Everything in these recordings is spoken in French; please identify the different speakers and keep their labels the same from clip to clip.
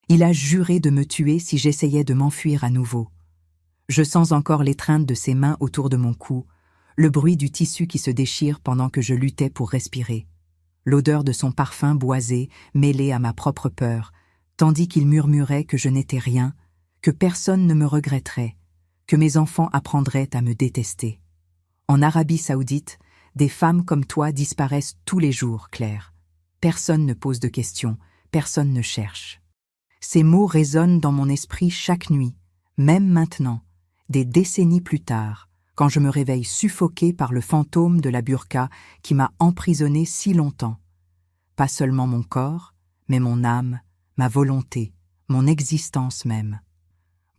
Speaker 1: Il a juré de me tuer si j'essayais de m'enfuir à nouveau. Je sens encore l'étreinte de ses mains autour de mon cou, le bruit du tissu qui se déchire pendant que je luttais pour respirer, l'odeur de son parfum boisé mêlée à ma propre peur, tandis qu'il murmurait que je n'étais rien, que personne ne me regretterait, que mes enfants apprendraient à me détester. En Arabie Saoudite, des femmes comme toi disparaissent tous les jours, Claire. Personne ne pose de questions, personne ne cherche. Ces mots résonnent dans mon esprit chaque nuit, même maintenant, des décennies plus tard, quand je me réveille suffoquée par le fantôme de la burqa qui m'a emprisonnée si longtemps. Pas seulement mon corps, mais mon âme, ma volonté, mon existence même.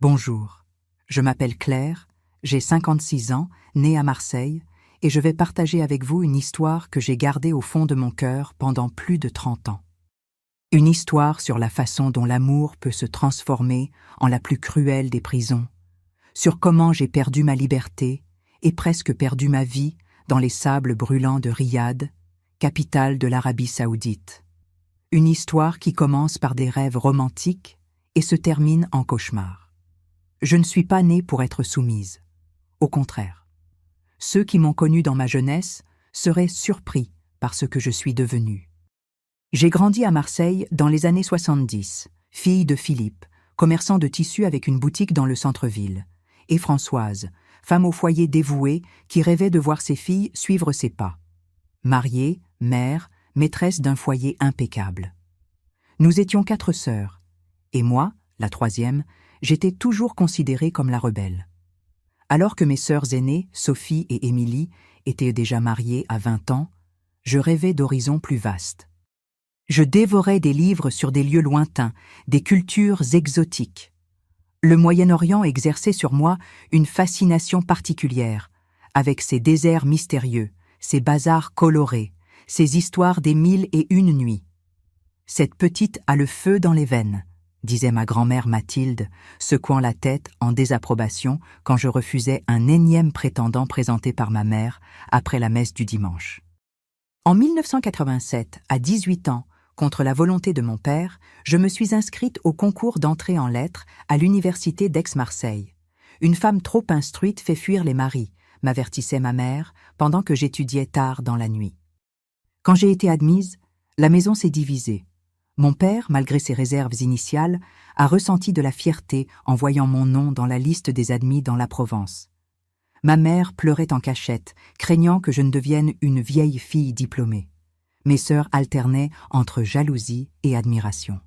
Speaker 1: Bonjour, je m'appelle Claire, j'ai 56 ans, née à Marseille, et je vais partager avec vous une histoire que j'ai gardée au fond de mon cœur pendant plus de 30 ans. Une histoire sur la façon dont l'amour peut se transformer en la plus cruelle des prisons, sur comment j'ai perdu ma liberté et presque perdu ma vie dans les sables brûlants de Riyad, capitale de l'Arabie Saoudite. Une histoire qui commence par des rêves romantiques et se termine en cauchemar. Je ne suis pas née pour être soumise. Au contraire. Ceux qui m'ont connue dans ma jeunesse seraient surpris par ce que je suis devenue. J'ai grandi à Marseille dans les années 70, fille de Philippe, commerçant de tissus avec une boutique dans le centre-ville, et Françoise, femme au foyer dévouée qui rêvait de voir ses filles suivre ses pas. Mariée, mère, maîtresse d'un foyer impeccable. Nous étions 4 sœurs, et moi, la 3e, j'étais toujours considérée comme la rebelle. Alors que mes sœurs aînées, Sophie et Émilie, étaient déjà mariées à 20 ans, je rêvais d'horizons plus vastes. Je dévorais des livres sur des lieux lointains, des cultures exotiques. Le Moyen-Orient exerçait sur moi une fascination particulière, avec ses déserts mystérieux, ses bazars colorés, ses histoires des 1001 nuits. Cette petite a le feu dans les veines, disait ma grand-mère Mathilde, secouant la tête en désapprobation quand je refusais un énième prétendant présenté par ma mère après la messe du dimanche. En 1987, à 18 ans, contre la volonté de mon père, je me suis inscrite au concours d'entrée en lettres à l'université d'Aix-Marseille. Une femme trop instruite fait fuir les maris, m'avertissait ma mère, pendant que j'étudiais tard dans la nuit. Quand j'ai été admise, la maison s'est divisée. Mon père, malgré ses réserves initiales, a ressenti de la fierté en voyant mon nom dans la liste des admis dans la Provence. Ma mère pleurait en cachette, craignant que je ne devienne une vieille fille diplômée. Mes sœurs alternaient entre jalousie et admiration.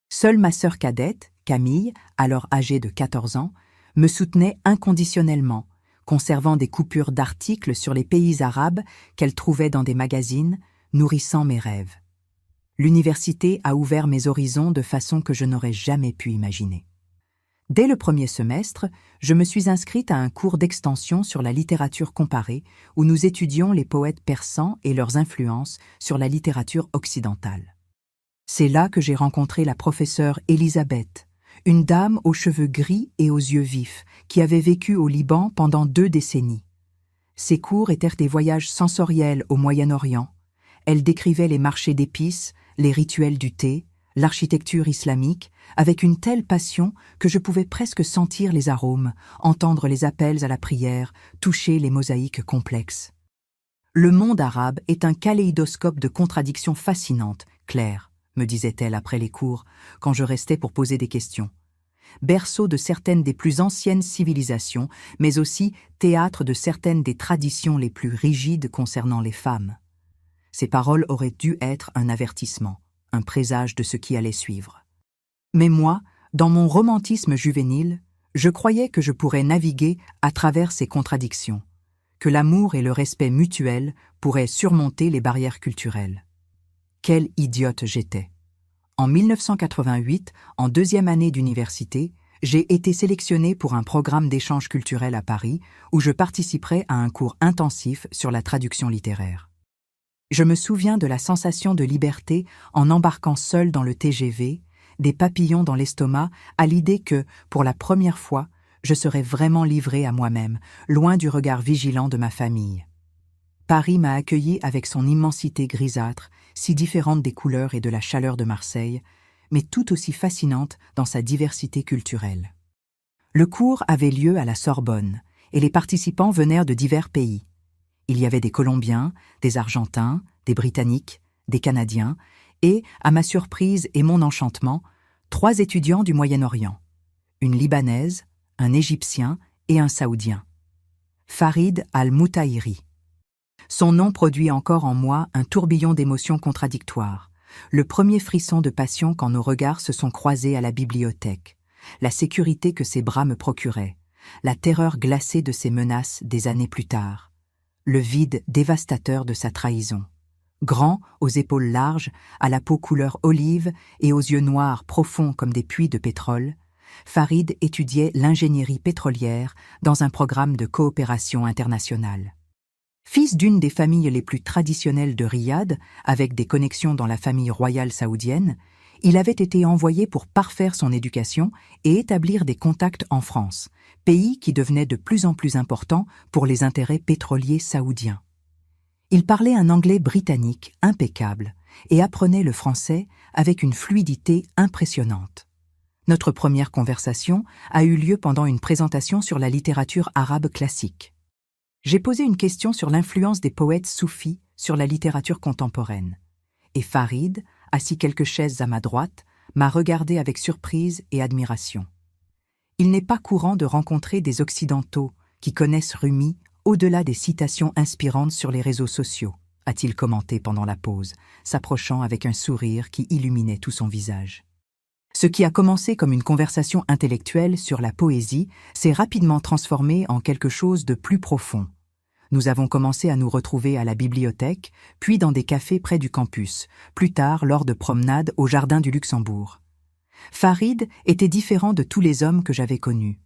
Speaker 1: Seule ma sœur cadette, Camille, alors âgée de 14 ans, me soutenait inconditionnellement, conservant des coupures d'articles sur les pays arabes qu'elle trouvait dans des magazines, nourrissant mes rêves. L'université a ouvert mes horizons de façon que je n'aurais jamais pu imaginer. Dès le premier semestre, je me suis inscrite à un cours d'extension sur la littérature comparée où nous étudions les poètes persans et leurs influences sur la littérature occidentale. C'est là que j'ai rencontré la professeure Elisabeth, une dame aux cheveux gris et aux yeux vifs qui avait vécu au Liban pendant 2 décennies. Ses cours étaient des voyages sensoriels au Moyen-Orient. Elle décrivait les marchés d'épices, les rituels du thé, l'architecture islamique, avec une telle passion que je pouvais presque sentir les arômes, entendre les appels à la prière, toucher les mosaïques complexes. Le monde arabe est un kaléidoscope de contradictions fascinantes, Claire, me disait-elle après les cours, quand je restais pour poser des questions. Berceau de certaines des plus anciennes civilisations, mais aussi théâtre de certaines des traditions les plus rigides concernant les femmes. Ces paroles auraient dû être un avertissement, un présage de ce qui allait suivre. Mais moi, dans mon romantisme juvénile, je croyais que je pourrais naviguer à travers ces contradictions, que l'amour et le respect mutuel pourraient surmonter les barrières culturelles. Quelle idiote j'étais! En 1988, en 2e année d'université, j'ai été sélectionnée pour un programme d'échange culturel à Paris où je participerai à un cours intensif sur la traduction littéraire. Je me souviens de la sensation de liberté en embarquant seule dans le TGV, des papillons dans l'estomac à l'idée que, pour la première fois, je serais vraiment livrée à moi-même, loin du regard vigilant de ma famille. Paris m'a accueillie avec son immensité grisâtre, si différente des couleurs et de la chaleur de Marseille, mais tout aussi fascinante dans sa diversité culturelle. Le cours avait lieu à la Sorbonne, et les participants venèrent de divers pays. Il y avait des Colombiens, des Argentins, des Britanniques, des Canadiens, et, à ma surprise et mon enchantement, 3 étudiants du Moyen-Orient, une Libanaise, un Égyptien et un Saoudien. Farid al-Moutahiri. Son nom produit encore en moi un tourbillon d'émotions contradictoires, le premier frisson de passion quand nos regards se sont croisés à la bibliothèque, la sécurité que ses bras me procuraient, la terreur glacée de ses menaces des années plus tard, le vide dévastateur de sa trahison. Grand, aux épaules larges, à la peau couleur olive et aux yeux noirs profonds comme des puits de pétrole, Farid étudiait l'ingénierie pétrolière dans un programme de coopération internationale. Fils d'une des familles les plus traditionnelles de Riyad, avec des connexions dans la famille royale saoudienne, il avait été envoyé pour parfaire son éducation et établir des contacts en France, pays qui devenait de plus en plus important pour les intérêts pétroliers saoudiens. Il parlait un anglais britannique impeccable et apprenait le français avec une fluidité impressionnante. Notre première conversation a eu lieu pendant une présentation sur la littérature arabe classique. J'ai posé une question sur l'influence des poètes soufis sur la littérature contemporaine. Et Farid, assis quelques chaises à ma droite, m'a regardé avec surprise et admiration. Il n'est pas courant de rencontrer des Occidentaux qui connaissent Rumi au-delà des citations inspirantes sur les réseaux sociaux, a-t-il commenté pendant la pause, s'approchant avec un sourire qui illuminait tout son visage. Ce qui a commencé comme une conversation intellectuelle sur la poésie s'est rapidement transformé en quelque chose de plus profond. Nous avons commencé à nous retrouver à la bibliothèque, puis dans des cafés près du campus, plus tard lors de promenades au Jardin du Luxembourg. Farid était différent de tous les hommes que j'avais connus.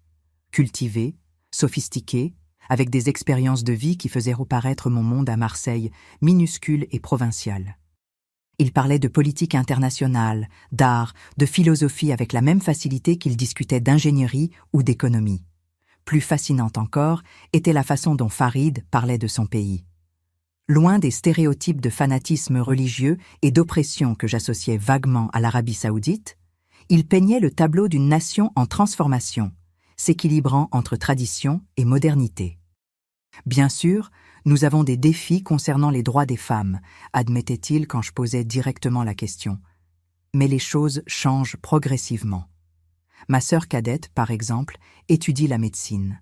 Speaker 1: Cultivé, sophistiqué, avec des expériences de vie qui faisaient reparaître mon monde à Marseille, minuscule et provincial. Il parlait de politique internationale, d'art, de philosophie avec la même facilité qu'il discutait d'ingénierie ou d'économie. Plus fascinante encore était la façon dont Farid parlait de son pays. Loin des stéréotypes de fanatisme religieux et d'oppression que j'associais vaguement à l'Arabie saoudite, il peignait le tableau d'une nation en transformation, s'équilibrant entre tradition et modernité. Bien sûr, nous avons des défis concernant les droits des femmes, admettait-il quand je posais directement la question. Mais les choses changent progressivement. Ma sœur cadette, par exemple, étudie la médecine.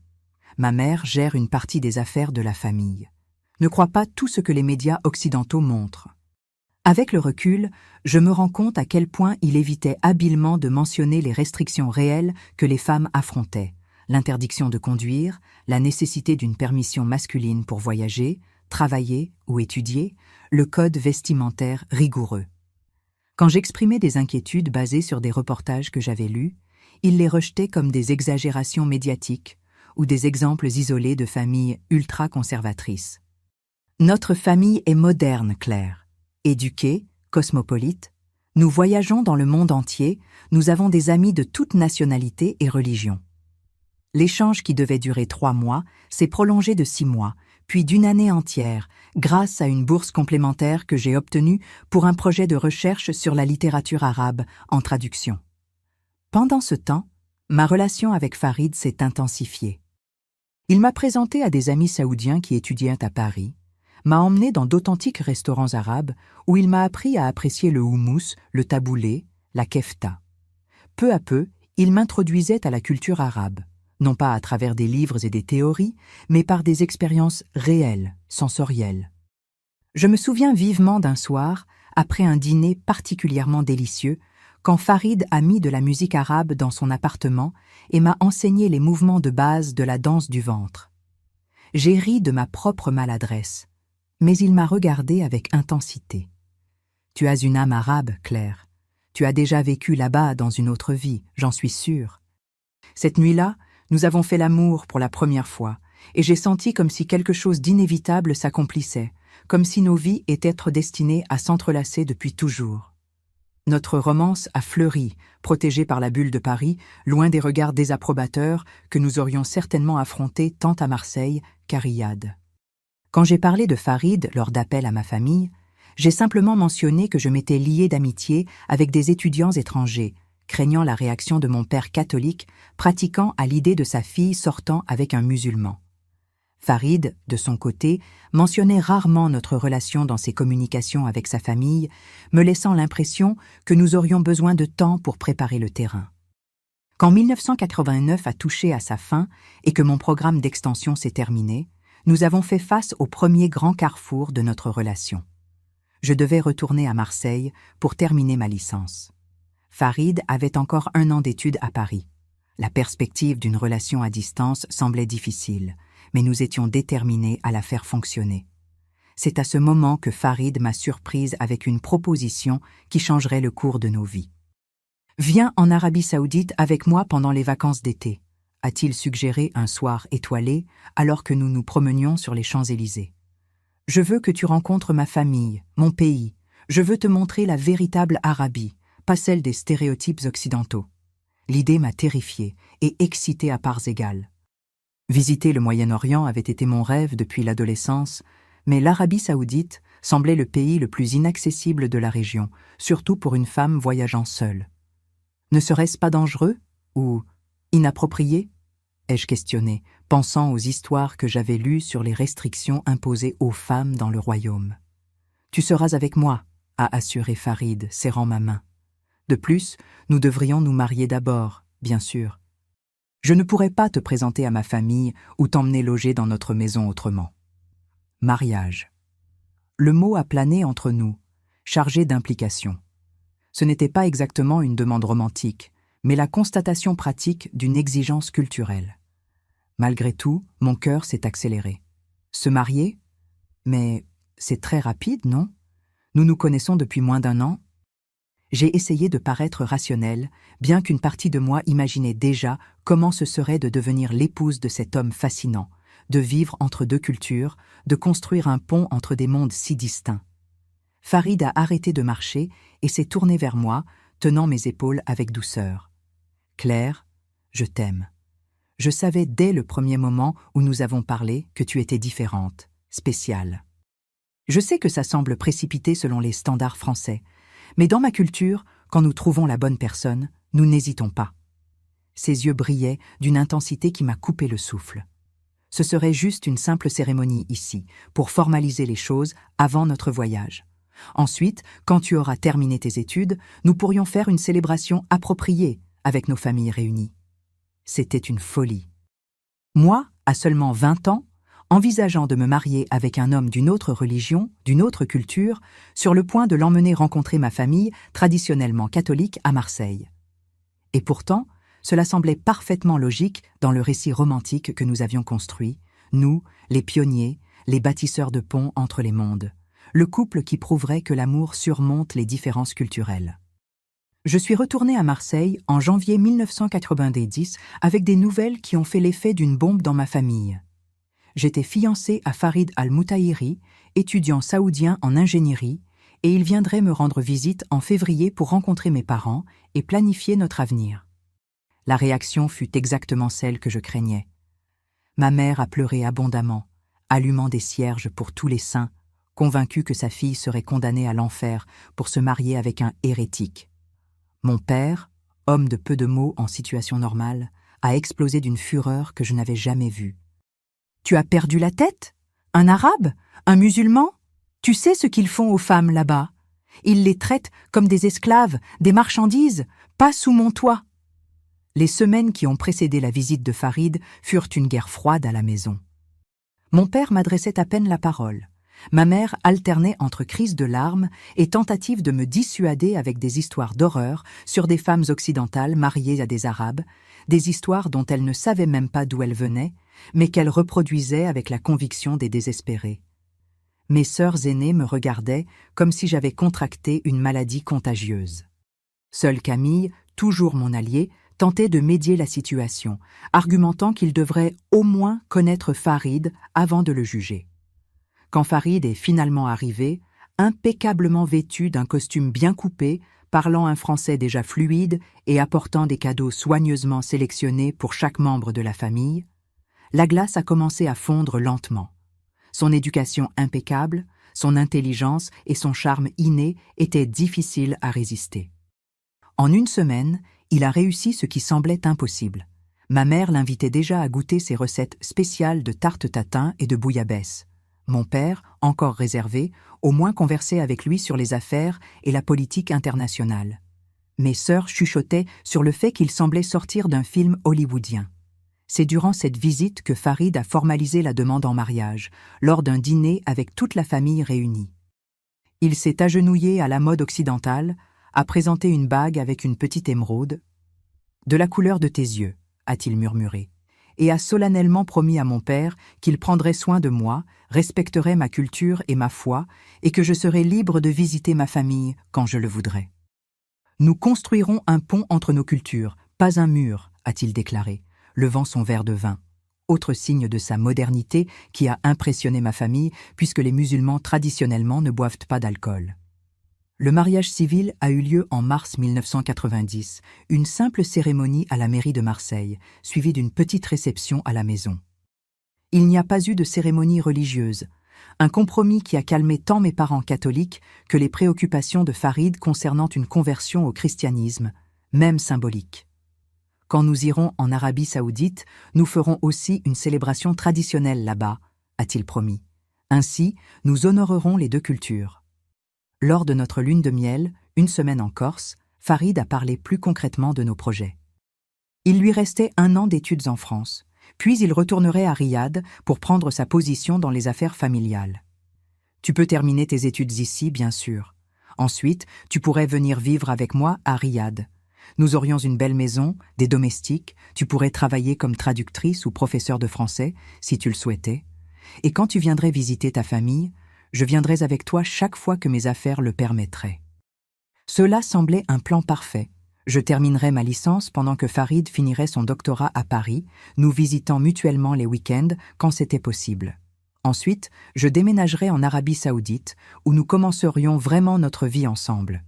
Speaker 1: Ma mère gère une partie des affaires de la famille. Ne crois pas tout ce que les médias occidentaux montrent. Avec le recul, je me rends compte à quel point il évitait habilement de mentionner les restrictions réelles que les femmes affrontaient. L'interdiction de conduire, la nécessité d'une permission masculine pour voyager, travailler ou étudier, le code vestimentaire rigoureux. Quand j'exprimais des inquiétudes basées sur des reportages que j'avais lus, il les rejetait comme des exagérations médiatiques ou des exemples isolés de familles ultra-conservatrices. Notre famille est moderne, Claire. Éduquée, cosmopolite, nous voyageons dans le monde entier, nous avons des amis de toutes nationalités et religions. L'échange qui devait durer 3 mois s'est prolongé de 6 mois, puis d'1 année entière, grâce à une bourse complémentaire que j'ai obtenue pour un projet de recherche sur la littérature arabe en traduction. Pendant ce temps, ma relation avec Farid s'est intensifiée. Il m'a présenté à des amis saoudiens qui étudiaient à Paris, m'a emmené dans d'authentiques restaurants arabes où il m'a appris à apprécier le houmous, le taboulé, la kefta. Peu à peu, il m'introduisait à la culture arabe, non pas à travers des livres et des théories, mais par des expériences réelles, sensorielles. Je me souviens vivement d'un soir, après un dîner particulièrement délicieux, quand Farid a mis de la musique arabe dans son appartement et m'a enseigné les mouvements de base de la danse du ventre. J'ai ri de ma propre maladresse, mais il m'a regardé avec intensité. « Tu as une âme arabe, Claire. Tu as déjà vécu là-bas dans une autre vie, j'en suis sûre. » Cette nuit-là, nous avons fait l'amour pour la première fois, et j'ai senti comme si quelque chose d'inévitable s'accomplissait, comme si nos vies étaient destinées à s'entrelacer depuis toujours. Notre romance a fleuri, protégée par la bulle de Paris, loin des regards désapprobateurs que nous aurions certainement affrontés tant à Marseille qu'à Riyad. Quand j'ai parlé de Farid lors d'appels à ma famille, J'ai simplement mentionné que je m'étais liée d'amitié avec des étudiants étrangers, craignant la réaction de mon père catholique, pratiquant à l'idée de sa fille sortant avec un musulman. Farid, de son côté, mentionnait rarement notre relation dans ses communications avec sa famille, me laissant l'impression que nous aurions besoin de temps pour préparer le terrain. Quand 1989 a touché à sa fin et que mon programme d'extension s'est terminé, nous avons fait face au premier grand carrefour de notre relation. Je devais retourner à Marseille pour terminer ma licence. Farid avait encore 1 an d'études à Paris. La perspective d'une relation à distance semblait difficile, mais nous étions déterminés à la faire fonctionner. C'est à ce moment que Farid m'a surprise avec une proposition qui changerait le cours de nos vies. « Viens en Arabie Saoudite avec moi pendant les vacances d'été », a-t-il suggéré un soir étoilé alors que nous nous promenions sur les Champs-Élysées. « Je veux que tu rencontres ma famille, mon pays. Je veux te montrer la véritable Arabie, pas celle des stéréotypes occidentaux. » L'idée m'a terrifiée et excitée à parts égales. Visiter le Moyen-Orient avait été mon rêve depuis l'adolescence, mais l'Arabie Saoudite semblait le pays le plus inaccessible de la région, surtout pour une femme voyageant seule. Ne serait-ce pas dangereux ou inapproprié ? Ai-je questionné, pensant aux histoires que j'avais lues sur les restrictions imposées aux femmes dans le royaume. « Tu seras avec moi », a assuré Farid, serrant ma main. De plus, nous devrions nous marier d'abord, bien sûr. Je ne pourrais pas te présenter à ma famille ou t'emmener loger dans notre maison autrement. Mariage. Le mot a plané entre nous, chargé d'implications. Ce n'était pas exactement une demande romantique, mais la constatation pratique d'une exigence culturelle. Malgré tout, mon cœur s'est accéléré. Se marier ? Mais c'est très rapide, non ? Nous nous connaissons depuis moins d'1 an. J'ai essayé de paraître rationnelle, bien qu'une partie de moi imaginait déjà comment ce serait de devenir l'épouse de cet homme fascinant, de vivre entre 2 cultures, de construire un pont entre des mondes si distincts. Farid a arrêté de marcher et s'est tourné vers moi, tenant mes épaules avec douceur. « Claire, je t'aime. Je savais dès le premier moment où nous avons parlé que tu étais différente, spéciale. Je sais que ça semble précipité selon les standards français, mais dans ma culture, quand nous trouvons la bonne personne, nous n'hésitons pas. » Ses yeux brillaient d'une intensité qui m'a coupé le souffle. Ce serait juste une simple cérémonie ici, pour formaliser les choses avant notre voyage. Ensuite, quand tu auras terminé tes études, nous pourrions faire une célébration appropriée avec nos familles réunies. C'était une folie. Moi, à seulement 20 ans, envisageant de me marier avec un homme d'une autre religion, d'une autre culture, sur le point de l'emmener rencontrer ma famille, traditionnellement catholique, à Marseille. Et pourtant, cela semblait parfaitement logique dans le récit romantique que nous avions construit, nous, les pionniers, les bâtisseurs de ponts entre les mondes, le couple qui prouverait que l'amour surmonte les différences culturelles. Je suis retournée à Marseille en janvier 1990 avec des nouvelles qui ont fait l'effet d'une bombe dans ma famille. J'étais fiancée à Farid Al-Moutahiri, étudiant saoudien en ingénierie, et il viendrait me rendre visite en février pour rencontrer mes parents et planifier notre avenir. La réaction fut exactement celle que je craignais. Ma mère a pleuré abondamment, allumant des cierges pour tous les saints, convaincue que sa fille serait condamnée à l'enfer pour se marier avec un hérétique. Mon père, homme de peu de mots en situation normale, a explosé d'une fureur que je n'avais jamais vue. « Tu as perdu la tête ? Un arabe ? Un musulman ? Tu sais ce qu'ils font aux femmes là-bas ? Ils les traitent comme des esclaves, des marchandises, pas sous mon toit. » Les semaines qui ont précédé la visite de Farid furent une guerre froide à la maison. Mon père m'adressait à peine la parole. Ma mère alternait entre crises de larmes et tentatives de me dissuader avec des histoires d'horreur sur des femmes occidentales mariées à des Arabes, des histoires dont elle ne savait même pas d'où elles venaient, mais qu'elle reproduisait avec la conviction des désespérés. Mes sœurs aînées me regardaient comme si j'avais contracté une maladie contagieuse. Seule Camille, toujours mon alliée, tentait de médier la situation, argumentant qu'il devrait au moins connaître Farid avant de le juger. Quand Farid est finalement arrivé, impeccablement vêtu d'un costume bien coupé, parlant un français déjà fluide et apportant des cadeaux soigneusement sélectionnés pour chaque membre de la famille, la glace a commencé à fondre lentement. Son éducation impeccable, son intelligence et son charme inné étaient difficiles à résister. En une semaine, il a réussi ce qui semblait impossible. Ma mère l'invitait déjà à goûter ses recettes spéciales de tarte tatin et de bouillabaisse. Mon père, encore réservé, au moins conversait avec lui sur les affaires et la politique internationale. Mes sœurs chuchotaient sur le fait qu'il semblait sortir d'un film hollywoodien. C'est durant cette visite que Farid a formalisé la demande en mariage, lors d'un dîner avec toute la famille réunie. Il s'est agenouillé à la mode occidentale, a présenté une bague avec une petite émeraude. « De la couleur de tes yeux », a-t-il murmuré, et a solennellement promis à mon père qu'il prendrait soin de moi, respecterait ma culture et ma foi, et que je serais libre de visiter ma famille quand je le voudrais. « Nous construirons un pont entre nos cultures, pas un mur », a-t-il déclaré, levant son verre de vin. Autre signe de sa modernité qui a impressionné ma famille, puisque les musulmans traditionnellement ne boivent pas d'alcool. Le mariage civil a eu lieu en mars 1990, une simple cérémonie à la mairie de Marseille, suivie d'une petite réception à la maison. Il n'y a pas eu de cérémonie religieuse, un compromis qui a calmé tant mes parents catholiques que les préoccupations de Farid concernant une conversion au christianisme, même symbolique. Quand nous irons en Arabie Saoudite, nous ferons aussi une célébration traditionnelle là-bas, a-t-il promis. Ainsi, nous honorerons les deux cultures. Lors de notre lune de miel, une semaine en Corse, Farid a parlé plus concrètement de nos projets. Il lui restait 1 an d'études en France, puis il retournerait à Riyad pour prendre sa position dans les affaires familiales. « Tu peux terminer tes études ici, bien sûr. Ensuite, tu pourrais venir vivre avec moi à Riyad. Nous aurions une belle maison, des domestiques, tu pourrais travailler comme traductrice ou professeur de français, si tu le souhaitais. Et quand tu viendrais visiter ta famille, je viendrais avec toi chaque fois que mes affaires le permettraient. » Cela semblait un plan parfait. Je terminerais ma licence pendant que Farid finirait son doctorat à Paris, nous visitant mutuellement les week-ends quand c'était possible. Ensuite, je déménagerais en Arabie Saoudite, où nous commencerions vraiment notre vie ensemble.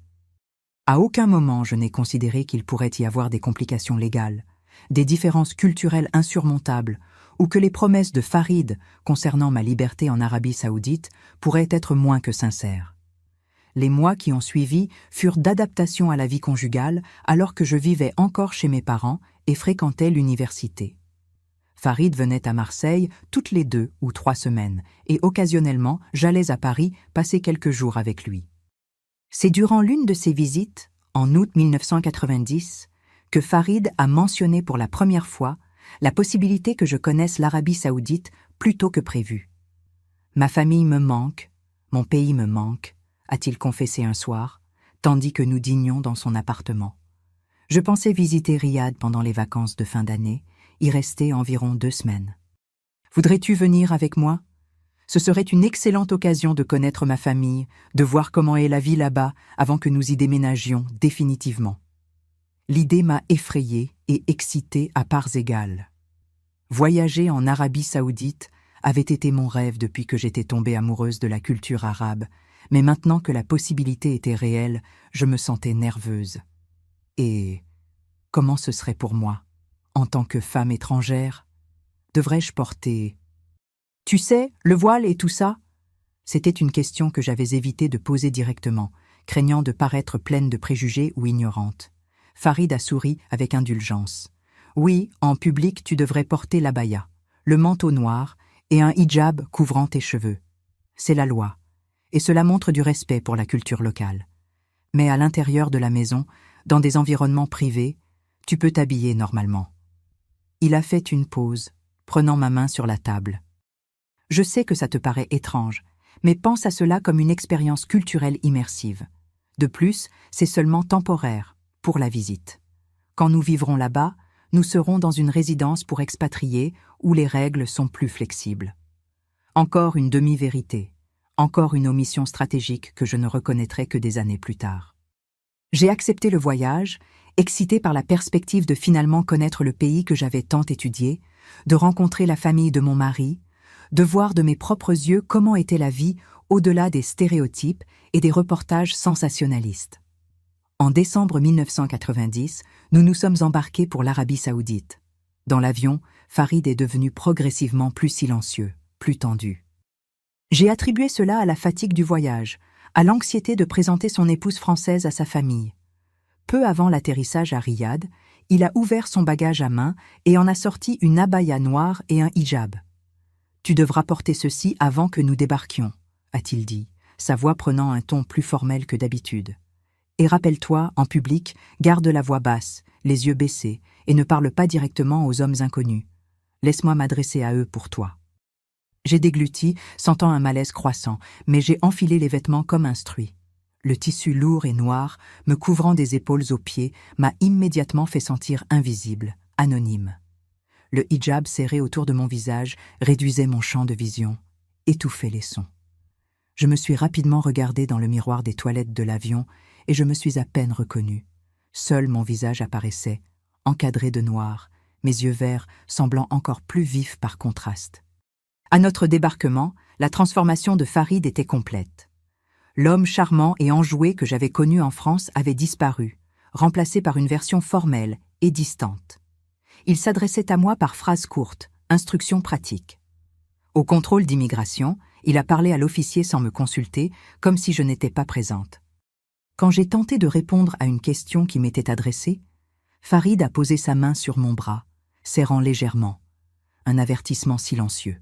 Speaker 1: À aucun moment je n'ai considéré qu'il pourrait y avoir des complications légales, des différences culturelles insurmontables, ou que les promesses de Farid concernant ma liberté en Arabie Saoudite pourraient être moins que sincères. Les mois qui ont suivi furent d'adaptation à la vie conjugale alors que je vivais encore chez mes parents et fréquentais l'université. Farid venait à Marseille toutes les 2 ou 3 semaines et occasionnellement j'allais à Paris passer quelques jours avec lui. C'est durant l'une de ces visites, en août 1990, que Farid a mentionné pour la première fois la possibilité que je connaisse l'Arabie Saoudite plus tôt que prévu. « Ma famille me manque, mon pays me manque », a-t-il confessé un soir, tandis que nous dînions dans son appartement. Je pensais visiter Riyad pendant les vacances de fin d'année, y rester environ 2 semaines. « Voudrais-tu venir avec moi ? Ce serait une excellente occasion de connaître ma famille, de voir comment est la vie là-bas avant que nous y déménagions définitivement. » L'idée m'a effrayée et excitée à parts égales. Voyager en Arabie Saoudite avait été mon rêve depuis que j'étais tombée amoureuse de la culture arabe, mais maintenant que la possibilité était réelle, je me sentais nerveuse. Et comment ce serait pour moi, en tant que femme étrangère? Devrais-je porter... Tu sais, le voile et tout ça? C'était une question que j'avais évité de poser directement, craignant de paraître pleine de préjugés ou ignorante. Farid a souri avec indulgence. Oui, en public, tu devrais porter l'abaya, le manteau noir et un hijab couvrant tes cheveux. C'est la loi, et cela montre du respect pour la culture locale. Mais à l'intérieur de la maison, dans des environnements privés, tu peux t'habiller normalement. Il a fait une pause, prenant ma main sur la table. Je sais que ça te paraît étrange, mais pense à cela comme une expérience culturelle immersive. De plus, c'est seulement temporaire, pour la visite. Quand nous vivrons là-bas, nous serons dans une résidence pour expatriés où les règles sont plus flexibles. Encore une demi-vérité, encore une omission stratégique que je ne reconnaîtrai que des années plus tard. J'ai accepté le voyage, excitée par la perspective de finalement connaître le pays que j'avais tant étudié, de rencontrer la famille de mon mari, de voir de mes propres yeux comment était la vie au-delà des stéréotypes et des reportages sensationnalistes. En décembre 1990, nous nous sommes embarqués pour l'Arabie Saoudite. Dans l'avion, Farid est devenu progressivement plus silencieux, plus tendu. J'ai attribué cela à la fatigue du voyage, à l'anxiété de présenter son épouse française à sa famille. Peu avant l'atterrissage à Riyad, il a ouvert son bagage à main et en a sorti une abaya noire et un hijab. « Tu devras porter ceci avant que nous débarquions », a-t-il dit, sa voix prenant un ton plus formel que d'habitude. « Et rappelle-toi, en public, garde la voix basse, les yeux baissés, et ne parle pas directement aux hommes inconnus. Laisse-moi m'adresser à eux pour toi. » J'ai dégluti, sentant un malaise croissant, mais j'ai enfilé les vêtements comme instruit. Le tissu lourd et noir, me couvrant des épaules aux pieds, m'a immédiatement fait sentir invisible, anonyme. Le hijab serré autour de mon visage réduisait mon champ de vision, étouffait les sons. Je me suis rapidement regardée dans le miroir des toilettes de l'avion et je me suis à peine reconnue. Seul mon visage apparaissait, encadré de noir, mes yeux verts semblant encore plus vifs par contraste. À notre débarquement, la transformation de Farid était complète. L'homme charmant et enjoué que j'avais connu en France avait disparu, remplacé par une version formelle et distante. Il s'adressait à moi par phrases courtes, instructions pratiques. Au contrôle d'immigration, il a parlé à l'officier sans me consulter, comme si je n'étais pas présente. Quand j'ai tenté de répondre à une question qui m'était adressée, Farid a posé sa main sur mon bras, serrant légèrement, un avertissement silencieux.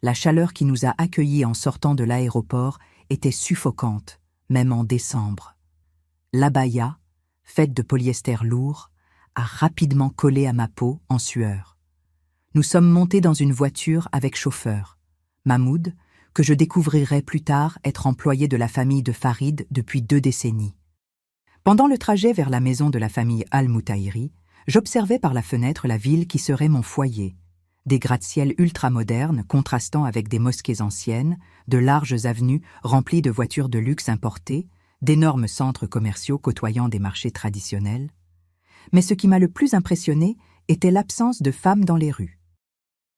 Speaker 1: La chaleur qui nous a accueillis en sortant de l'aéroport était suffocante, même en décembre. L'abaya, faite de polyester lourd, a rapidement collé à ma peau en sueur. Nous sommes montés dans une voiture avec chauffeur, Mahmoud, que je découvrirai plus tard être employé de la famille de Farid depuis 2 décennies. Pendant le trajet vers la maison de la famille Al-Moutaïri, j'observais par la fenêtre la ville qui serait mon foyer. Des gratte-ciel ultramodernes contrastant avec des mosquées anciennes, de larges avenues remplies de voitures de luxe importées, d'énormes centres commerciaux côtoyant des marchés traditionnels. Mais ce qui m'a le plus impressionné était l'absence de femmes dans les rues.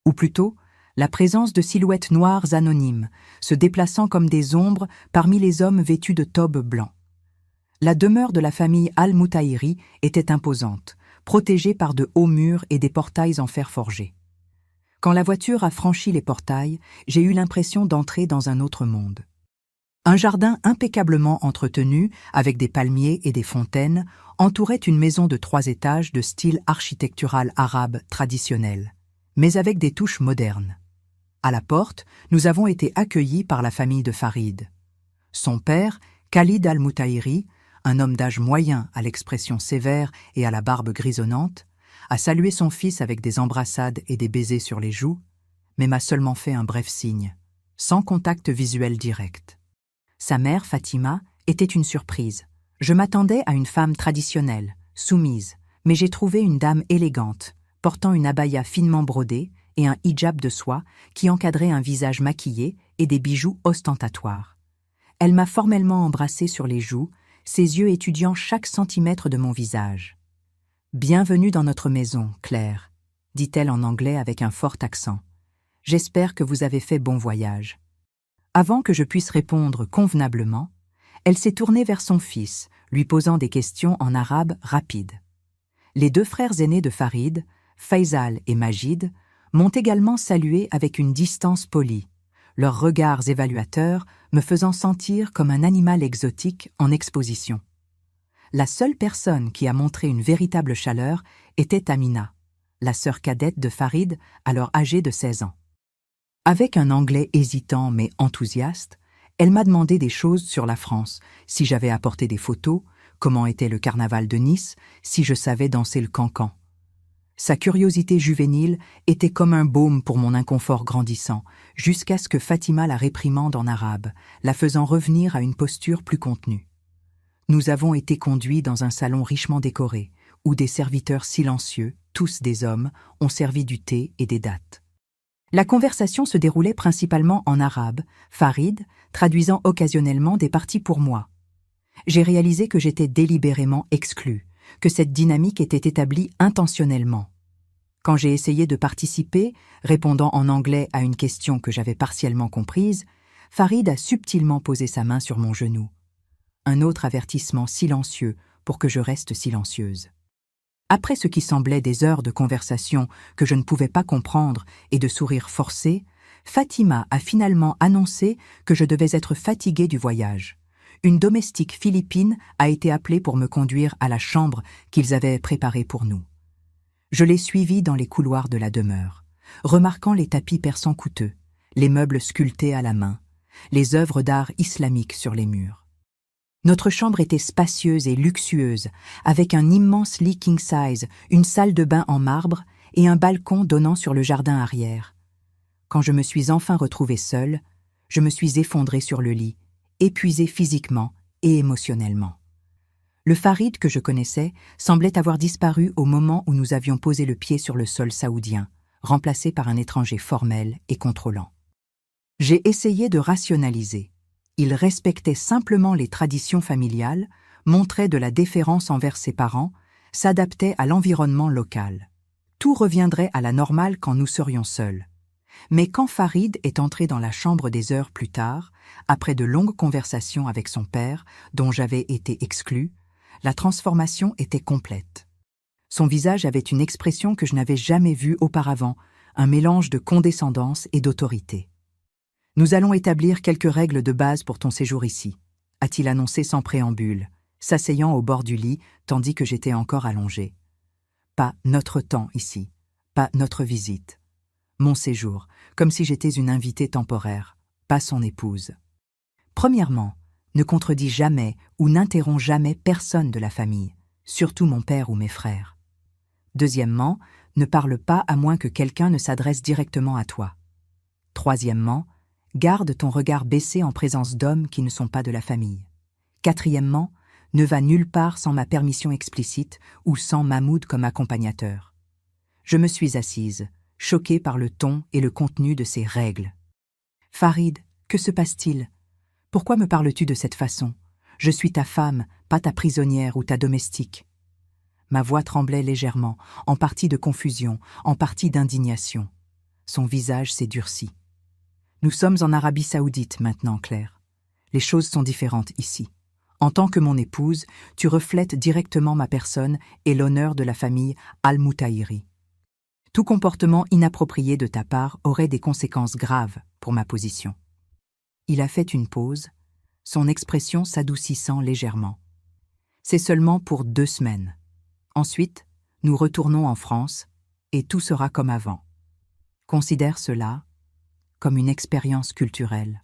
Speaker 1: Ou plutôt, la présence de silhouettes noires anonymes, se déplaçant comme des ombres parmi les hommes vêtus de tobes blancs. La demeure de la famille Al-Moutaïri était imposante, protégée par de hauts murs et des portails en fer forgé. Quand la voiture a franchi les portails, j'ai eu l'impression d'entrer dans un autre monde. Un jardin impeccablement entretenu, avec des palmiers et des fontaines, entourait une maison de 3 étages de style architectural arabe traditionnel, mais avec des touches modernes. À la porte, nous avons été accueillis par la famille de Farid. Son père, Khalid Al-Moutaïri, un homme d'âge moyen à l'expression sévère et à la barbe grisonnante, a salué son fils avec des embrassades et des baisers sur les joues, mais m'a seulement fait un bref signe, sans contact visuel direct. Sa mère, Fatima, était une surprise. Je m'attendais à une femme traditionnelle, soumise, mais j'ai trouvé une dame élégante, portant une abaya finement brodée et un hijab de soie qui encadrait un visage maquillé et des bijoux ostentatoires. Elle m'a formellement embrassé sur les joues, ses yeux étudiant chaque centimètre de mon visage. « Bienvenue dans notre maison, Claire », dit-elle en anglais avec un fort accent. « J'espère que vous avez fait bon voyage. » Avant que je puisse répondre convenablement, elle s'est tournée vers son fils, lui posant des questions en arabe rapide. Les 2 frères aînés de Farid, Faisal et Majid, m'ont également salué avec une distance polie, leurs regards évaluateurs me faisant sentir comme un animal exotique en exposition. La seule personne qui a montré une véritable chaleur était Amina, la sœur cadette de Farid, alors âgée de 16 ans. Avec un anglais hésitant mais enthousiaste, elle m'a demandé des choses sur la France, si j'avais apporté des photos, comment était le carnaval de Nice, si je savais danser le cancan. Sa curiosité juvénile était comme un baume pour mon inconfort grandissant, jusqu'à ce que Fatima la réprimande en arabe, la faisant revenir à une posture plus contenue. Nous avons été conduits dans un salon richement décoré, où des serviteurs silencieux, tous des hommes, ont servi du thé et des dattes. La conversation se déroulait principalement en arabe, Farid traduisant occasionnellement des parties pour moi. J'ai réalisé que j'étais délibérément exclue, que cette dynamique était établie intentionnellement. Quand j'ai essayé de participer, répondant en anglais à une question que j'avais partiellement comprise, Farid a subtilement posé sa main sur mon genou. Un autre avertissement silencieux pour que je reste silencieuse. Après ce qui semblait des heures de conversation que je ne pouvais pas comprendre et de sourires forcés, Fatima a finalement annoncé que je devais être fatiguée du voyage. Une domestique philippine a été appelée pour me conduire à la chambre qu'ils avaient préparée pour nous. Je l'ai suivie dans les couloirs de la demeure, remarquant les tapis persans coûteux, les meubles sculptés à la main, les œuvres d'art islamique sur les murs. Notre chambre était spacieuse et luxueuse, avec un immense lit king size, une salle de bain en marbre et un balcon donnant sur le jardin arrière. Quand je me suis enfin retrouvée seule, je me suis effondrée sur le lit, épuisée physiquement et émotionnellement. Le Farid que je connaissais semblait avoir disparu au moment où nous avions posé le pied sur le sol saoudien, remplacé par un étranger formel et contrôlant. J'ai essayé de rationaliser. Il respectait simplement les traditions familiales, montrait de la déférence envers ses parents, s'adaptait à l'environnement local. Tout reviendrait à la normale quand nous serions seuls. Mais quand Farid est entré dans la chambre des heures plus tard, après de longues conversations avec son père, dont j'avais été exclue, la transformation était complète. Son visage avait une expression que je n'avais jamais vue auparavant, un mélange de condescendance et d'autorité. « Nous allons établir quelques règles de base pour ton séjour ici », a-t-il annoncé sans préambule, s'asseyant au bord du lit tandis que j'étais encore allongée. « Pas notre temps ici, pas notre visite. Mon séjour, comme si j'étais une invitée temporaire, pas son épouse. Premièrement, ne contredis jamais ou n'interromps jamais personne de la famille, surtout mon père ou mes frères. Deuxièmement, ne parle pas à moins que quelqu'un ne s'adresse directement à toi. Troisièmement, garde ton regard baissé en présence d'hommes qui ne sont pas de la famille. Quatrièmement, ne va nulle part sans ma permission explicite ou sans Mahmoud comme accompagnateur. Je me suis assise, choquée par le ton et le contenu de ces règles. « Farid, que se passe-t-il ? Pourquoi me parles-tu de cette façon ? Je suis ta femme, pas ta prisonnière ou ta domestique. » Ma voix tremblait légèrement, en partie de confusion, en partie d'indignation. Son visage s'est durci. « Nous sommes en Arabie Saoudite maintenant, Claire. Les choses sont différentes ici. En tant que mon épouse, tu reflètes directement ma personne et l'honneur de la famille Al-Moutahiri. Tout comportement inapproprié de ta part aurait des conséquences graves pour ma position. » Il a fait une pause, son expression s'adoucissant légèrement. « C'est seulement pour 2 semaines. Ensuite, nous retournons en France et tout sera comme avant. Considère cela comme une expérience culturelle.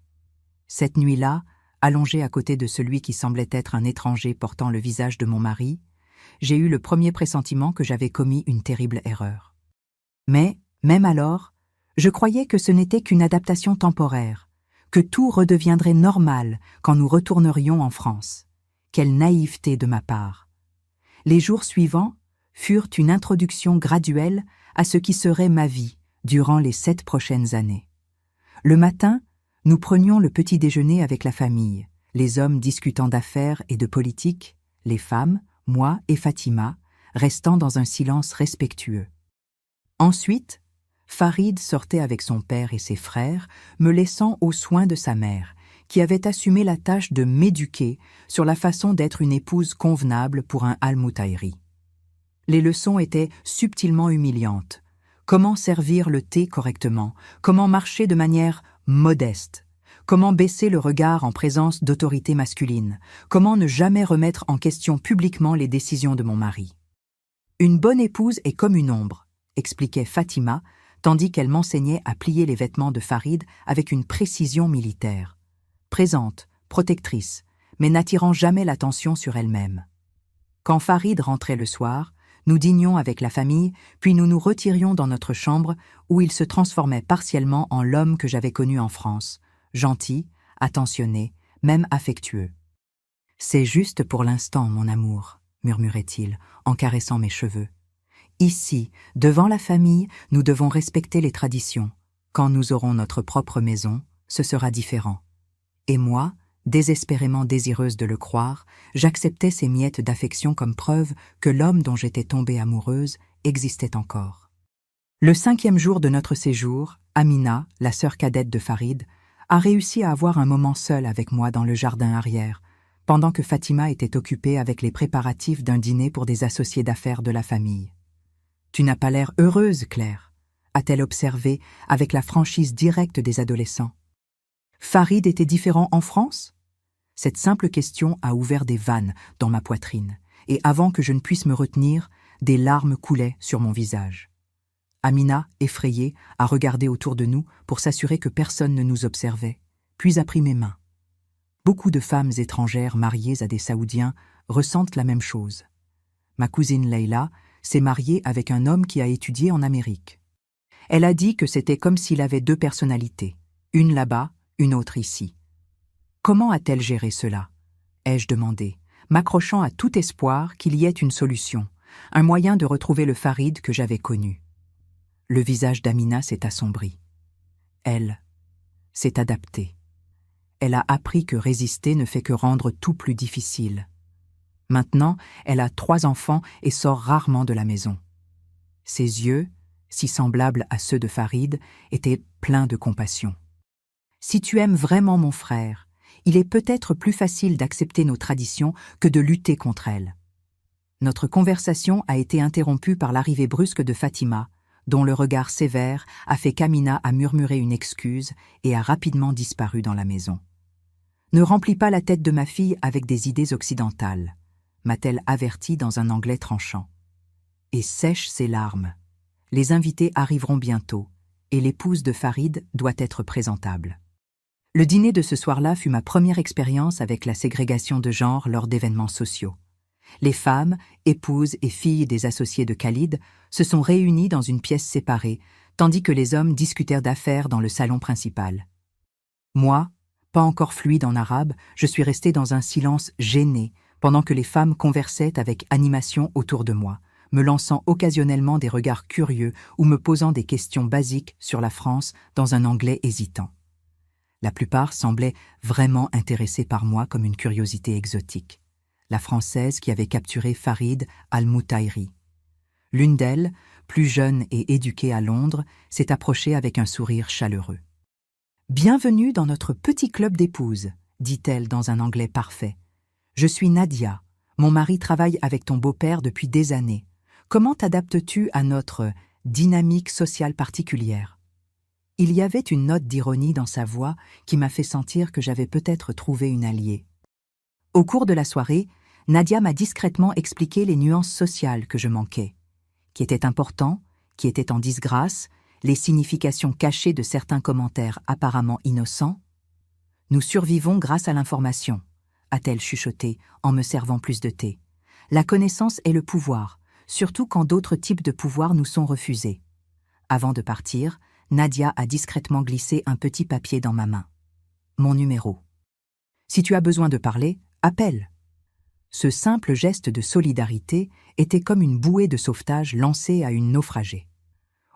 Speaker 1: Cette nuit-là, allongée à côté de celui qui semblait être un étranger portant le visage de mon mari, j'ai eu le premier pressentiment que j'avais commis une terrible erreur. Mais, même alors, je croyais que ce n'était qu'une adaptation temporaire, que tout redeviendrait normal quand nous retournerions en France. Quelle naïveté de ma part! Les jours suivants furent une introduction graduelle à ce qui serait ma vie durant les 7 prochaines années. Le matin, nous prenions le petit déjeuner avec la famille, les hommes discutant d'affaires et de politique, les femmes, moi et Fatima, restant dans un silence respectueux. Ensuite, Farid sortait avec son père et ses frères, me laissant aux soins de sa mère, qui avait assumé la tâche de m'éduquer sur la façon d'être une épouse convenable pour un Al-Moutahiri. Les leçons étaient subtilement humiliantes. Comment servir le thé correctement, comment marcher de manière modeste, comment baisser le regard en présence d'autorité masculine, comment ne jamais remettre en question publiquement les décisions de mon mari. Une bonne épouse est comme une ombre, expliquait Fatima, tandis qu'elle m'enseignait à plier les vêtements de Farid avec une précision militaire. Présente, protectrice, mais n'attirant jamais l'attention sur elle-même. Quand Farid rentrait le soir, nous dînions avec la famille, puis nous nous retirions dans notre chambre où il se transformait partiellement en l'homme que j'avais connu en France, gentil, attentionné, même affectueux. « C'est juste pour l'instant, mon amour, » murmurait-il, en caressant mes cheveux. « Ici, devant la famille, nous devons respecter les traditions. Quand nous aurons notre propre maison, ce sera différent. » Et moi, désespérément désireuse de le croire, j'acceptais ces miettes d'affection comme preuve que l'homme dont j'étais tombée amoureuse existait encore. Le 5e jour de notre séjour, Amina, la sœur cadette de Farid, a réussi à avoir un moment seul avec moi dans le jardin arrière, pendant que Fatima était occupée avec les préparatifs d'un dîner pour des associés d'affaires de la famille. « Tu n'as pas l'air heureuse, Claire » a-t-elle observé avec la franchise directe des adolescents. Farid était différent en France? Cette simple question a ouvert des vannes dans ma poitrine, et avant que je ne puisse me retenir, des larmes coulaient sur mon visage. Amina, effrayée, a regardé autour de nous pour s'assurer que personne ne nous observait, puis a pris mes mains. Beaucoup de femmes étrangères mariées à des Saoudiens ressentent la même chose. Ma cousine Leïla s'est mariée avec un homme qui a étudié en Amérique. Elle a dit que c'était comme s'il avait deux personnalités, une là-bas, une autre ici. Comment a-t-elle géré cela? Ai-je demandé, m'accrochant à tout espoir qu'il y ait une solution, un moyen de retrouver le Farid que j'avais connu. Le visage d'Amina s'est assombri. Elle s'est adaptée. Elle a appris que résister ne fait que rendre tout plus difficile. Maintenant, elle a 3 enfants et sort rarement de la maison. Ses yeux, si semblables à ceux de Farid, étaient pleins de compassion. Si tu aimes vraiment mon frère, il est peut-être plus facile d'accepter nos traditions que de lutter contre elles. Notre conversation a été interrompue par l'arrivée brusque de Fatima, dont le regard sévère a fait qu'Amina a murmuré une excuse et a rapidement disparu dans la maison. « Ne remplis pas la tête de ma fille avec des idées occidentales », m'a-t-elle averti dans un anglais tranchant. Et sèche ses larmes. Les invités arriveront bientôt, et l'épouse de Farid doit être présentable. Le dîner de ce soir-là fut ma première expérience avec la ségrégation de genre lors d'événements sociaux. Les femmes, épouses et filles des associés de Khalid se sont réunies dans une pièce séparée, tandis que les hommes discutèrent d'affaires dans le salon principal. Moi, pas encore fluide en arabe, je suis resté dans un silence gêné pendant que les femmes conversaient avec animation autour de moi, me lançant occasionnellement des regards curieux ou me posant des questions basiques sur la France dans un anglais hésitant. La plupart semblaient vraiment intéressés par moi comme une curiosité exotique, la Française qui avait capturé Farid al-Moutaïri. L'une d'elles, plus jeune et éduquée à Londres, s'est approchée avec un sourire chaleureux. « Bienvenue dans notre petit club d'épouses, dit-elle dans un anglais parfait. Je suis Nadia. Mon mari travaille avec ton beau-père depuis des années. Comment t'adaptes-tu à notre dynamique sociale particulière ?» Il y avait une note d'ironie dans sa voix qui m'a fait sentir que j'avais peut-être trouvé une alliée. Au cours de la soirée, Nadia m'a discrètement expliqué les nuances sociales que je manquais, qui étaient importants, qui étaient en disgrâce, les significations cachées de certains commentaires apparemment innocents. « Nous survivons grâce à l'information », a-t-elle chuchoté en me servant plus de thé. « La connaissance est le pouvoir, surtout quand d'autres types de pouvoirs nous sont refusés. » Avant de partir, Nadia a discrètement glissé un petit papier dans ma main. Mon numéro. « Si tu as besoin de parler, appelle. » Ce simple geste de solidarité était comme une bouée de sauvetage lancée à une naufragée.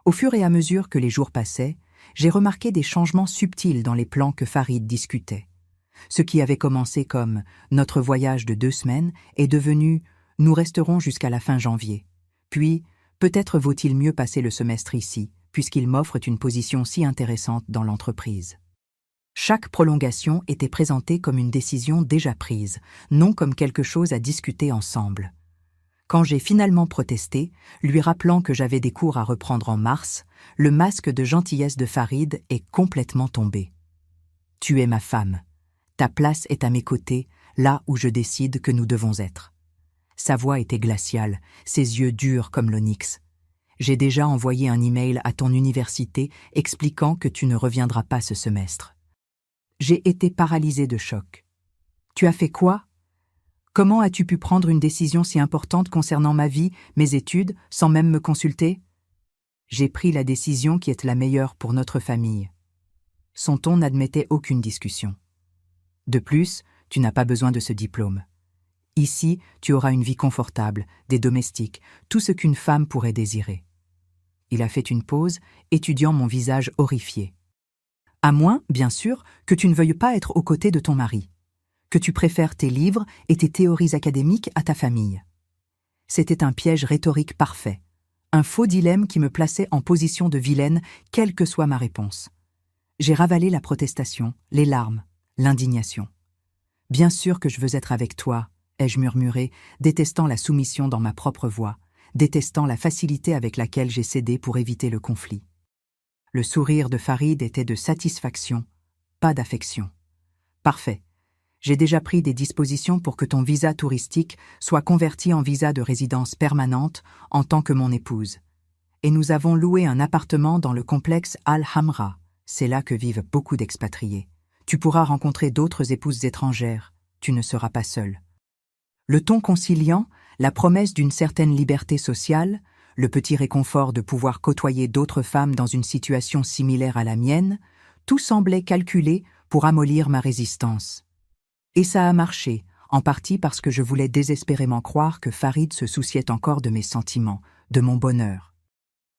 Speaker 1: Au fur et à mesure que les jours passaient, j'ai remarqué des changements subtils dans les plans que Farid discutait. Ce qui avait commencé comme « notre voyage de 2 semaines » est devenu « nous resterons jusqu'à la fin janvier ». Puis « peut-être vaut-il mieux passer le semestre ici », puisqu'il m'offre une position si intéressante dans l'entreprise. Chaque prolongation était présentée comme une décision déjà prise, non comme quelque chose à discuter ensemble. Quand j'ai finalement protesté, lui rappelant que j'avais des cours à reprendre en mars, le masque de gentillesse de Farid est complètement tombé. « Tu es ma femme. Ta place est à mes côtés, là où je décide que nous devons être. » Sa voix était glaciale, ses yeux durs comme l'onyx. « J'ai déjà envoyé un email à ton université expliquant que tu ne reviendras pas ce semestre. » J'ai été paralysée de choc. « Tu as fait quoi ? Comment as-tu pu prendre une décision si importante concernant ma vie, mes études, sans même me consulter ? » J'ai pris la décision qui est la meilleure pour notre famille. Son ton n'admettait aucune discussion. De plus, tu n'as pas besoin de ce diplôme. Ici, tu auras une vie confortable, des domestiques, tout ce qu'une femme pourrait désirer. Il a fait une pause, étudiant mon visage horrifié. À moins, bien sûr, que tu ne veuilles pas être aux côtés de ton mari, que tu préfères tes livres et tes théories académiques à ta famille. C'était un piège rhétorique parfait, un faux dilemme qui me plaçait en position de vilaine, quelle que soit ma réponse. J'ai ravalé la protestation, les larmes, l'indignation. « Bien sûr que je veux être avec toi », ai-je murmuré, détestant la soumission dans ma propre voix, détestant la facilité avec laquelle j'ai cédé pour éviter le conflit. Le sourire de Farid était de satisfaction, pas d'affection. Parfait. J'ai déjà pris des dispositions pour que ton visa touristique soit converti en visa de résidence permanente en tant que mon épouse. Et nous avons loué un appartement dans le complexe Al-Hamra. C'est là que vivent beaucoup d'expatriés. Tu pourras rencontrer d'autres épouses étrangères. Tu ne seras pas seule. Le ton conciliant, la promesse d'une certaine liberté sociale, le petit réconfort de pouvoir côtoyer d'autres femmes dans une situation similaire à la mienne, tout semblait calculé pour amollir ma résistance. Et ça a marché, en partie parce que je voulais désespérément croire que Farid se souciait encore de mes sentiments, de mon bonheur.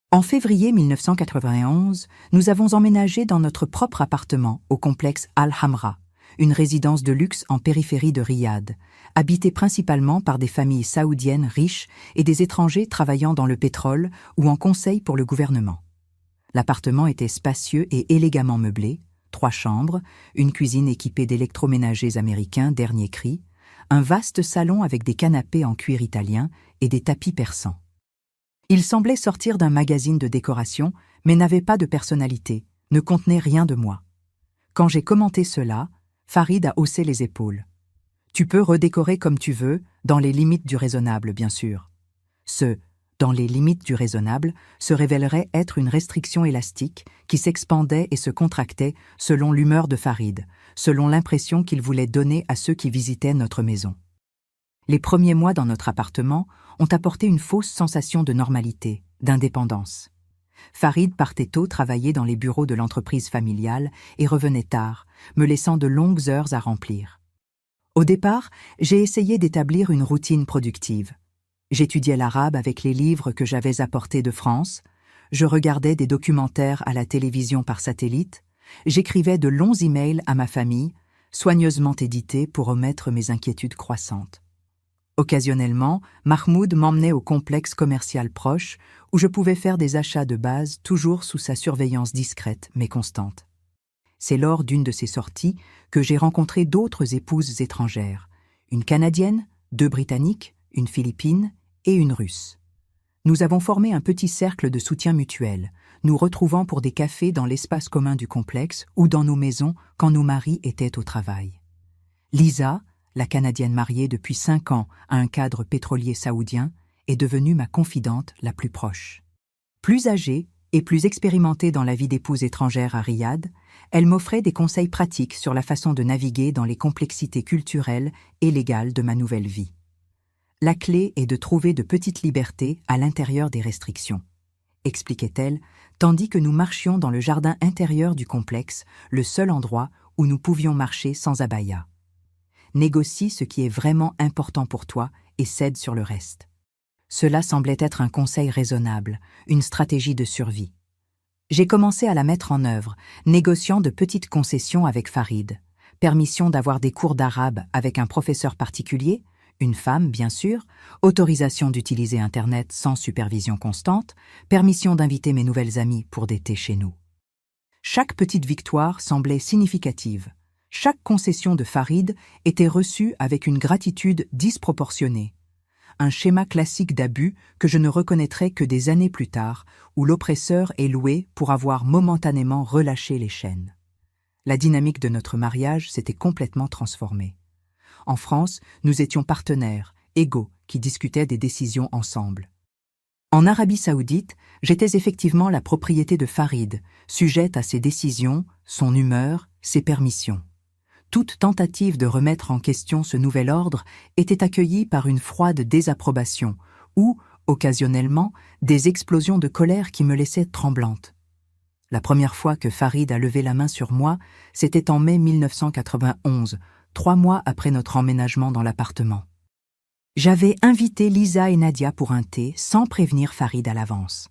Speaker 1: En février 1991, nous avons emménagé dans notre propre appartement au complexe Al-Hamra, une résidence de luxe en périphérie de Riyad, habitée principalement par des familles saoudiennes riches et des étrangers travaillant dans le pétrole ou en conseil pour le gouvernement. L'appartement était spacieux et élégamment meublé, 3 chambres, une cuisine équipée d'électroménagers américains dernier cri, un vaste salon avec des canapés en cuir italien et des tapis persans. Il semblait sortir d'un magazine de décoration, mais n'avait pas de personnalité, ne contenait rien de moi. Quand j'ai commenté cela, Farid a haussé les épaules. « Tu peux redécorer comme tu veux, dans les limites du raisonnable, bien sûr. » Ce « dans les limites du raisonnable » se révélerait être une restriction élastique qui s'expandait et se contractait selon l'humeur de Farid, selon l'impression qu'il voulait donner à ceux qui visitaient notre maison. Les premiers mois dans notre appartement ont apporté une fausse sensation de normalité, d'indépendance. Farid partait tôt travailler dans les bureaux de l'entreprise familiale et revenait tard, me laissant de longues heures à remplir. Au départ, j'ai essayé d'établir une routine productive. J'étudiais l'arabe avec les livres que j'avais apportés de France, je regardais des documentaires à la télévision par satellite, j'écrivais de longs emails à ma famille, soigneusement édités pour omettre mes inquiétudes croissantes. Occasionnellement, Mahmoud m'emmenait au complexe commercial proche où je pouvais faire des achats de base toujours sous sa surveillance discrète mais constante. C'est lors d'une de ces sorties que j'ai rencontré d'autres épouses étrangères, une Canadienne, 2 Britanniques, une Philippine et une Russe. Nous avons formé un petit cercle de soutien mutuel, nous retrouvant pour des cafés dans l'espace commun du complexe ou dans nos maisons quand nos maris étaient au travail. Lisa, la Canadienne mariée depuis 5 ans à un cadre pétrolier saoudien, est devenue ma confidente la plus proche. Plus âgée et plus expérimentée dans la vie d'épouse étrangère à Riyad, elle m'offrait des conseils pratiques sur la façon de naviguer dans les complexités culturelles et légales de ma nouvelle vie. La clé est de trouver de petites libertés à l'intérieur des restrictions, expliquait-elle, tandis que nous marchions dans le jardin intérieur du complexe, le seul endroit où nous pouvions marcher sans abaya. Négocie ce qui est vraiment important pour toi et cède sur le reste. Cela semblait être un conseil raisonnable, une stratégie de survie. J'ai commencé à la mettre en œuvre, négociant de petites concessions avec Farid, permission d'avoir des cours d'arabe avec un professeur particulier, une femme bien sûr, autorisation d'utiliser Internet sans supervision constante, permission d'inviter mes nouvelles amies pour des thés chez nous. Chaque petite victoire semblait significative. Chaque concession de Farid était reçue avec une gratitude disproportionnée. Un schéma classique d'abus que je ne reconnaîtrais que des années plus tard, où l'oppresseur est loué pour avoir momentanément relâché les chaînes. La dynamique de notre mariage s'était complètement transformée. En France, nous étions partenaires, égaux, qui discutaient des décisions ensemble. En Arabie saoudite, j'étais effectivement la propriété de Farid, sujette à ses décisions, son humeur, ses permissions. Toute tentative de remettre en question ce nouvel ordre était accueillie par une froide désapprobation ou, occasionnellement, des explosions de colère qui me laissaient tremblante. La première fois que Farid a levé la main sur moi, c'était en mai 1991, 3 mois après notre emménagement dans l'appartement. J'avais invité Lisa et Nadia pour un thé sans prévenir Farid à l'avance.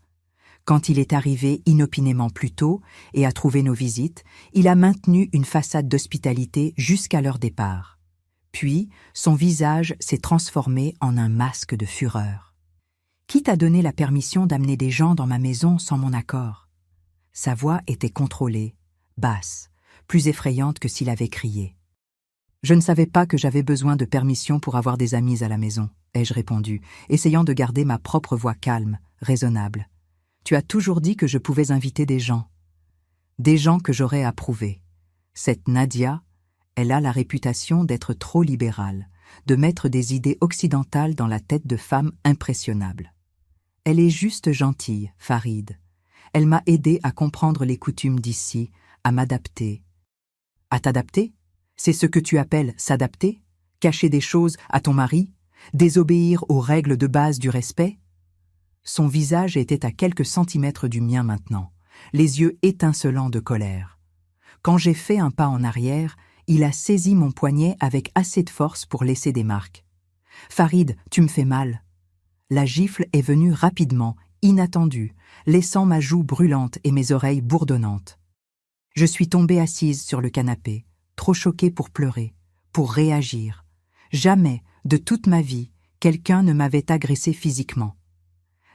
Speaker 1: Quand il est arrivé inopinément plus tôt et a trouvé nos visites, il a maintenu une façade d'hospitalité jusqu'à leur départ. Puis, son visage s'est transformé en un masque de fureur. Qui t'a donné la permission d'amener des gens dans ma maison sans mon accord? Sa voix était contrôlée, basse, plus effrayante que s'il avait crié. Je ne savais pas que j'avais besoin de permission pour avoir des amis à la maison, ai-je répondu, essayant de garder ma propre voix calme, raisonnable. Tu as toujours dit que je pouvais inviter des gens. Des gens que j'aurais approuvés. Cette Nadia, elle a la réputation d'être trop libérale, de mettre des idées occidentales dans la tête de femmes impressionnables. Elle est juste gentille, Farid. Elle m'a aidé à comprendre les coutumes d'ici, à m'adapter. À t'adapter? C'est ce que tu appelles s'adapter? Cacher des choses à ton mari? Désobéir aux règles de base du respect? Son visage était à quelques centimètres du mien maintenant, les yeux étincelants de colère. Quand j'ai fait un pas en arrière, il a saisi mon poignet avec assez de force pour laisser des marques. « Farid, tu me fais mal. » La gifle est venue rapidement, inattendue, laissant ma joue brûlante et mes oreilles bourdonnantes. Je suis tombée assise sur le canapé, trop choquée pour pleurer, pour réagir. Jamais, de toute ma vie, quelqu'un ne m'avait agressée physiquement.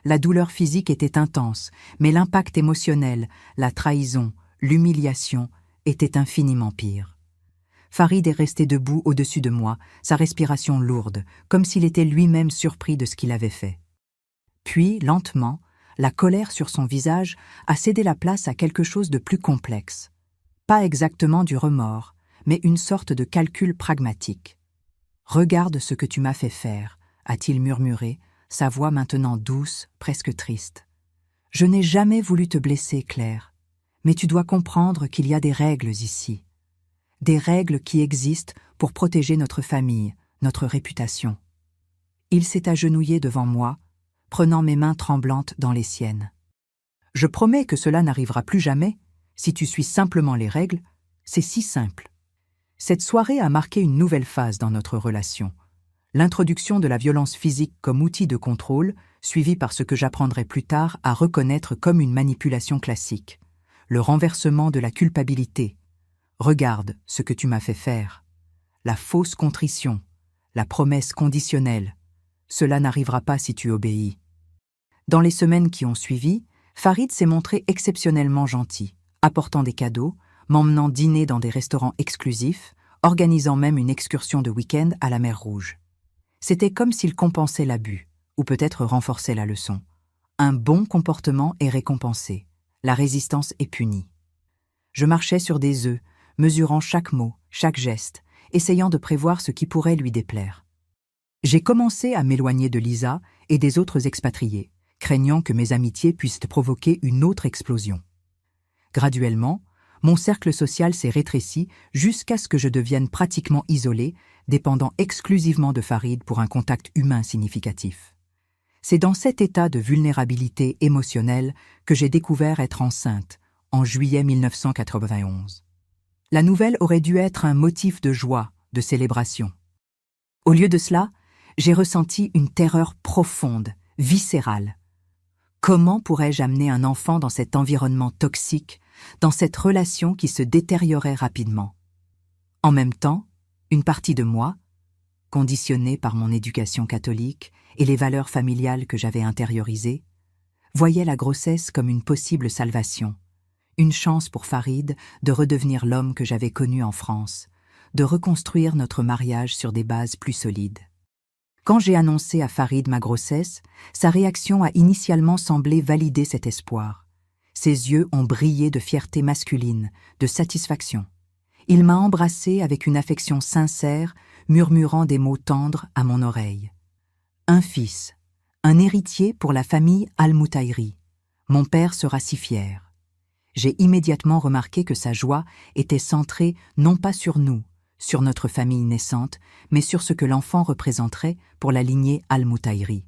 Speaker 1: La douleur physique était intense, mais l'impact émotionnel, la trahison, l'humiliation étaient infiniment pires. Farid est resté debout au-dessus de moi, sa respiration lourde, comme s'il était lui-même surpris de ce qu'il avait fait. Puis, lentement, la colère sur son visage a cédé la place à quelque chose de plus complexe. Pas exactement du remords, mais une sorte de calcul pragmatique. « Regarde ce que tu m'as fait faire », a-t-il murmuré, sa voix maintenant douce, presque triste. « Je n'ai jamais voulu te blesser, Claire, mais tu dois comprendre qu'il y a des règles ici. Des règles qui existent pour protéger notre famille, notre réputation. » Il s'est agenouillé devant moi, prenant mes mains tremblantes dans les siennes. « Je promets que cela n'arrivera plus jamais. Si tu suis simplement les règles, c'est si simple. » Cette soirée a marqué une nouvelle phase dans notre relation. L'introduction de la violence physique comme outil de contrôle, suivie par ce que j'apprendrai plus tard à reconnaître comme une manipulation classique. Le renversement de la culpabilité. « Regarde ce que tu m'as fait faire. » La fausse contrition, la promesse conditionnelle. « Cela n'arrivera pas si tu obéis. » Dans les semaines qui ont suivi, Farid s'est montré exceptionnellement gentil, apportant des cadeaux, m'emmenant dîner dans des restaurants exclusifs, organisant même une excursion de week-end à la mer Rouge. C'était comme s'il compensait l'abus, ou peut-être renforçait la leçon. Un bon comportement est récompensé, la résistance est punie. Je marchais sur des œufs, mesurant chaque mot, chaque geste, essayant de prévoir ce qui pourrait lui déplaire. J'ai commencé à m'éloigner de Lisa et des autres expatriés, craignant que mes amitiés puissent provoquer une autre explosion. Graduellement, mon cercle social s'est rétréci jusqu'à ce que je devienne pratiquement isolé, dépendant exclusivement de Farid pour un contact humain significatif. C'est dans cet état de vulnérabilité émotionnelle que j'ai découvert être enceinte, en juillet 1991. La nouvelle aurait dû être un motif de joie, de célébration. Au lieu de cela, j'ai ressenti une terreur profonde, viscérale. Comment pourrais-je amener un enfant dans cet environnement toxique, dans cette relation qui se détériorait rapidement? En même temps, une partie de moi, conditionnée par mon éducation catholique et les valeurs familiales que j'avais intériorisées, voyait la grossesse comme une possible salvation, une chance pour Farid de redevenir l'homme que j'avais connu en France, de reconstruire notre mariage sur des bases plus solides. Quand j'ai annoncé à Farid ma grossesse, sa réaction a initialement semblé valider cet espoir. Ses yeux ont brillé de fierté masculine, de satisfaction. Il m'a embrassée avec une affection sincère, murmurant des mots tendres à mon oreille. Un fils, un héritier pour la famille Al-Moutaïri. Mon père sera si fier. J'ai immédiatement remarqué que sa joie était centrée non pas sur nous, sur notre famille naissante, mais sur ce que l'enfant représenterait pour la lignée Al-Moutaïri.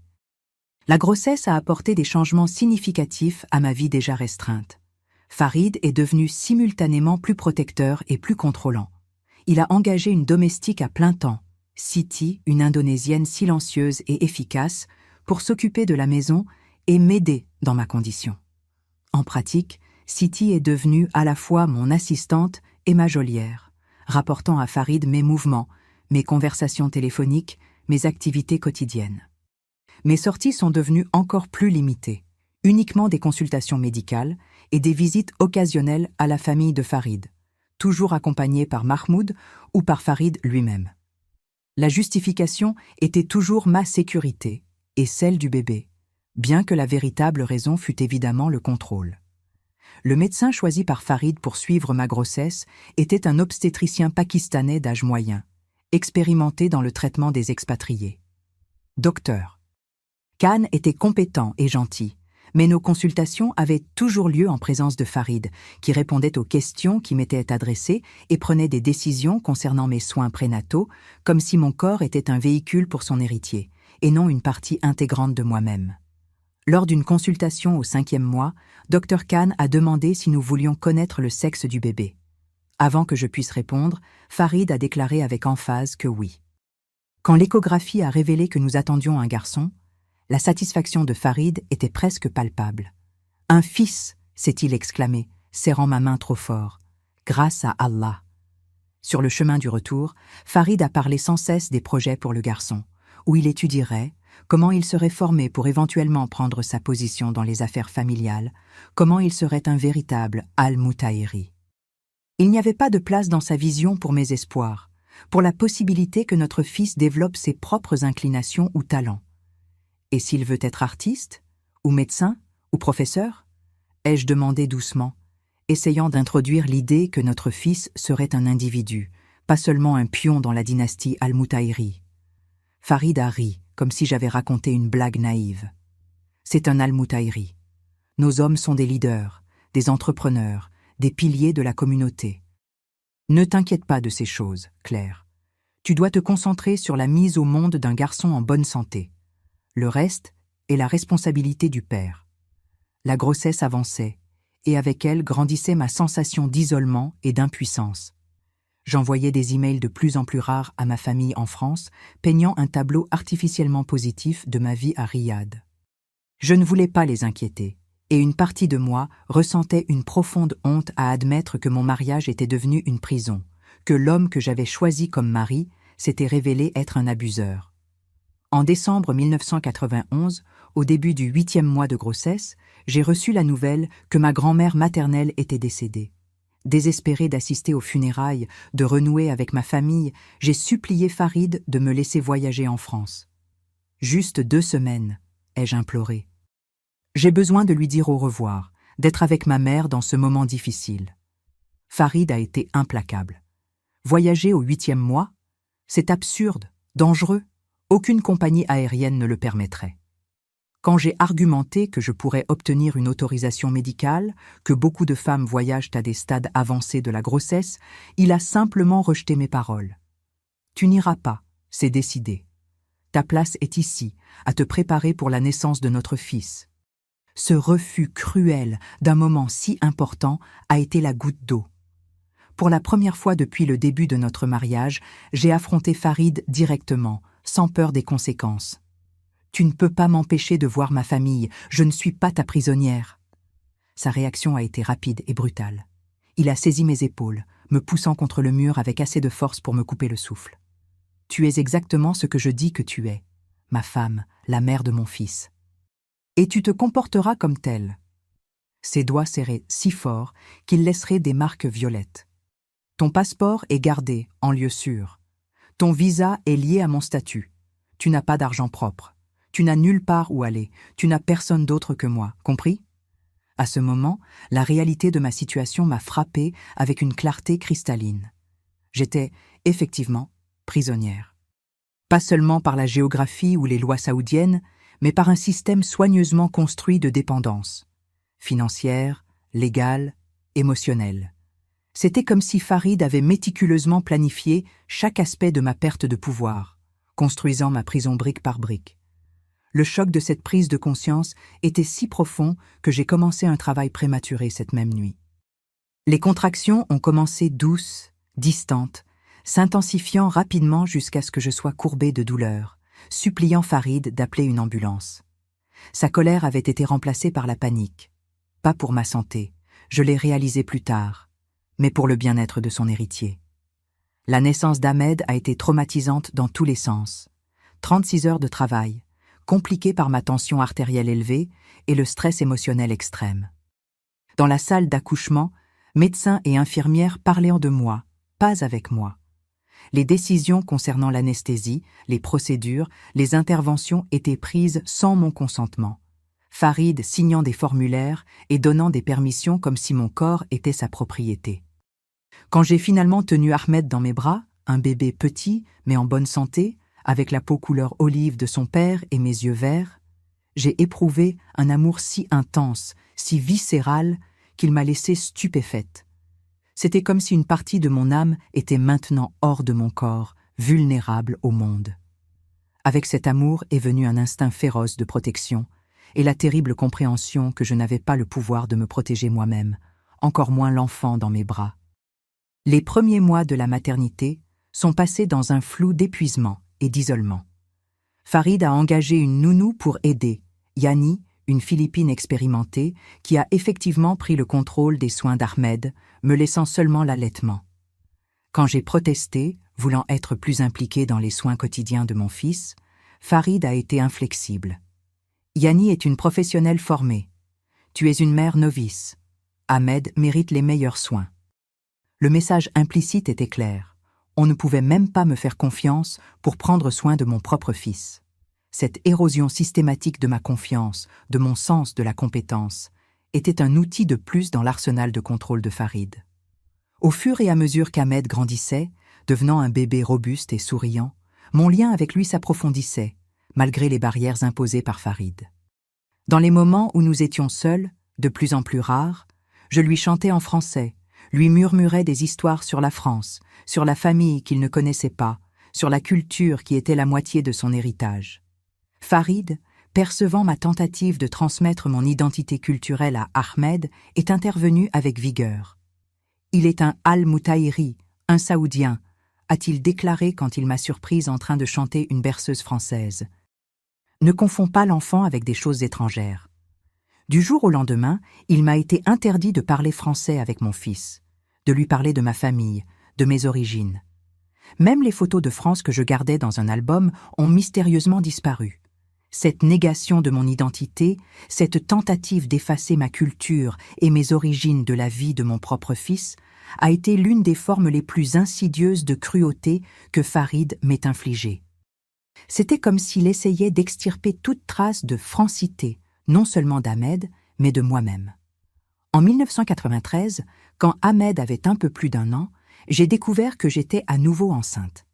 Speaker 1: La grossesse a apporté des changements significatifs à ma vie déjà restreinte. Farid est devenu simultanément plus protecteur et plus contrôlant. Il a engagé une domestique à plein temps, Siti, une Indonésienne silencieuse et efficace, pour s'occuper de la maison et m'aider dans ma condition. En pratique, Siti est devenue à la fois mon assistante et ma geôlière, rapportant à Farid mes mouvements, mes conversations téléphoniques, mes activités quotidiennes. Mes sorties sont devenues encore plus limitées, uniquement des consultations médicales et des visites occasionnelles à la famille de Farid, toujours accompagnées par Mahmoud ou par Farid lui-même. La justification était toujours ma sécurité et celle du bébé, bien que la véritable raison fût évidemment le contrôle. Le médecin choisi par Farid pour suivre ma grossesse était un obstétricien pakistanais d'âge moyen, expérimenté dans le traitement des expatriés. Docteur. Khan était compétent et gentil, mais nos consultations avaient toujours lieu en présence de Farid, qui répondait aux questions qui m'étaient adressées et prenait des décisions concernant mes soins prénataux, comme si mon corps était un véhicule pour son héritier, et non une partie intégrante de moi-même. Lors d'une consultation au 5e mois, Dr Khan a demandé si nous voulions connaître le sexe du bébé. Avant que je puisse répondre, Farid a déclaré avec emphase que oui. Quand l'échographie a révélé que nous attendions un garçon, la satisfaction de Farid était presque palpable. « Un fils !» s'est-il exclamé, serrant ma main trop fort. « Grâce à Allah !» Sur le chemin du retour, Farid a parlé sans cesse des projets pour le garçon, où il étudierait, comment il serait formé pour éventuellement prendre sa position dans les affaires familiales, comment il serait un véritable al-Mutahiri. Il n'y avait pas de place dans sa vision pour mes espoirs, pour la possibilité que notre fils développe ses propres inclinations ou talents. Et s'il veut être artiste, ou médecin, ou professeur ? Ai-je demandé doucement, essayant d'introduire l'idée que notre fils serait un individu, pas seulement un pion dans la dynastie al-Mutahiri. Farid a ri, comme si j'avais raconté une blague naïve. C'est un al-Mutahiri. Nos hommes sont des leaders, des entrepreneurs, des piliers de la communauté. Ne t'inquiète pas de ces choses, Claire. Tu dois te concentrer sur la mise au monde d'un garçon en bonne santé. Le reste est la responsabilité du père. La grossesse avançait, et avec elle grandissait ma sensation d'isolement et d'impuissance. J'envoyais des emails de plus en plus rares à ma famille en France, peignant un tableau artificiellement positif de ma vie à Riyad. Je ne voulais pas les inquiéter, et une partie de moi ressentait une profonde honte à admettre que mon mariage était devenu une prison, que l'homme que j'avais choisi comme mari s'était révélé être un abuseur. En décembre 1991, au début du 8e mois de grossesse, j'ai reçu la nouvelle que ma grand-mère maternelle était décédée. Désespérée d'assister aux funérailles, de renouer avec ma famille, j'ai supplié Farid de me laisser voyager en France. « Juste 2 semaines », ai-je imploré. J'ai besoin de lui dire au revoir, d'être avec ma mère dans ce moment difficile. Farid a été implacable. Voyager au 8e mois ? C'est absurde, dangereux. Aucune compagnie aérienne ne le permettrait. Quand j'ai argumenté que je pourrais obtenir une autorisation médicale, que beaucoup de femmes voyagent à des stades avancés de la grossesse, il a simplement rejeté mes paroles. « Tu n'iras pas, c'est décidé. Ta place est ici, à te préparer pour la naissance de notre fils. » Ce refus cruel d'un moment si important a été la goutte d'eau. Pour la première fois depuis le début de notre mariage, j'ai affronté Farid directement, sans peur des conséquences. « Tu ne peux pas m'empêcher de voir ma famille, je ne suis pas ta prisonnière. » Sa réaction a été rapide et brutale. Il a saisi mes épaules, me poussant contre le mur avec assez de force pour me couper le souffle. « Tu es exactement ce que je dis que tu es, ma femme, la mère de mon fils. Et tu te comporteras comme telle. » Ses doigts serraient si fort qu'ils laisseraient des marques violettes. « Ton passeport est gardé, en lieu sûr. Ton visa est lié à mon statut. Tu n'as pas d'argent propre. Tu n'as nulle part où aller. Tu n'as personne d'autre que moi, compris ? » À ce moment, la réalité de ma situation m'a frappée avec une clarté cristalline. J'étais, effectivement, prisonnière. Pas seulement par la géographie ou les lois saoudiennes, mais par un système soigneusement construit de dépendance. Financière, légale, émotionnelle. C'était comme si Farid avait méticuleusement planifié chaque aspect de ma perte de pouvoir, construisant ma prison brique par brique. Le choc de cette prise de conscience était si profond que j'ai commencé un travail prématuré cette même nuit. Les contractions ont commencé douces, distantes, s'intensifiant rapidement jusqu'à ce que je sois courbé de douleur, suppliant Farid d'appeler une ambulance. Sa colère avait été remplacée par la panique. Pas pour ma santé, je l'ai réalisé plus tard, mais pour le bien-être de son héritier. La naissance d'Ahmed a été traumatisante dans tous les sens. 36 heures de travail, compliquée par ma tension artérielle élevée et le stress émotionnel extrême. Dans la salle d'accouchement, médecins et infirmières parlaient de moi, pas avec moi. Les décisions concernant l'anesthésie, les procédures, les interventions étaient prises sans mon consentement. Farid signant des formulaires et donnant des permissions comme si mon corps était sa propriété. Quand j'ai finalement tenu Ahmed dans mes bras, un bébé petit mais en bonne santé, avec la peau couleur olive de son père et mes yeux verts, j'ai éprouvé un amour si intense, si viscéral, qu'il m'a laissée stupéfaite. C'était comme si une partie de mon âme était maintenant hors de mon corps, vulnérable au monde. Avec cet amour est venu un instinct féroce de protection et la terrible compréhension que je n'avais pas le pouvoir de me protéger moi-même, encore moins l'enfant dans mes bras. Les premiers mois de la maternité sont passés dans un flou d'épuisement et d'isolement. Farid a engagé une nounou pour aider, Yani, une Philippine expérimentée, qui a effectivement pris le contrôle des soins d'Ahmed, me laissant seulement l'allaitement. Quand j'ai protesté, voulant être plus impliquée dans les soins quotidiens de mon fils, Farid a été inflexible. Yani est une professionnelle formée. Tu es une mère novice. Ahmed mérite les meilleurs soins. Le message implicite était clair. On ne pouvait même pas me faire confiance pour prendre soin de mon propre fils. Cette érosion systématique de ma confiance, de mon sens de la compétence, était un outil de plus dans l'arsenal de contrôle de Farid. Au fur et à mesure qu'Ahmed grandissait, devenant un bébé robuste et souriant, mon lien avec lui s'approfondissait, malgré les barrières imposées par Farid. Dans les moments où nous étions seuls, de plus en plus rares, je lui chantais en français, lui murmurais des histoires sur la France, sur la famille qu'il ne connaissait pas, sur la culture qui était la moitié de son héritage. Farid, percevant ma tentative de transmettre mon identité culturelle à Ahmed, est intervenu avec vigueur. « Il est un Al-Moutaïri, un Saoudien », a-t-il déclaré quand il m'a surprise en train de chanter une berceuse française. Ne confonds pas l'enfant avec des choses étrangères. Du jour au lendemain, il m'a été interdit de parler français avec mon fils, de lui parler de ma famille, de mes origines. Même les photos de France que je gardais dans un album ont mystérieusement disparu. Cette négation de mon identité, cette tentative d'effacer ma culture et mes origines de la vie de mon propre fils, a été l'une des formes les plus insidieuses de cruauté que Farid m'ait infligée. C'était comme s'il essayait d'extirper toute trace de francité, non seulement d'Ahmed, mais de moi-même. En 1993, quand Ahmed avait un peu plus d'1 an, j'ai découvert que j'étais à nouveau enceinte.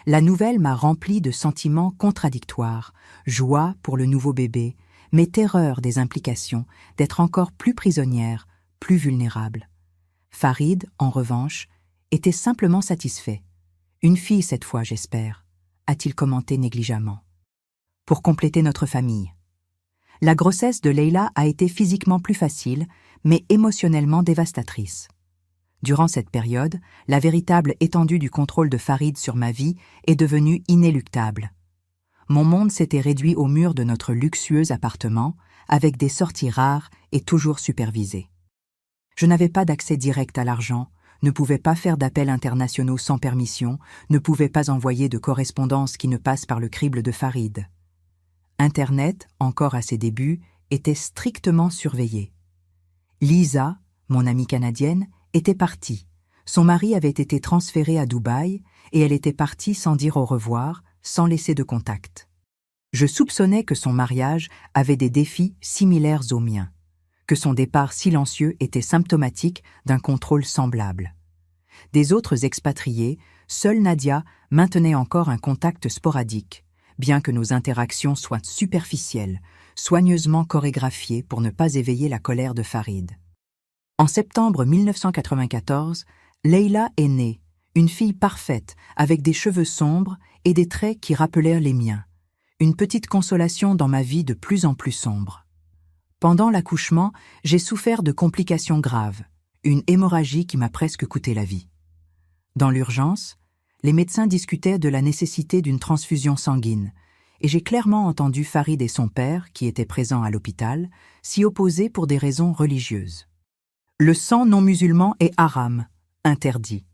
Speaker 1: La nouvelle m'a remplie de sentiments contradictoires, joie pour le nouveau bébé, mais terreur des implications, d'être encore plus prisonnière, plus vulnérable. Farid, en revanche, était simplement satisfait. « Une fille cette fois, j'espère », a-t-il commenté négligemment. Pour compléter notre famille. La grossesse de Leila a été physiquement plus facile, mais émotionnellement dévastatrice. Durant cette période, la véritable étendue du contrôle de Farid sur ma vie est devenue inéluctable. Mon monde s'était réduit aux murs de notre luxueux appartement, avec des sorties rares et toujours supervisées. Je n'avais pas d'accès direct à l'argent, ne pouvais pas faire d'appels internationaux sans permission, ne pouvais pas envoyer de correspondance qui ne passe par le crible de Farid. Internet, encore à ses débuts, était strictement surveillé. Lisa, mon amie canadienne, était partie. Son mari avait été transféré à Dubaï et elle était partie sans dire au revoir, sans laisser de contact. Je soupçonnais que son mariage avait des défis similaires aux miens, que son départ silencieux était symptomatique d'un contrôle semblable. Des autres expatriés, seule Nadia maintenait encore un contact sporadique, bien que nos interactions soient superficielles, soigneusement chorégraphiées pour ne pas éveiller la colère de Farid. En septembre 1994, Leila est née, une fille parfaite, avec des cheveux sombres et des traits qui rappelèrent les miens. Une petite consolation dans ma vie de plus en plus sombre. Pendant l'accouchement, j'ai souffert de complications graves, une hémorragie qui m'a presque coûté la vie. Dans l'urgence, les médecins discutaient de la nécessité d'une transfusion sanguine, et j'ai clairement entendu Farid et son père, qui étaient présents à l'hôpital, s'y opposer pour des raisons religieuses. Le sang non musulman est haram, interdit,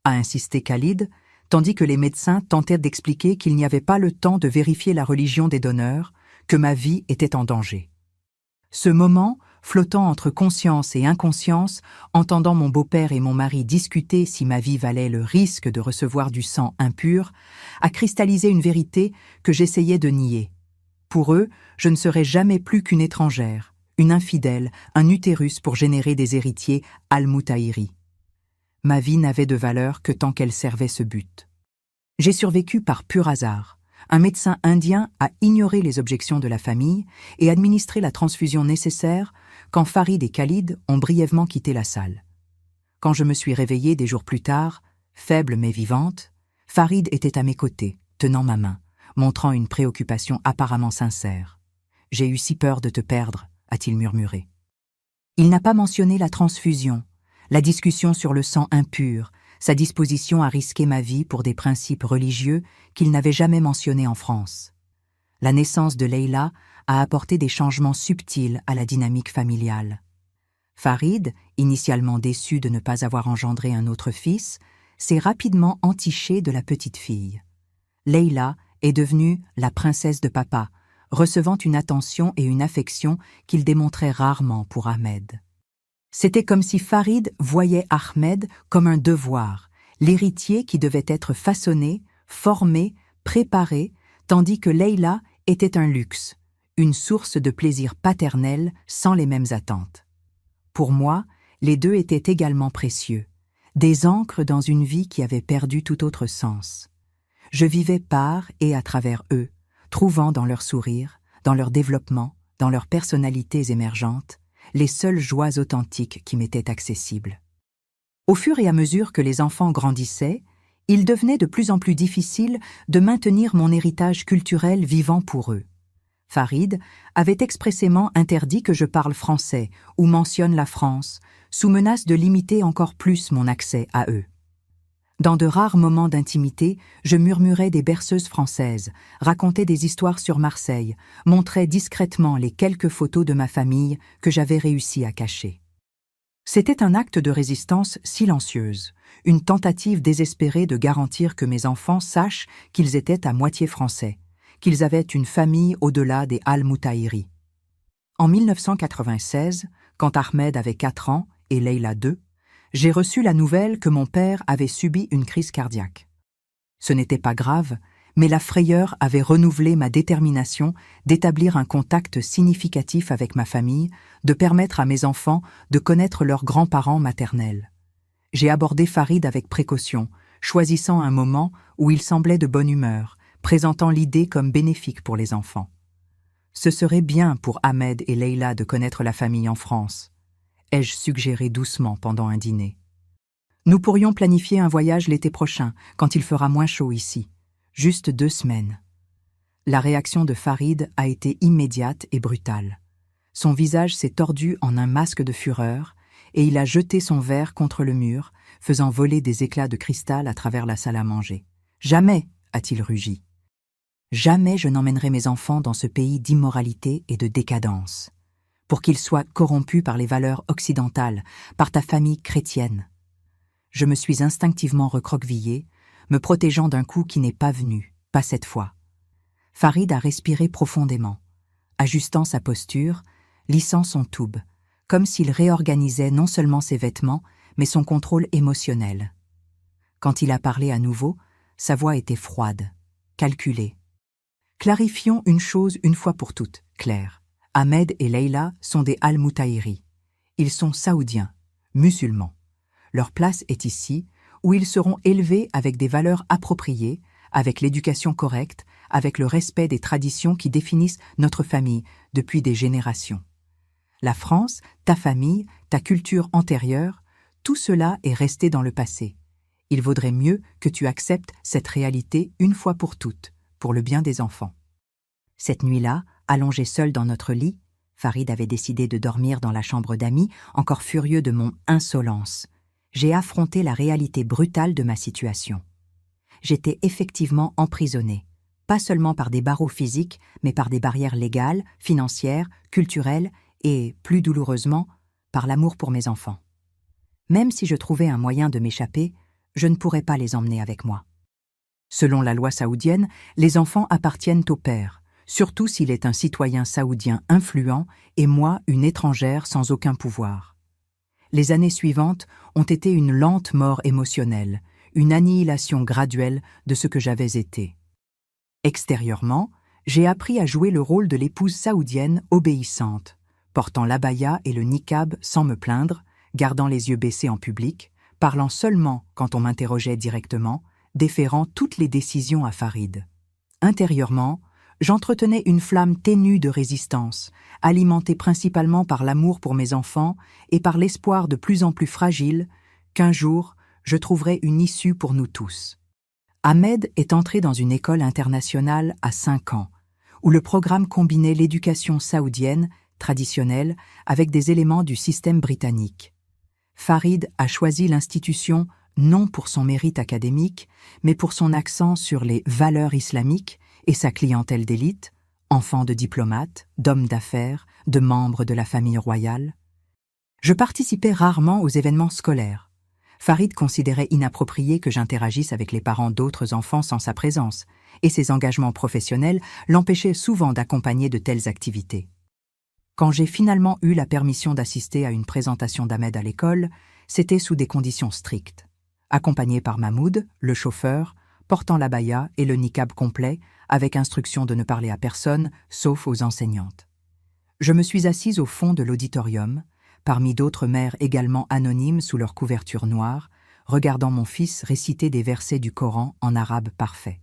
Speaker 1: a insisté Khalid, tandis que les médecins tentaient d'expliquer qu'il n'y avait pas le temps de vérifier la religion des donneurs, que ma vie était en danger. Ce moment, flottant entre conscience et inconscience, entendant mon beau-père et mon mari discuter si ma vie valait le risque de recevoir du sang impur, a cristallisé une vérité que j'essayais de nier. Pour eux, je ne serai jamais plus qu'une étrangère, une infidèle, un utérus pour générer des héritiers al-Moutahiri. Ma vie n'avait de valeur que tant qu'elle servait ce but. J'ai survécu par pur hasard. Un médecin indien a ignoré les objections de la famille et administré la transfusion nécessaire quand Farid et Khalid ont brièvement quitté la salle. Quand je me suis réveillée des jours plus tard, faible mais vivante, Farid était à mes côtés, tenant ma main, montrant une préoccupation apparemment sincère. « J'ai eu si peur de te perdre », a-t-il murmuré. Il n'a pas mentionné la transfusion, la discussion sur le sang impur, sa disposition à risquer ma vie pour des principes religieux qu'il n'avait jamais mentionnés en France. La naissance de Leïla a apporté des changements subtils à la dynamique familiale. Farid, initialement déçu de ne pas avoir engendré un autre fils, s'est rapidement entiché de la petite fille. Leïla est devenue la princesse de papa, recevant une attention et une affection qu'il démontrait rarement pour Ahmed. C'était comme si Farid voyait Ahmed comme un devoir, l'héritier qui devait être façonné, formé, préparé, tandis que Leïla était un luxe, une source de plaisir paternel sans les mêmes attentes. Pour moi, les deux étaient également précieux, des ancres dans une vie qui avait perdu tout autre sens. Je vivais par et à travers eux, trouvant dans leur sourire, dans leur développement, dans leurs personnalités émergentes, les seules joies authentiques qui m'étaient accessibles. Au fur et à mesure que les enfants grandissaient, il devenait de plus en plus difficile de maintenir mon héritage culturel vivant pour eux. Farid avait expressément interdit que je parle français ou mentionne la France, sous menace de limiter encore plus mon accès à eux. Dans de rares moments d'intimité, je murmurais des berceuses françaises, racontais des histoires sur Marseille, montrais discrètement les quelques photos de ma famille que j'avais réussi à cacher. C'était un acte de résistance silencieuse, une tentative désespérée de garantir que mes enfants sachent qu'ils étaient à moitié français, qu'ils avaient une famille au-delà des al-Moutahiri. En 1996, quand Ahmed avait 4 ans et Leïla 2, j'ai reçu la nouvelle que mon père avait subi une crise cardiaque. Ce n'était pas grave, mais la frayeur avait renouvelé ma détermination d'établir un contact significatif avec ma famille, de permettre à mes enfants de connaître leurs grands-parents maternels. J'ai abordé Farid avec précaution, choisissant un moment où il semblait de bonne humeur, présentant l'idée comme bénéfique pour les enfants. Ce serait bien pour Ahmed et Leïla de connaître la famille en France, ai-je suggéré doucement pendant un dîner. Nous pourrions planifier un voyage l'été prochain, quand il fera moins chaud ici. Juste 2 semaines. La réaction de Farid a été immédiate et brutale. Son visage s'est tordu en un masque de fureur et il a jeté son verre contre le mur, faisant voler des éclats de cristal à travers la salle à manger. « Jamais !» a-t-il rugi. « Jamais je n'emmènerai mes enfants dans ce pays d'immoralité et de décadence. Pour qu'ils soient corrompus par les valeurs occidentales, par ta famille chrétienne. » Je me suis instinctivement recroquevillée, me protégeant d'un coup qui n'est pas venu, pas cette fois. Farid a respiré profondément, ajustant sa posture, lissant son toube, comme s'il réorganisait non seulement ses vêtements, mais son contrôle émotionnel. Quand il a parlé à nouveau, sa voix était froide, calculée. Clarifions une chose une fois pour toutes, Claire. Ahmed et Leïla sont des al-Moutahiri. Ils sont saoudiens, musulmans. Leur place est ici, où ils seront élevés avec des valeurs appropriées, avec l'éducation correcte, avec le respect des traditions qui définissent notre famille depuis des générations. La France, ta famille, ta culture antérieure, tout cela est resté dans le passé. Il vaudrait mieux que tu acceptes cette réalité une fois pour toutes, pour le bien des enfants. Cette nuit-là, allongé seul dans notre lit, Farid avait décidé de dormir dans la chambre d'amis, encore furieux de mon insolence. J'ai affronté la réalité brutale de ma situation. J'étais effectivement emprisonnée, pas seulement par des barreaux physiques, mais par des barrières légales, financières, culturelles et, plus douloureusement, par l'amour pour mes enfants. Même si je trouvais un moyen de m'échapper, je ne pourrais pas les emmener avec moi. Selon la loi saoudienne, les enfants appartiennent au père, surtout s'il est un citoyen saoudien influent et moi une étrangère sans aucun pouvoir. Les années suivantes ont été une lente mort émotionnelle, une annihilation graduelle de ce que j'avais été. Extérieurement, j'ai appris à jouer le rôle de l'épouse saoudienne obéissante, portant l'abaya et le niqab sans me plaindre, gardant les yeux baissés en public, parlant seulement quand on m'interrogeait directement, déférant toutes les décisions à Farid. Intérieurement, j'entretenais une flamme ténue de résistance, alimentée principalement par l'amour pour mes enfants et par l'espoir de plus en plus fragile qu'un jour, je trouverais une issue pour nous tous. Ahmed est entré dans une école internationale à 5 ans, où le programme combinait l'éducation saoudienne, traditionnelle, avec des éléments du système britannique. Farid a choisi l'institution non pour son mérite académique, mais pour son accent sur les valeurs islamiques et sa clientèle d'élite, enfants de diplomates, d'hommes d'affaires, de membres de la famille royale. Je participais rarement aux événements scolaires. Farid considérait inapproprié que j'interagisse avec les parents d'autres enfants sans sa présence, et ses engagements professionnels l'empêchaient souvent d'accompagner de telles activités. Quand j'ai finalement eu la permission d'assister à une présentation d'Ahmed à l'école, c'était sous des conditions strictes. Accompagné par Mahmoud, le chauffeur, portant l'abaya et le niqab complet, avec instruction de ne parler à personne, sauf aux enseignantes. Je me suis assise au fond de l'auditorium, parmi d'autres mères également anonymes sous leur couverture noire, regardant mon fils réciter des versets du Coran en arabe parfait.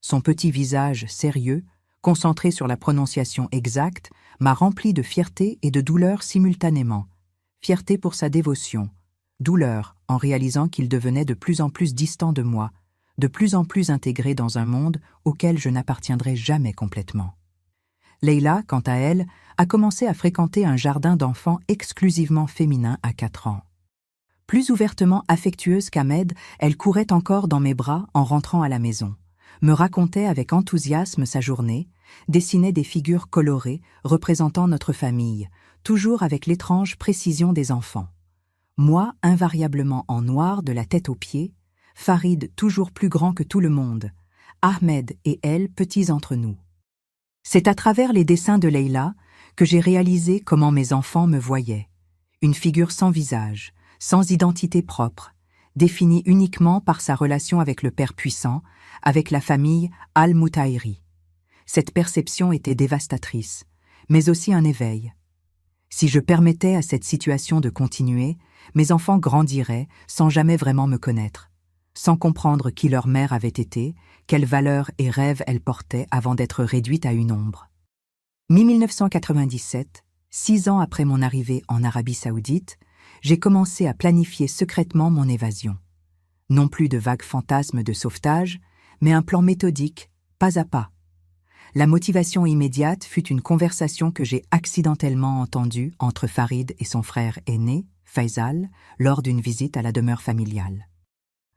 Speaker 1: Son petit visage sérieux, concentré sur la prononciation exacte, m'a rempli de fierté et de douleur simultanément. Fierté pour sa dévotion, douleur en réalisant qu'il devenait de plus en plus distant de moi, de plus en plus intégré dans un monde auquel je n'appartiendrai jamais complètement. Leïla, quant à elle, a commencé à fréquenter un jardin d'enfants exclusivement féminin à 4 ans. Plus ouvertement affectueuse qu'Ahmed, elle courait encore dans mes bras en rentrant à la maison, me racontait avec enthousiasme sa journée, dessinait des figures colorées représentant notre famille, toujours avec l'étrange précision des enfants. Moi, invariablement en noir de la tête aux pieds, Farid toujours plus grand que tout le monde, Ahmed et elle petits entre nous. C'est à travers les dessins de Leïla que j'ai réalisé comment mes enfants me voyaient. Une figure sans visage, sans identité propre, définie uniquement par sa relation avec le Père puissant, avec la famille Al-Moutaïri. Cette perception était dévastatrice, mais aussi un éveil. Si je permettais à cette situation de continuer, mes enfants grandiraient sans jamais vraiment me connaître, sans comprendre qui leur mère avait été, quelles valeurs et rêves elle portait avant d'être réduite à une ombre. Mi-1997, 6 ans après mon arrivée en Arabie Saoudite, j'ai commencé à planifier secrètement mon évasion. Non plus de vagues fantasmes de sauvetage, mais un plan méthodique, pas à pas. La motivation immédiate fut une conversation que j'ai accidentellement entendue entre Farid et son frère aîné, Faisal, lors d'une visite à la demeure familiale.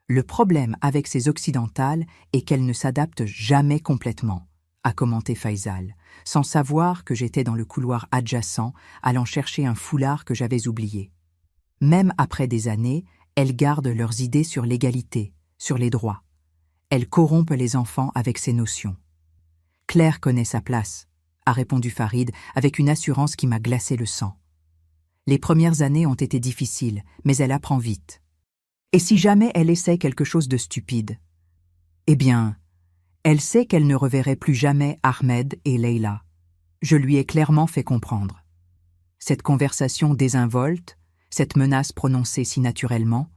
Speaker 1: Le problème avec ces occidentales est qu'elles ne s'adaptent jamais complètement, a commenté Faisal, sans savoir que j'étais dans le couloir adjacent, allant chercher un foulard que j'avais oublié. Même après des années, elles gardent leurs idées sur l'égalité, sur les droits. Elles corrompent les enfants avec ces notions. Claire connaît sa place, a répondu Farid avec une assurance qui m'a glacé le sang. Les premières années ont été difficiles, mais elle apprend vite. Et si jamais elle essaie quelque chose de stupide? Eh bien, elle sait qu'elle ne reverrait plus jamais Ahmed et Leïla. Je lui ai clairement fait comprendre. Cette conversation désinvolte, cette menace prononcée si naturellement,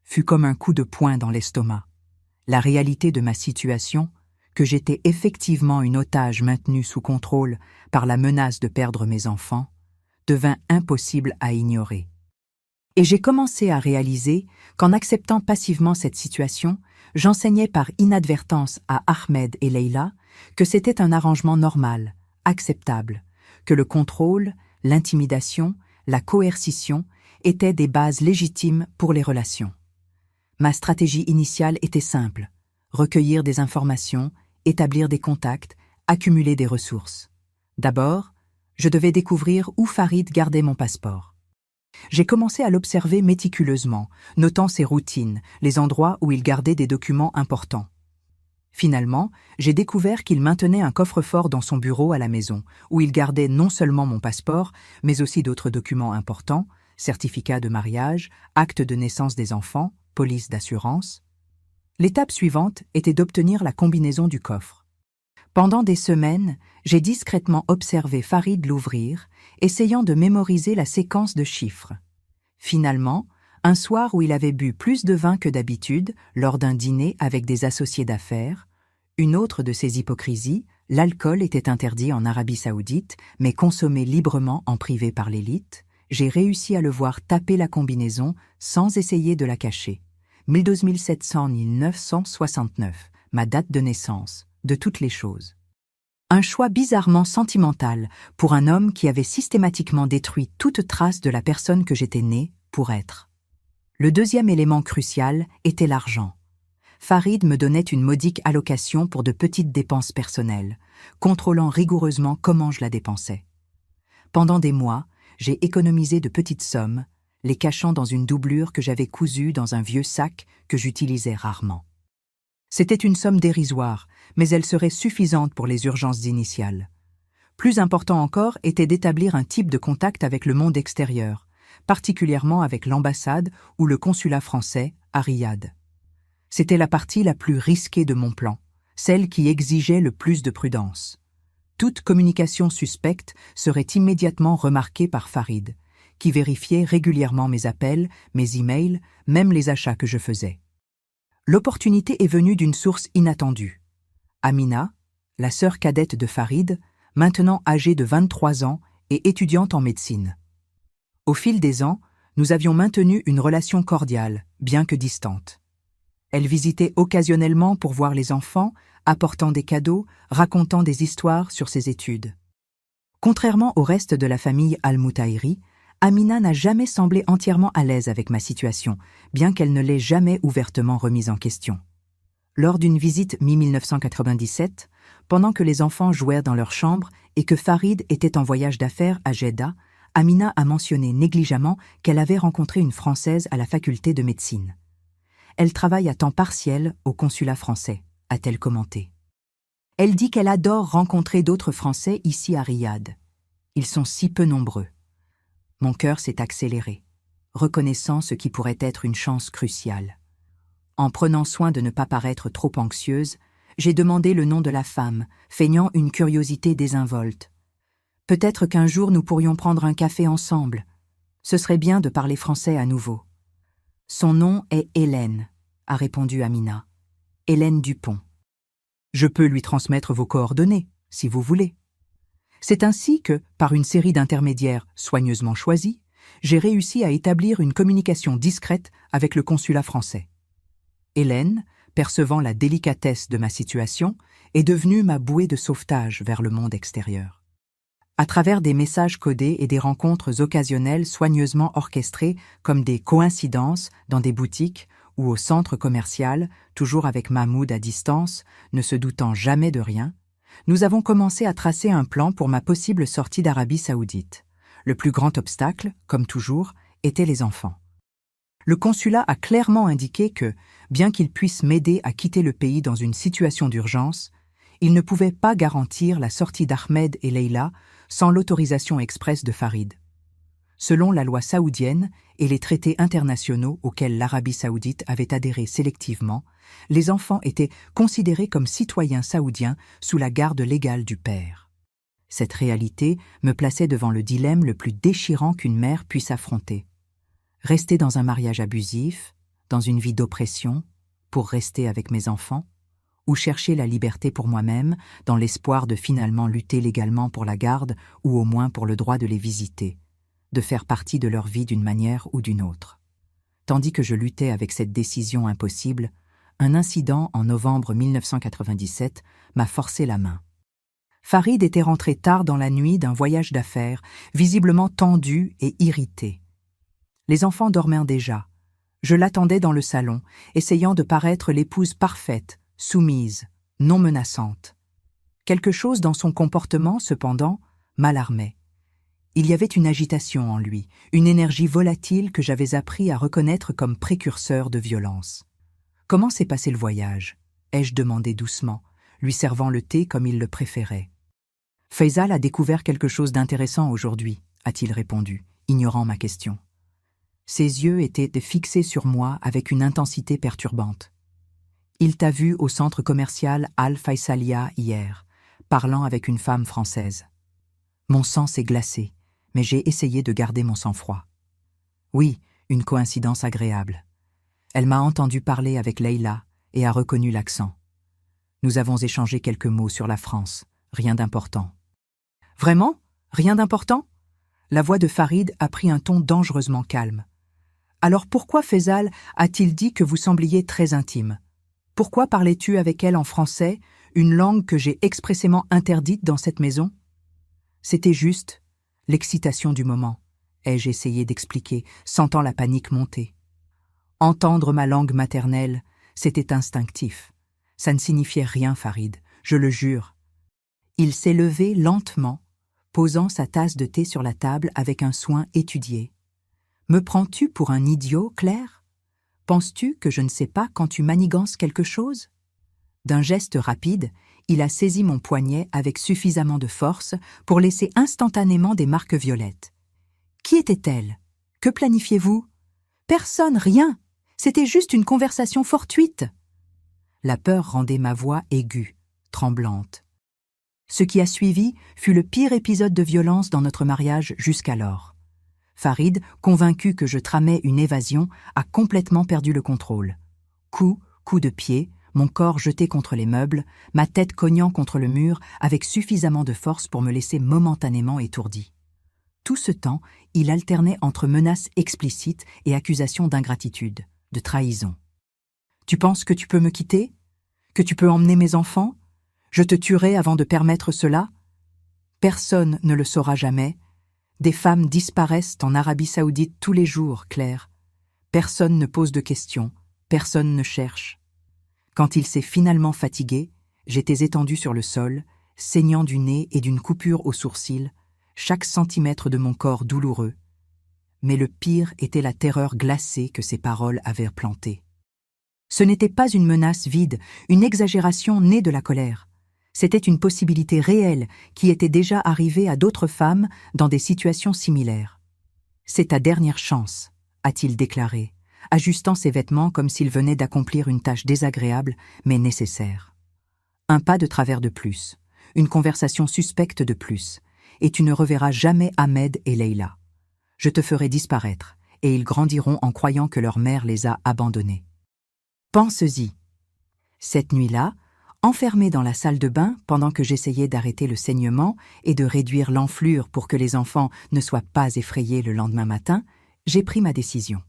Speaker 1: fut comme un coup de poing dans l'estomac. La réalité de ma situation, que j'étais effectivement une otage maintenue sous contrôle par la menace de perdre mes enfants, devint impossible à ignorer. Et j'ai commencé à réaliser qu'en acceptant passivement cette situation, j'enseignais par inadvertance à Ahmed et Leïla que c'était un arrangement normal, acceptable, que le contrôle, l'intimidation, la coercition étaient des bases légitimes pour les relations. Ma stratégie initiale était simple: recueillir des informations, établir des contacts, accumuler des ressources. D'abord, je devais découvrir où Farid gardait mon passeport. J'ai commencé à l'observer méticuleusement, notant ses routines, les endroits où il gardait des documents importants. Finalement, j'ai découvert qu'il maintenait un coffre-fort dans son bureau à la maison, où il gardait non seulement mon passeport, mais aussi d'autres documents importants, certificats de mariage, actes de naissance des enfants, police d'assurance. L'étape suivante était d'obtenir la combinaison du coffre. Pendant des semaines, j'ai discrètement observé Farid l'ouvrir, essayant de mémoriser la séquence de chiffres. Finalement, un soir où il avait bu plus de vin que d'habitude, lors d'un dîner avec des associés d'affaires, une autre de ses hypocrisies, l'alcool était interdit en Arabie Saoudite, mais consommé librement en privé par l'élite, j'ai réussi à le voir taper la combinaison sans essayer de la cacher. 12 700 1969, ma date de naissance, de toutes les choses. Un choix bizarrement sentimental pour un homme qui avait systématiquement détruit toute trace de la personne que j'étais né pour être. Le deuxième élément crucial était l'argent. Farid me donnait une modique allocation pour de petites dépenses personnelles, contrôlant rigoureusement comment je la dépensais. Pendant des mois, j'ai économisé de petites sommes, les cachant dans une doublure que j'avais cousue dans un vieux sac que j'utilisais rarement. C'était une somme dérisoire, mais elle serait suffisante pour les urgences initiales. Plus important encore était d'établir un type de contact avec le monde extérieur, particulièrement avec l'ambassade ou le consulat français à Riyad. C'était la partie la plus risquée de mon plan, celle qui exigeait le plus de prudence. Toute communication suspecte serait immédiatement remarquée par Farid, qui vérifiait régulièrement mes appels, mes emails, même les achats que je faisais. L'opportunité est venue d'une source inattendue. Amina, la sœur cadette de Farid, maintenant âgée de 23 ans et étudiante en médecine. Au fil des ans, nous avions maintenu une relation cordiale, bien que distante. Elle visitait occasionnellement pour voir les enfants, apportant des cadeaux, racontant des histoires sur ses études. Contrairement au reste de la famille Al-Moutaïri, Amina n'a jamais semblé entièrement à l'aise avec ma situation, bien qu'elle ne l'ait jamais ouvertement remise en question. Lors d'une visite mi-1997, pendant que les enfants jouèrent dans leur chambre et que Farid était en voyage d'affaires à Jeddah, Amina a mentionné négligemment qu'elle avait rencontré une Française à la faculté de médecine. Elle travaille à temps partiel au consulat français, a-t-elle commenté. Elle dit qu'elle adore rencontrer d'autres Français ici à Riyad. Ils sont si peu nombreux. Mon cœur s'est accéléré, reconnaissant ce qui pourrait être une chance cruciale. En prenant soin de ne pas paraître trop anxieuse, j'ai demandé le nom de la femme, feignant une curiosité désinvolte. Peut-être qu'un jour nous pourrions prendre un café ensemble. Ce serait bien de parler français à nouveau. Son nom est Hélène, a répondu Amina. Hélène Dupont. Je peux lui transmettre vos coordonnées, si vous voulez. C'est ainsi que, par une série d'intermédiaires soigneusement choisis, j'ai réussi à établir une communication discrète avec le consulat français. Hélène, percevant la délicatesse de ma situation, est devenue ma bouée de sauvetage vers le monde extérieur. À travers des messages codés et des rencontres occasionnelles soigneusement orchestrées comme des coïncidences dans des boutiques ou au centre commercial, toujours avec Mahmoud à distance, ne se doutant jamais de rien, nous avons commencé à tracer un plan pour ma possible sortie d'Arabie Saoudite. Le plus grand obstacle, comme toujours, étaient les enfants. Le consulat a clairement indiqué que, bien qu'il puisse m'aider à quitter le pays dans une situation d'urgence, il ne pouvait pas garantir la sortie d'Ahmed et Leila sans l'autorisation expresse de Farid. Selon la loi saoudienne et les traités internationaux auxquels l'Arabie saoudite avait adhéré sélectivement, les enfants étaient considérés comme citoyens saoudiens sous la garde légale du père. Cette réalité me plaçait devant le dilemme le plus déchirant qu'une mère puisse affronter. Rester dans un mariage abusif, dans une vie d'oppression, pour rester avec mes enfants, ou chercher la liberté pour moi-même, dans l'espoir de finalement lutter légalement pour la garde ou au moins pour le droit de les visiter, de faire partie de leur vie d'une manière ou d'une autre. Tandis que je luttais avec cette décision impossible, un incident en novembre 1997 m'a forcé la main. Farid était rentré tard dans la nuit d'un voyage d'affaires, visiblement tendu et irrité. Les enfants dormaient déjà. Je l'attendais dans le salon, essayant de paraître l'épouse parfaite, soumise, non menaçante. Quelque chose dans son comportement, cependant, m'alarmait. Il y avait une agitation en lui, une énergie volatile que j'avais appris à reconnaître comme précurseur de violence. « Comment s'est passé le voyage ?» ai-je demandé doucement, lui servant le thé comme il le préférait. « Faisal a découvert quelque chose d'intéressant aujourd'hui », a-t-il répondu, ignorant ma question. Ses yeux étaient fixés sur moi avec une intensité perturbante. « Il t'a vu au centre commercial Al-Faisalia hier. parlant avec une femme française. Mon sang s'est glacé, mais j'ai essayé de garder mon sang-froid. Oui, une coïncidence agréable. Elle m'a entendu parler avec Leïla et a reconnu l'accent. Nous avons échangé quelques mots sur la France, rien d'important. Vraiment? Rien d'important? La voix de Farid a pris un ton dangereusement calme. Alors pourquoi Faisal a-t-il dit que vous sembliez très intime? Pourquoi parlais-tu avec elle en français, une langue que j'ai expressément interdite dans cette maison? C'était juste l'excitation du moment, ai-je essayé d'expliquer, sentant la panique monter. Entendre ma langue maternelle, c'était instinctif. Ça ne signifiait rien, Farid, je le jure. Il s'est levé lentement, posant sa tasse de thé sur la table avec un soin étudié. Me prends-tu pour un idiot, Claire? Penses-tu que je ne sais pas quand tu manigances quelque chose? D'un geste rapide, il a saisi mon poignet avec suffisamment de force pour laisser instantanément des marques violettes. Qui était-elle? Que planifiez-vous? Personne, rien. C'était juste une conversation fortuite. La peur rendait ma voix aiguë, tremblante. Ce qui a suivi fut le pire épisode de violence dans notre mariage jusqu'alors. Farid, convaincu que je tramais une évasion, a complètement perdu le contrôle. Coup de pied, mon corps jeté contre les meubles, ma tête cognant contre le mur avec suffisamment de force pour me laisser momentanément étourdi. Tout ce temps, il alternait entre menaces explicites et accusations d'ingratitude, de trahison. « Tu penses que tu peux me quitter? Que tu peux emmener mes enfants? Je te tuerai avant de permettre cela? Personne ne le saura jamais. Des femmes disparaissent en Arabie Saoudite tous les jours, Claire. Personne ne pose de questions, personne ne cherche. » Quand il s'est finalement fatigué, j'étais étendu sur le sol, saignant du nez et d'une coupure au sourcil, chaque centimètre de mon corps douloureux. Mais le pire était la terreur glacée que ces paroles avaient plantée. Ce n'était pas une menace vide, une exagération née de la colère. C'était une possibilité réelle qui était déjà arrivée à d'autres femmes dans des situations similaires. « C'est ta dernière chance », a-t-il déclaré, ajustant ses vêtements comme s'il venait d'accomplir une tâche désagréable mais nécessaire. Un pas de travers de plus, une conversation suspecte de plus, et tu ne reverras jamais Ahmed et Leïla. Je te ferai disparaître, et ils grandiront en croyant que leur mère les a abandonnés. Pense-y. Cette nuit-là, enfermée dans la salle de bain pendant que j'essayais d'arrêter le saignement et de réduire l'enflure pour que les enfants ne soient pas effrayés le lendemain matin, j'ai pris ma décision.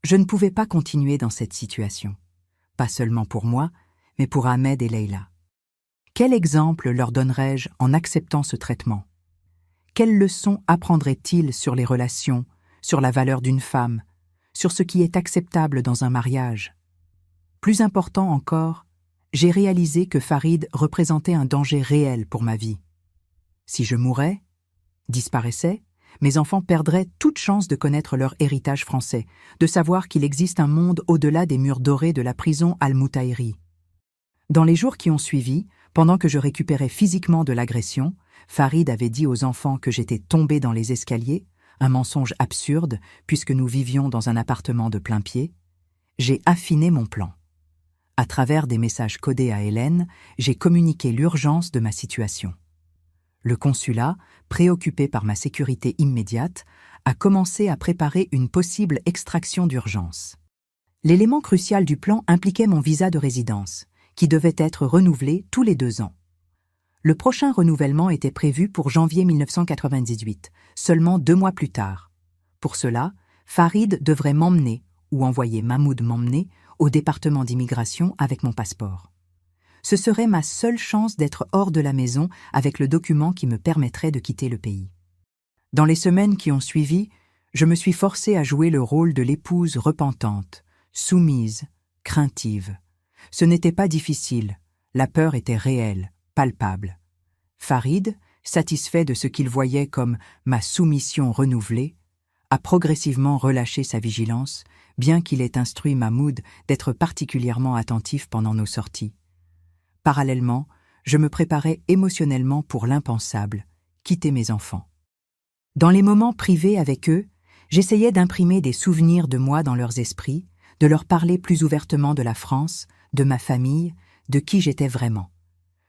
Speaker 1: Je ne pouvais pas continuer dans cette situation. Pas seulement pour moi, mais pour Ahmed et Leïla. Quel exemple leur donnerais-je en acceptant ce traitement? Quelles leçons apprendraient-ils sur les relations, sur la valeur d'une femme, sur ce qui est acceptable dans un mariage? Plus important encore, j'ai réalisé que Farid représentait un danger réel pour ma vie. Si je mourais, disparaissais, mes enfants perdraient toute chance de connaître leur héritage français, de savoir qu'il existe un monde au-delà des murs dorés de la prison Al-Moutaïri. Dans les jours qui ont suivi, pendant que je récupérais physiquement de l'agression, Farid avait dit aux enfants que j'étais tombé dans les escaliers, un mensonge absurde puisque nous vivions dans un appartement de plain-pied. J'ai affiné mon plan. À travers des messages codés à Hélène, j'ai communiqué l'urgence de ma situation. Le consulat, préoccupé par ma sécurité immédiate, a commencé à préparer une possible extraction d'urgence. L'élément crucial du plan impliquait mon visa de résidence, qui devait être renouvelé tous les 2 ans. Le prochain renouvellement était prévu pour janvier 1998, seulement 2 mois plus tard. Pour cela, Farid devrait m'emmener, ou envoyer Mahmoud m'emmener, au département d'immigration avec mon passeport. Ce serait ma seule chance d'être hors de la maison avec le document qui me permettrait de quitter le pays. Dans les semaines qui ont suivi, je me suis forcé à jouer le rôle de l'épouse repentante, soumise, craintive. Ce n'était pas difficile, la peur était réelle, palpable. Farid, satisfait de ce qu'il voyait comme ma soumission renouvelée, a progressivement relâché sa vigilance, bien qu'il ait instruit Mahmoud d'être particulièrement attentif pendant nos sorties. Parallèlement, je me préparais émotionnellement pour l'impensable, quitter mes enfants. Dans les moments privés avec eux, j'essayais d'imprimer des souvenirs de moi dans leurs esprits, de leur parler plus ouvertement de la France, de ma famille, de qui j'étais vraiment.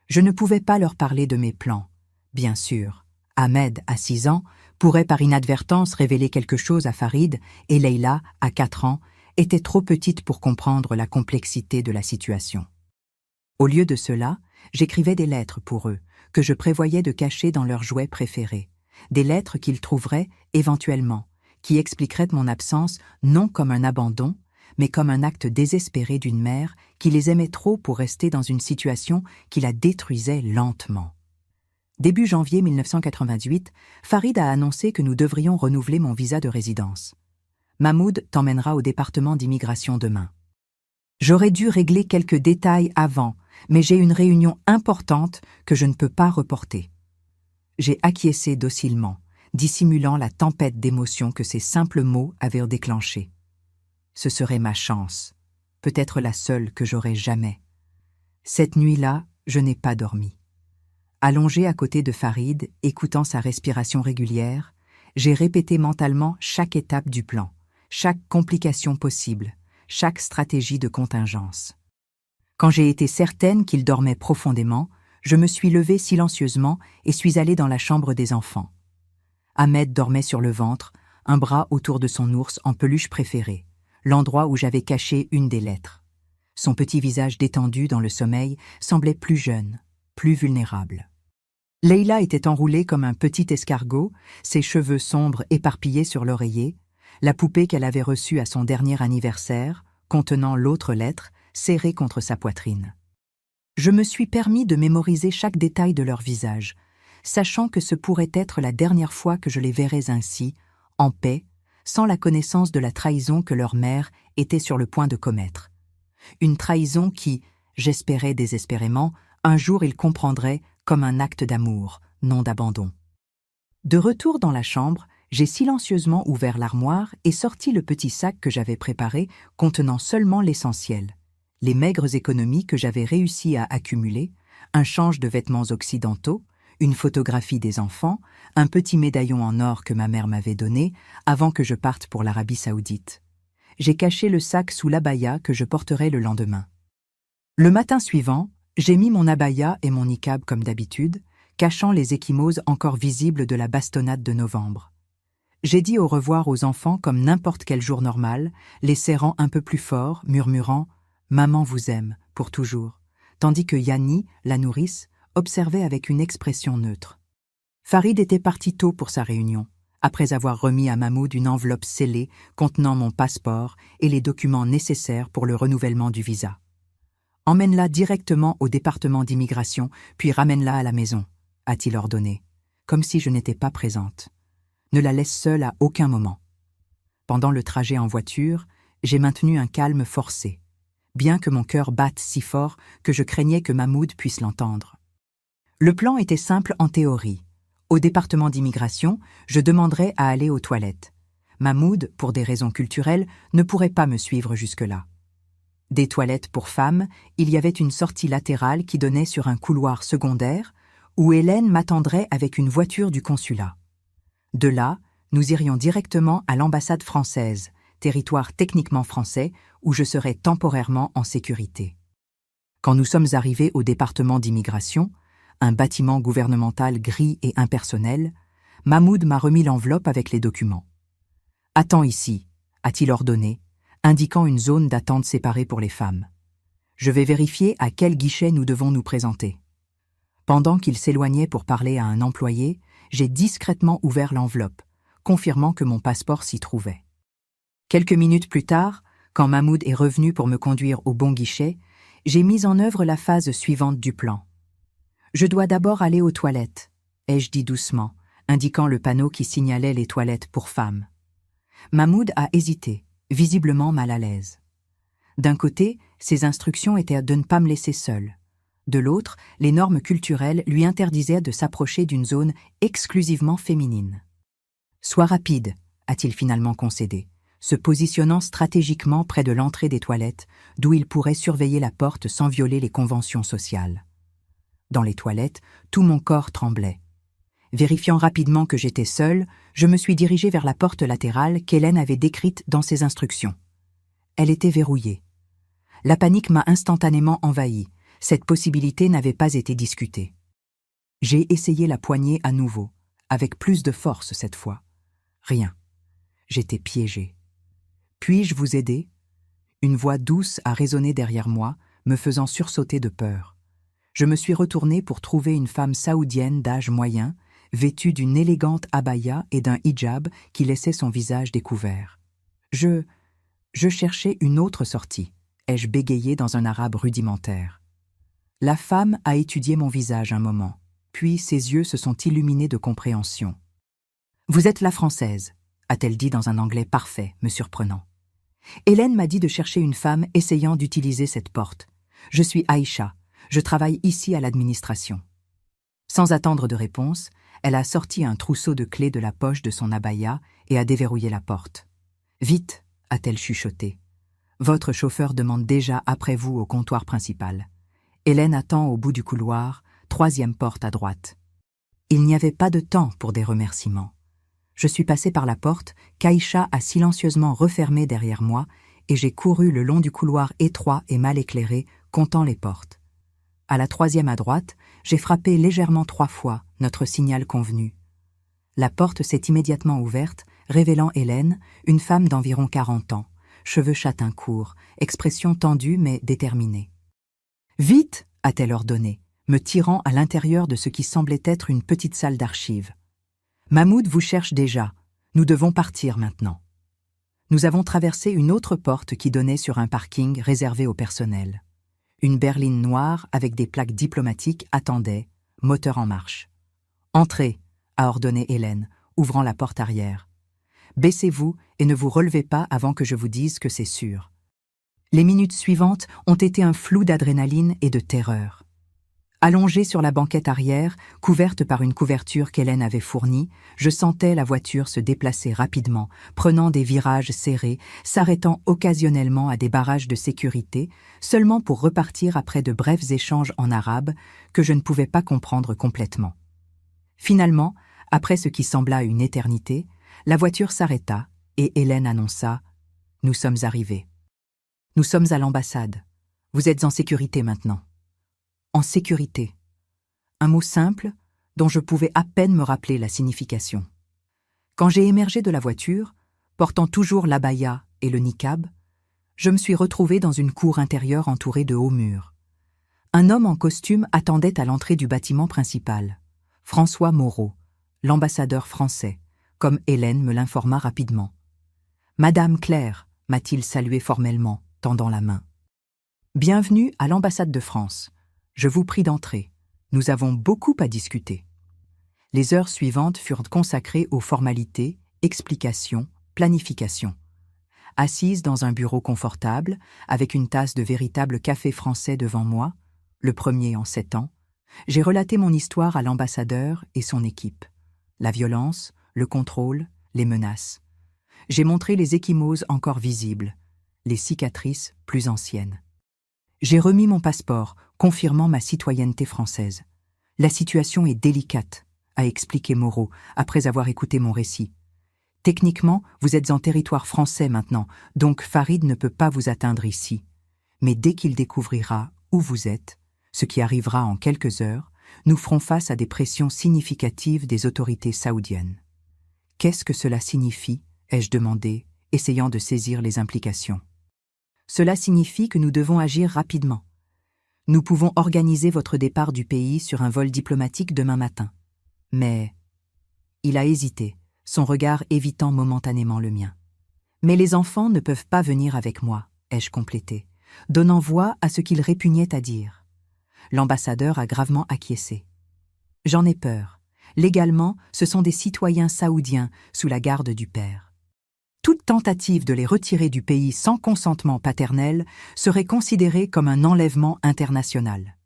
Speaker 1: Je ne pouvais pas leur parler de mes plans. Bien sûr, Ahmed, à 6 ans, pourrait par inadvertance révéler quelque chose à Farid, et Leïla, à 4 ans, était trop petite pour comprendre la complexité de la situation. Au lieu de cela, j'écrivais des lettres pour eux, que je prévoyais de cacher dans leurs jouets préférés. Des lettres qu'ils trouveraient, éventuellement, qui expliqueraient mon absence non comme un abandon, mais comme un acte désespéré d'une mère qui les aimait trop pour rester dans une situation qui la détruisait lentement. Début janvier 1998, Farid a annoncé que nous devrions renouveler mon visa de résidence. Mahmoud t'emmènera au département d'immigration demain. J'aurais dû régler quelques détails avant, mais j'ai une réunion importante que je ne peux pas reporter. J'ai acquiescé docilement, dissimulant la tempête d'émotions que ces simples mots avaient déclenchée. Ce serait ma chance, peut-être la seule que j'aurai jamais. Cette nuit-là, je n'ai pas dormi. Allongé à côté de Farid, écoutant sa respiration régulière, j'ai répété mentalement chaque étape du plan, chaque complication possible, chaque stratégie de contingence. Quand j'ai été certaine qu'il dormait profondément, je me suis levée silencieusement et suis allée dans la chambre des enfants. Ahmed dormait sur le ventre, un bras autour de son ours en peluche préféré, l'endroit où j'avais caché une des lettres. Son petit visage détendu dans le sommeil semblait plus jeune, plus vulnérable. Leïla était enroulée comme un petit escargot, ses cheveux sombres éparpillés sur l'oreiller, la poupée qu'elle avait reçue à son dernier anniversaire, contenant l'autre lettre, serrée contre sa poitrine. Je me suis permis de mémoriser chaque détail de leur visage, sachant que ce pourrait être la dernière fois que je les verrais ainsi, en paix, sans la connaissance de la trahison que leur mère était sur le point de commettre. Une trahison qui, j'espérais désespérément, un jour ils comprendraient comme un acte d'amour, non d'abandon. De retour dans la chambre, j'ai silencieusement ouvert l'armoire et sorti le petit sac que j'avais préparé contenant seulement l'essentiel. Les maigres économies que j'avais réussi à accumuler, un change de vêtements occidentaux, une photographie des enfants, un petit médaillon en or que ma mère m'avait donné avant que je parte pour l'Arabie Saoudite. J'ai caché le sac sous l'abaya que je porterai le lendemain. Le matin suivant, j'ai mis mon abaya et mon niqab comme d'habitude, cachant les ecchymoses encore visibles de la bastonnade de novembre. J'ai dit au revoir aux enfants comme n'importe quel jour normal, les serrant un peu plus fort, murmurant « Maman vous aime, pour toujours », tandis que Yanni, la nourrice, observait avec une expression neutre. Farid était parti tôt pour sa réunion, après avoir remis à Mahmoud une enveloppe scellée contenant mon passeport et les documents nécessaires pour le renouvellement du visa. « Emmène-la directement au département d'immigration, puis ramène-la à la maison », a-t-il ordonné, comme si je n'étais pas présente. Ne la laisse seule à aucun moment. Pendant le trajet en voiture, j'ai maintenu un calme forcé, bien que mon cœur batte si fort que je craignais que Mahmoud puisse l'entendre. Le plan était simple en théorie. Au département d'immigration, je demanderais à aller aux toilettes. Mahmoud, pour des raisons culturelles, ne pourrait pas me suivre jusque-là. Des toilettes pour femmes, il y avait une sortie latérale qui donnait sur un couloir secondaire où Hélène m'attendrait avec une voiture du consulat. De là, nous irions directement à l'ambassade française, territoire techniquement français, où je serais temporairement en sécurité. Quand nous sommes arrivés au département d'immigration, un bâtiment gouvernemental gris et impersonnel, Mahmoud m'a remis l'enveloppe avec les documents. « Attends ici », a-t-il ordonné, indiquant une zone d'attente séparée pour les femmes. « Je vais vérifier à quel guichet nous devons nous présenter. » Pendant qu'il s'éloignait pour parler à un employé, j'ai discrètement ouvert l'enveloppe, confirmant que mon passeport s'y trouvait. Quelques minutes plus tard, quand Mahmoud est revenu pour me conduire au bon guichet, j'ai mis en œuvre la phase suivante du plan. « Je dois d'abord aller aux toilettes », ai-je dit doucement, indiquant le panneau qui signalait les toilettes pour femmes. Mahmoud a hésité, visiblement mal à l'aise. D'un côté, ses instructions étaient de ne pas me laisser seule. De l'autre, les normes culturelles lui interdisaient de s'approcher d'une zone exclusivement féminine. « Sois rapide », a-t-il finalement concédé, se positionnant stratégiquement près de l'entrée des toilettes, d'où il pourrait surveiller la porte sans violer les conventions sociales. Dans les toilettes, tout mon corps tremblait. Vérifiant rapidement que j'étais seule, je me suis dirigée vers la porte latérale qu'Hélène avait décrite dans ses instructions. Elle était verrouillée. La panique m'a instantanément envahie, Cette possibilité n'avait pas été discutée. J'ai essayé la poignée à nouveau, avec plus de force cette fois. Rien. J'étais piégé. Puis-je vous aider ? Une voix douce a résonné derrière moi, me faisant sursauter de peur. Je me suis retourné pour trouver une femme saoudienne d'âge moyen, vêtue d'une élégante abaya et d'un hijab qui laissait son visage découvert. Je cherchais une autre sortie, ai-je bégayé dans un arabe rudimentaire. La femme a étudié mon visage un moment, puis ses yeux se sont illuminés de compréhension. « Vous êtes la Française », a-t-elle dit dans un anglais parfait, me surprenant. Hélène m'a dit de chercher une femme essayant d'utiliser cette porte. Je suis Aïcha, je travaille ici à l'administration. Sans attendre de réponse, elle a sorti un trousseau de clés de la poche de son abaya et a déverrouillé la porte. « Vite !» a-t-elle chuchoté. « Votre chauffeur demande déjà après vous au comptoir principal. » Hélène attend au bout du couloir, 3e porte à droite. Il n'y avait pas de temps pour des remerciements. Je suis passé par la porte qu'Aïcha a silencieusement refermée derrière moi et j'ai couru le long du couloir étroit et mal éclairé, comptant les portes. À la 3e à droite, j'ai frappé légèrement 3 fois, notre signal convenu. La porte s'est immédiatement ouverte, révélant Hélène, une femme d'environ 40 ans, cheveux châtain courts, expression tendue mais déterminée. « Vite !» a-t-elle ordonné, me tirant à l'intérieur de ce qui semblait être une petite salle d'archives. « Mahmoud vous cherche déjà. Nous devons partir maintenant. » Nous avons traversé une autre porte qui donnait sur un parking réservé au personnel. Une berline noire avec des plaques diplomatiques attendait, moteur en marche. « Entrez !» a ordonné Hélène, ouvrant la porte arrière. « Baissez-vous et ne vous relevez pas avant que je vous dise que c'est sûr. » Les minutes suivantes ont été un flou d'adrénaline et de terreur. Allongée sur la banquette arrière, couverte par une couverture qu'Hélène avait fournie, je sentais la voiture se déplacer rapidement, prenant des virages serrés, s'arrêtant occasionnellement à des barrages de sécurité, seulement pour repartir après de brefs échanges en arabe que je ne pouvais pas comprendre complètement. Finalement, après ce qui sembla une éternité, la voiture s'arrêta et Hélène annonça « Nous sommes arrivés. Nous sommes à l'ambassade. Vous êtes en sécurité maintenant. » En sécurité. Un mot simple dont je pouvais à peine me rappeler la signification. Quand j'ai émergé de la voiture, portant toujours l'abaya et le niqab, je me suis retrouvé dans une cour intérieure entourée de hauts murs. Un homme en costume attendait à l'entrée du bâtiment principal. François Moreau, l'ambassadeur français, comme Hélène me l'informa rapidement. « Madame Claire », m'a-t-il salué formellement, tendant la main. « Bienvenue à l'ambassade de France. Je vous prie d'entrer. Nous avons beaucoup à discuter. » Les heures suivantes furent consacrées aux formalités, explications, planification. Assise dans un bureau confortable, avec une tasse de véritable café français devant moi, le premier en 7 ans, j'ai relaté mon histoire à l'ambassadeur et son équipe. La violence, le contrôle, les menaces. J'ai montré les ecchymoses encore visibles, les cicatrices plus anciennes. J'ai remis mon passeport, confirmant ma citoyenneté française. « La situation est délicate », a expliqué Moreau, après avoir écouté mon récit. « Techniquement, vous êtes en territoire français maintenant, donc Farid ne peut pas vous atteindre ici. Mais dès qu'il découvrira où vous êtes, ce qui arrivera en quelques heures, nous ferons face à des pressions significatives des autorités saoudiennes. » « Qu'est-ce que cela signifie ?» ai-je demandé, essayant de saisir les implications. « Cela signifie que nous devons agir rapidement. Nous pouvons organiser votre départ du pays sur un vol diplomatique demain matin. » Mais... Il a hésité, son regard évitant momentanément le mien. « Mais les enfants ne peuvent pas venir avec moi, » ai-je complété, donnant voix à ce qu'il répugnait à dire. L'ambassadeur a gravement acquiescé. « J'en ai peur. Légalement, ce sont des citoyens saoudiens sous la garde du père. Toute tentative de les retirer du pays sans consentement paternel serait considérée comme un enlèvement international. »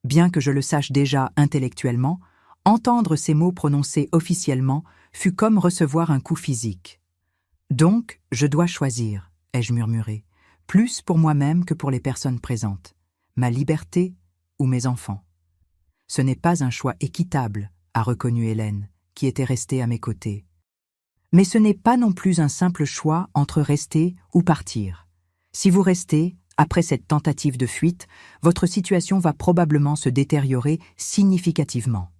Speaker 1: Bien que je le sache déjà intellectuellement, entendre ces mots prononcés officiellement fut comme recevoir un coup physique. « Donc, je dois choisir, » ai-je murmuré, plus pour moi-même que pour les personnes présentes, ma liberté ou mes enfants. « Ce n'est pas un choix équitable, » a reconnu Hélène, qui était restée à mes côtés. « Mais ce n'est pas non plus un simple choix entre rester ou partir. Si vous restez, Après cette tentative de fuite, votre situation va probablement se détériorer significativement.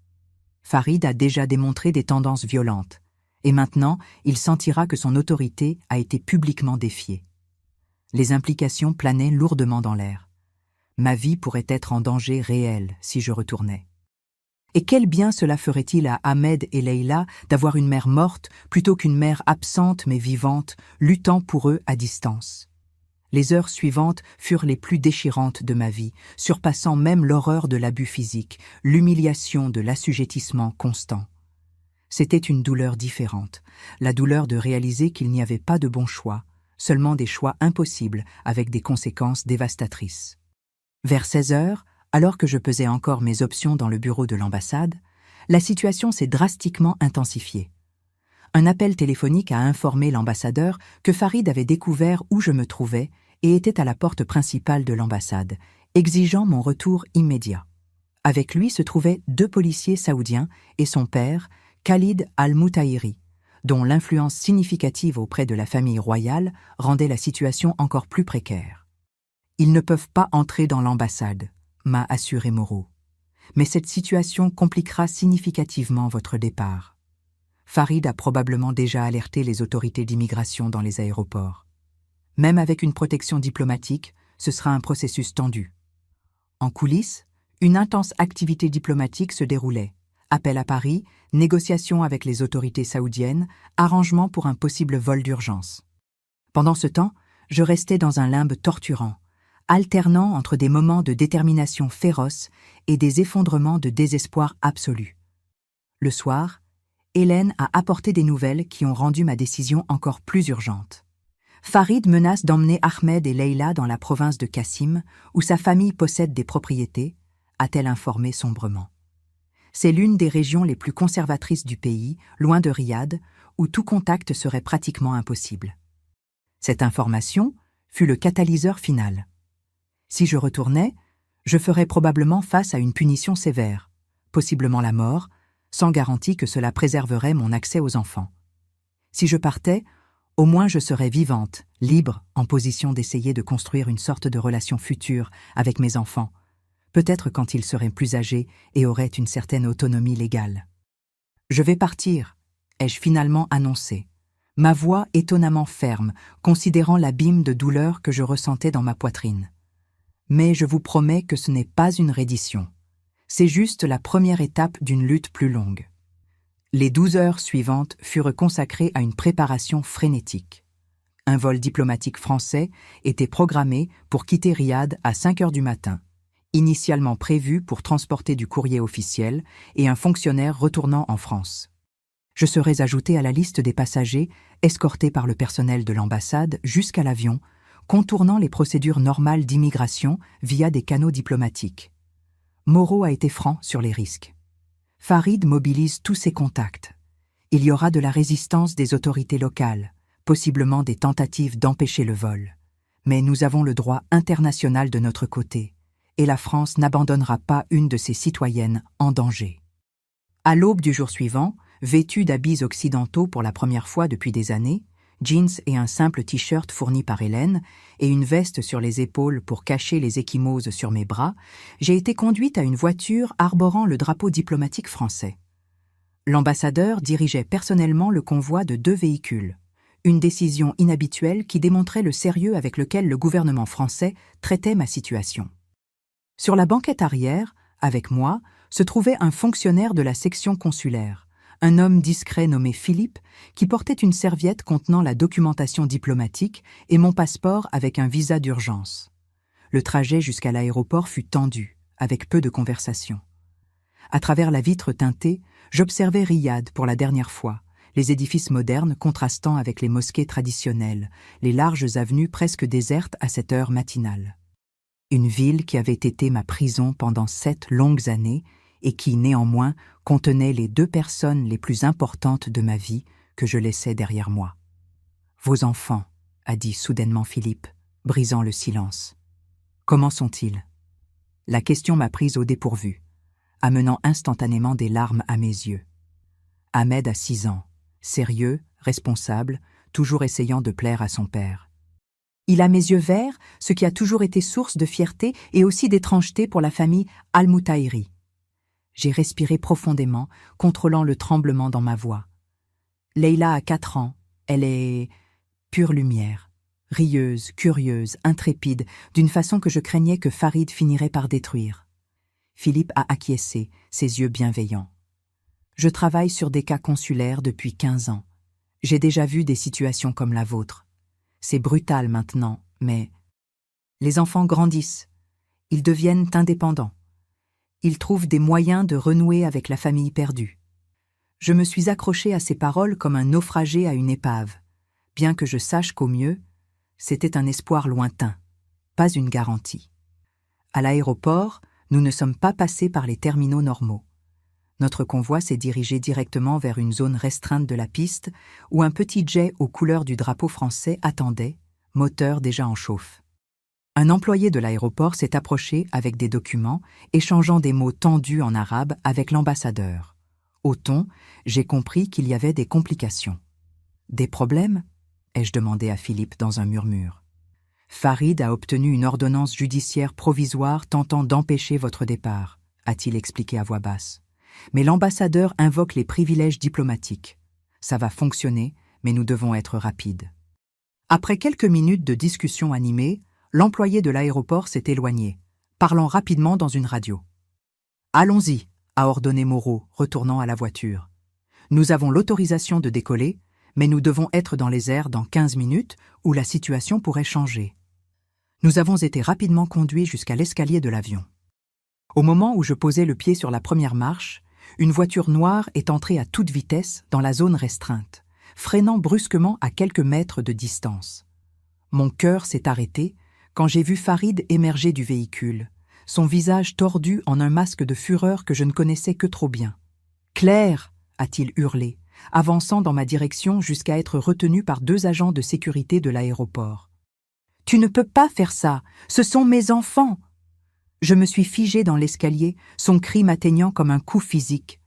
Speaker 1: Farid a déjà démontré des tendances violentes, et maintenant il sentira que son autorité a été publiquement défiée. Les implications planaient lourdement dans l'air. Ma vie pourrait être en danger réel si je retournais. Et quel bien cela ferait-il à Ahmed et Leïla d'avoir une mère morte plutôt qu'une mère absente mais vivante, luttant pour eux à distance. Les heures suivantes furent les plus déchirantes de ma vie, surpassant même l'horreur de l'abus physique, l'humiliation de l'assujettissement constant. C'était une douleur différente, la douleur de réaliser qu'il n'y avait pas de bons choix, seulement des choix impossibles avec des conséquences dévastatrices. Vers 16 heures, alors que je pesais encore mes options dans le bureau de l'ambassade, la situation s'est drastiquement intensifiée. Un appel téléphonique a informé l'ambassadeur que Farid avait découvert où je me trouvais et était à la porte principale de l'ambassade, exigeant mon retour immédiat. Avec lui se trouvaient 2 policiers saoudiens et son père, Khalid al-Moutahiri, dont l'influence significative auprès de la famille royale rendait la situation encore plus précaire. « Ils ne peuvent pas entrer dans l'ambassade », m'a assuré Moreau. « Mais cette situation compliquera significativement votre départ. » Farid a probablement déjà alerté les autorités d'immigration dans les aéroports. Même avec une protection diplomatique, ce sera un processus tendu. En coulisses, une intense activité diplomatique se déroulait. Appel à Paris, négociations avec les autorités saoudiennes, arrangements pour un possible vol d'urgence. Pendant ce temps, je restais dans un limbe torturant, alternant entre des moments de détermination féroce et des effondrements de désespoir absolu. Le soir, Hélène a apporté des nouvelles qui ont rendu ma décision encore plus urgente. Farid menace d'emmener Ahmed et Leïla dans la province de Qassim, où sa famille possède des propriétés, a-t-elle informé sombrement. C'est l'une des régions les plus conservatrices du pays, loin de Riyad, où tout contact serait pratiquement impossible. Cette information fut le catalyseur final. Si je retournais, je ferais probablement face à une punition sévère, possiblement la mort, sans garantie que cela préserverait mon accès aux enfants. Si je partais, au moins je serais vivante, libre, en position d'essayer de construire une sorte de relation future avec mes enfants, peut-être quand ils seraient plus âgés et auraient une certaine autonomie légale. « Je vais partir », ai-je finalement annoncé, ma voix étonnamment ferme, considérant l'abîme de douleur que je ressentais dans ma poitrine. Mais je vous promets que ce n'est pas une reddition. C'est juste la première étape d'une lutte plus longue. Les 12 heures suivantes furent consacrées à une préparation frénétique. Un vol diplomatique français était programmé pour quitter Riyad à 5 heures du matin, initialement prévu pour transporter du courrier officiel et un fonctionnaire retournant en France. Je serais ajouté à la liste des passagers escortés par le personnel de l'ambassade jusqu'à l'avion, contournant les procédures normales d'immigration via des canaux diplomatiques. Moreau a été franc sur les risques. Farid mobilise tous ses contacts. Il y aura de la résistance des autorités locales, possiblement des tentatives d'empêcher le vol. Mais nous avons le droit international de notre côté, et la France n'abandonnera pas une de ses citoyennes en danger. À l'aube du jour suivant, vêtu d'habits occidentaux pour la première fois depuis des années, jeans et un simple t-shirt fourni par Hélène, et une veste sur les épaules pour cacher les ecchymoses sur mes bras, j'ai été conduite à une voiture arborant le drapeau diplomatique français. L'ambassadeur dirigeait personnellement le convoi de 2 véhicules, une décision inhabituelle qui démontrait le sérieux avec lequel le gouvernement français traitait ma situation. Sur la banquette arrière, avec moi, se trouvait un fonctionnaire de la section consulaire, un homme discret nommé Philippe, qui portait une serviette contenant la documentation diplomatique et mon passeport avec un visa d'urgence. Le trajet jusqu'à l'aéroport fut tendu, avec peu de conversation. À travers la vitre teintée, j'observais Riyad pour la dernière fois, les édifices modernes contrastant avec les mosquées traditionnelles, les larges avenues presque désertes à cette heure matinale. Une ville qui avait été ma prison pendant 7 longues années et qui, néanmoins, contenait les 2 personnes les plus importantes de ma vie que je laissais derrière moi. « Vos enfants », a dit soudainement Philippe, brisant le silence. « Comment sont-ils » La question m'a prise au dépourvu, amenant instantanément des larmes à mes yeux. Ahmed a 6 ans, sérieux, responsable, toujours essayant de plaire à son père. Il a mes yeux verts, ce qui a toujours été source de fierté et aussi d'étrangeté pour la famille Al-Moutaïri. J'ai respiré profondément, contrôlant le tremblement dans ma voix. Leïla a 4 ans, elle est pure lumière, rieuse, curieuse, intrépide, d'une façon que je craignais que Farid finirait par détruire. Philippe a acquiescé, ses yeux bienveillants. Je travaille sur des cas consulaires depuis 15 ans. J'ai déjà vu des situations comme la vôtre. C'est brutal maintenant, mais les enfants grandissent. Ils deviennent indépendants. Ils trouvent des moyens de renouer avec la famille perdue. Je me suis accroché à ces paroles comme un naufragé à une épave, bien que je sache qu'au mieux, c'était un espoir lointain, pas une garantie. À l'aéroport, nous ne sommes pas passés par les terminaux normaux. Notre convoi s'est dirigé directement vers une zone restreinte de la piste où un petit jet aux couleurs du drapeau français attendait, moteur déjà en chauffe. Un employé de l'aéroport s'est approché avec des documents, échangeant des mots tendus en arabe avec l'ambassadeur. Au ton, j'ai compris qu'il y avait des complications. « Des problèmes ?» ai-je demandé à Philippe dans un murmure. « Farid a obtenu une ordonnance judiciaire provisoire tentant d'empêcher votre départ, a-t-il expliqué à voix basse. Mais l'ambassadeur invoque les privilèges diplomatiques. Ça va fonctionner, mais nous devons être rapides. » Après quelques minutes de discussion animée, l'employé de l'aéroport s'est éloigné, parlant rapidement dans une radio. « Allons-y », a ordonné Moreau, retournant à la voiture. « Nous avons l'autorisation de décoller, mais nous devons être dans les airs dans 15 minutes où la situation pourrait changer. » Nous avons été rapidement conduits jusqu'à l'escalier de l'avion. Au moment où je posais le pied sur la première marche, une voiture noire est entrée à toute vitesse dans la zone restreinte, freinant brusquement à quelques mètres de distance. Mon cœur s'est arrêté quand j'ai vu Farid émerger du véhicule, son visage tordu en un masque de fureur que je ne connaissais que trop bien. « Claire !» a-t-il hurlé, avançant dans ma direction jusqu'à être retenu par 2 agents de sécurité de l'aéroport. « Tu ne peux pas faire ça, ce sont mes enfants !» Je me suis figé dans l'escalier, son cri m'atteignant comme un coup physique.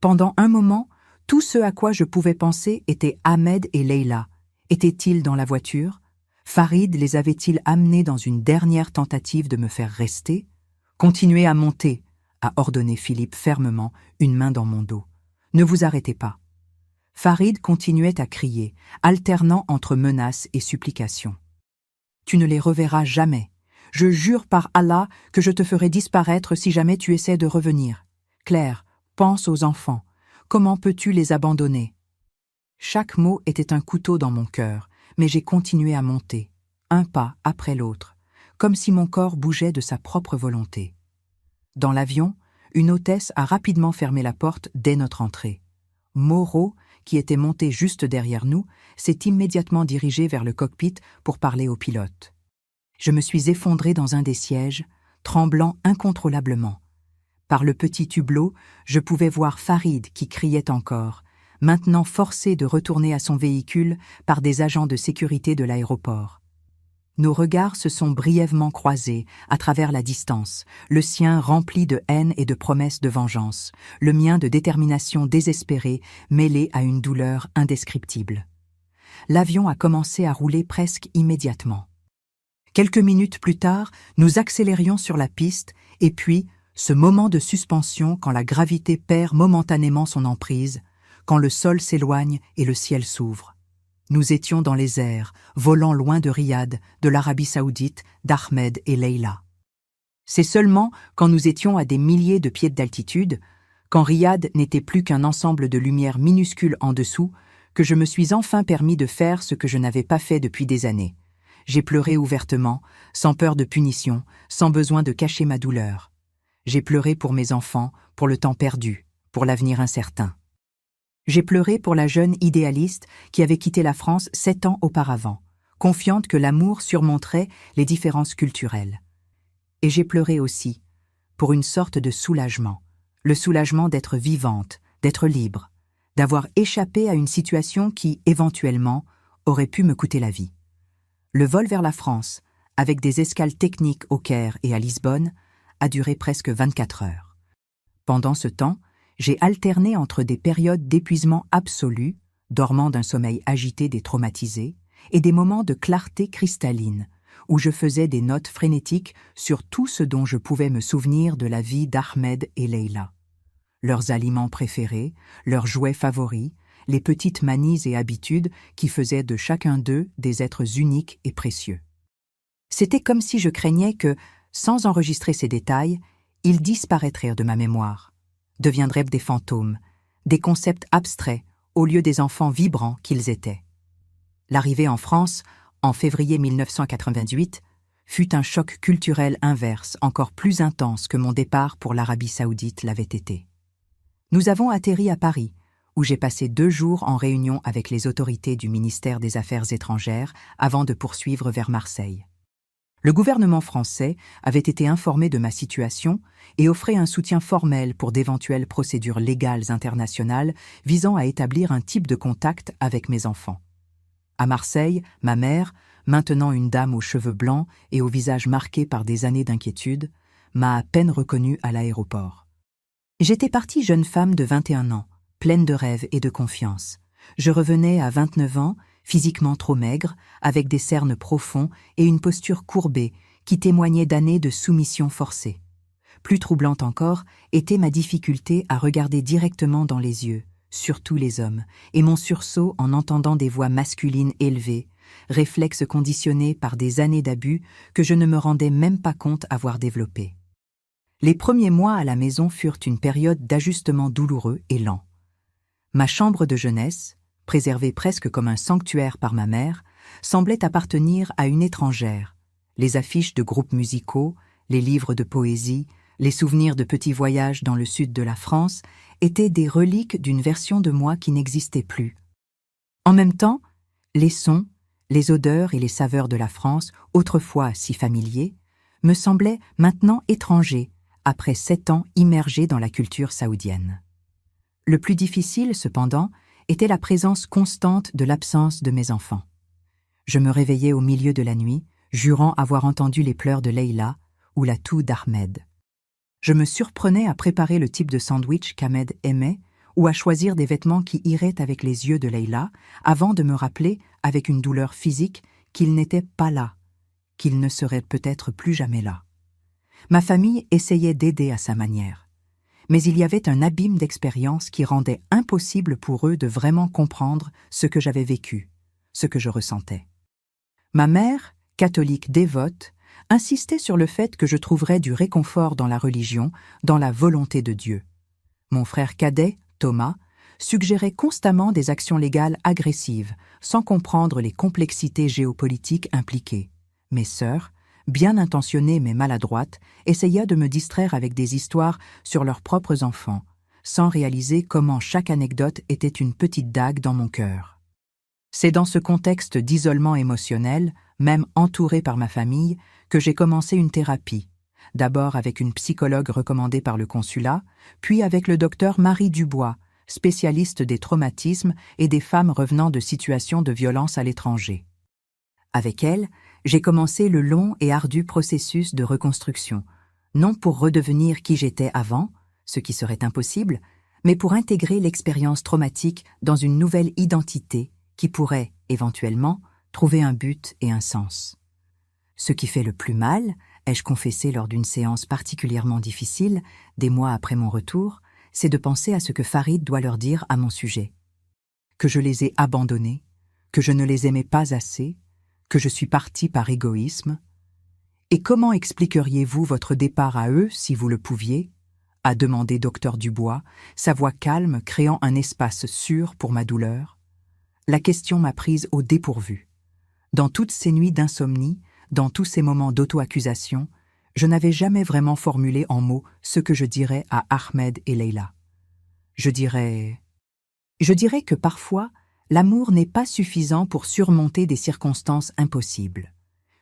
Speaker 1: Pendant un moment, tout ce à quoi je pouvais penser était Ahmed et Leïla. Étaient-ils dans la voiture? Farid les avait-il amenés dans une dernière tentative de me faire rester? « Continuez à monter », a ordonné Philippe fermement, une main dans mon dos. « Ne vous arrêtez pas. » Farid continuait à crier, alternant entre menaces et supplications. « Tu ne les reverras jamais. Je jure par Allah que je te ferai disparaître si jamais tu essaies de revenir. Claire, pense aux enfants. Comment peux-tu les abandonner ?» Chaque mot était un couteau dans mon cœur, mais j'ai continué à monter, un pas après l'autre, comme si mon corps bougeait de sa propre volonté. Dans l'avion, une hôtesse a rapidement fermé la porte dès notre entrée. Moreau, qui était monté juste derrière nous, s'est immédiatement dirigé vers le cockpit pour parler au pilote. Je me suis effondré dans un des sièges, tremblant incontrôlablement. Par le petit hublot, je pouvais voir Farid qui criait encore, maintenant forcé de retourner à son véhicule par des agents de sécurité de l'aéroport. Nos regards se sont brièvement croisés à travers la distance, le sien rempli de haine et de promesses de vengeance, le mien de détermination désespérée mêlée à une douleur indescriptible. L'avion a commencé à rouler presque immédiatement. Quelques minutes plus tard, nous accélérions sur la piste et puis, ce moment de suspension quand la gravité perd momentanément son emprise, quand le sol s'éloigne et le ciel s'ouvre. Nous étions dans les airs, volant loin de Riyad, de l'Arabie Saoudite, d'Ahmed et Leïla. C'est seulement quand nous étions à des milliers de pieds d'altitude, quand Riyad n'était plus qu'un ensemble de lumières minuscules en dessous, que je me suis enfin permis de faire ce que je n'avais pas fait depuis des années. J'ai pleuré ouvertement, sans peur de punition, sans besoin de cacher ma douleur. J'ai pleuré pour mes enfants, pour le temps perdu, pour l'avenir incertain. J'ai pleuré pour la jeune idéaliste qui avait quitté la France 7 ans auparavant, confiante que l'amour surmonterait les différences culturelles. Et j'ai pleuré aussi pour une sorte de soulagement, le soulagement d'être vivante, d'être libre, d'avoir échappé à une situation qui, éventuellement, aurait pu me coûter la vie. Le vol vers la France, avec des escales techniques au Caire et à Lisbonne, a duré presque 24 heures. Pendant ce temps, j'ai alterné entre des périodes d'épuisement absolu, dormant d'un sommeil agité des traumatisés, et des moments de clarté cristalline, où je faisais des notes frénétiques sur tout ce dont je pouvais me souvenir de la vie d'Ahmed et Leila. Leurs aliments préférés, leurs jouets favoris, les petites manies et habitudes qui faisaient de chacun d'eux des êtres uniques et précieux. C'était comme si je craignais que, sans enregistrer ces détails, ils disparaîtraient de ma mémoire, deviendraient des fantômes, des concepts abstraits au lieu des enfants vibrants qu'ils étaient. L'arrivée en France, en février 1998, fut un choc culturel inverse, encore plus intense que mon départ pour l'Arabie saoudite l'avait été. Nous avons atterri à Paris, où j'ai passé 2 jours en réunion avec les autorités du ministère des Affaires étrangères avant de poursuivre vers Marseille. Le gouvernement français avait été informé de ma situation et offrait un soutien formel pour d'éventuelles procédures légales internationales visant à établir un type de contact avec mes enfants. À Marseille, ma mère, maintenant une dame aux cheveux blancs et au visage marqué par des années d'inquiétude, m'a à peine reconnue à l'aéroport. J'étais partie jeune femme de 21 ans, pleine de rêves et de confiance. Je revenais à 29 ans, physiquement trop maigre, avec des cernes profonds et une posture courbée qui témoignait d'années de soumission forcée. Plus troublante encore était ma difficulté à regarder directement dans les yeux, surtout les hommes, et mon sursaut en entendant des voix masculines élevées, réflexe conditionné par des années d'abus que je ne me rendais même pas compte avoir développés. Les premiers mois à la maison furent une période d'ajustement douloureux et lent. Ma chambre de jeunesse, préservée presque comme un sanctuaire par ma mère, semblait appartenir à une étrangère. Les affiches de groupes musicaux, les livres de poésie, les souvenirs de petits voyages dans le sud de la France étaient des reliques d'une version de moi qui n'existait plus. En même temps, les sons, les odeurs et les saveurs de la France, autrefois si familiers, me semblaient maintenant étrangers, après 7 ans immergés dans la culture saoudienne. Le plus difficile, cependant, était la présence constante de l'absence de mes enfants. Je me réveillais au milieu de la nuit, jurant avoir entendu les pleurs de Leila ou la toux d'Ahmed. Je me surprenais à préparer le type de sandwich qu'Ahmed aimait ou à choisir des vêtements qui iraient avec les yeux de Leila avant de me rappeler, avec une douleur physique, qu'il n'était pas là, qu'il ne serait peut-être plus jamais là. Ma famille essayait d'aider à sa manière, mais il y avait un abîme d'expérience qui rendait impossible pour eux de vraiment comprendre ce que j'avais vécu, ce que je ressentais. Ma mère, catholique dévote, insistait sur le fait que je trouverais du réconfort dans la religion, dans la volonté de Dieu. Mon frère cadet, Thomas, suggérait constamment des actions légales agressives, sans comprendre les complexités géopolitiques impliquées. Mes sœurs, bien intentionnées mais maladroites, essayaient de me distraire avec des histoires sur leurs propres enfants, sans réaliser comment chaque anecdote était une petite dague dans mon cœur. C'est dans ce contexte d'isolement émotionnel, même entouré par ma famille, que j'ai commencé une thérapie, d'abord avec une psychologue recommandée par le consulat, puis avec le docteur Marie Dubois, spécialiste des traumatismes et des femmes revenant de situations de violence à l'étranger. Avec elle, j'ai commencé le long et ardu processus de reconstruction, non pour redevenir qui j'étais avant, ce qui serait impossible, mais pour intégrer l'expérience traumatique dans une nouvelle identité qui pourrait, éventuellement, trouver un but et un sens. Ce qui fait le plus mal, ai-je confessé lors d'une séance particulièrement difficile, des mois après mon retour, c'est de penser à ce que Farid doit leur dire à mon sujet. Que je les ai abandonnés, que je ne les aimais pas assez, que je suis partie par égoïsme. Et comment expliqueriez-vous votre départ à eux si vous le pouviez ? A demandé docteur Dubois, sa voix calme créant un espace sûr pour ma douleur. La question m'a prise au dépourvu. Dans toutes ces nuits d'insomnie, dans tous ces moments d'auto-accusation, je n'avais jamais vraiment formulé en mots ce que je dirais à Ahmed et Leila. Je dirais que parfois, l'amour n'est pas suffisant pour surmonter des circonstances impossibles,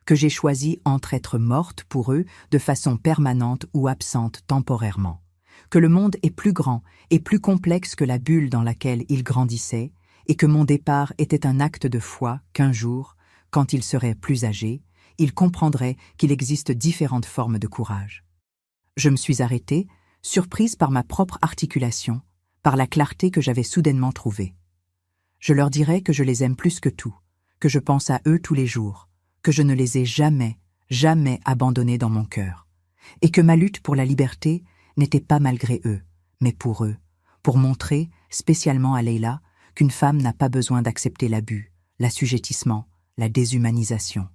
Speaker 1: que j'ai choisi entre être morte pour eux de façon permanente ou absente temporairement, que le monde est plus grand et plus complexe que la bulle dans laquelle ils grandissaient, et que mon départ était un acte de foi qu'un jour, quand ils seraient plus âgés, ils comprendraient qu'il existe différentes formes de courage. Je me suis arrêtée, surprise par ma propre articulation, par la clarté que j'avais soudainement trouvée. Je leur dirais que je les aime plus que tout, que je pense à eux tous les jours, que je ne les ai jamais, jamais abandonnés dans mon cœur, et que ma lutte pour la liberté n'était pas malgré eux, mais pour eux, pour montrer, spécialement à Leila, qu'une femme n'a pas besoin d'accepter l'abus, l'assujettissement, la déshumanisation.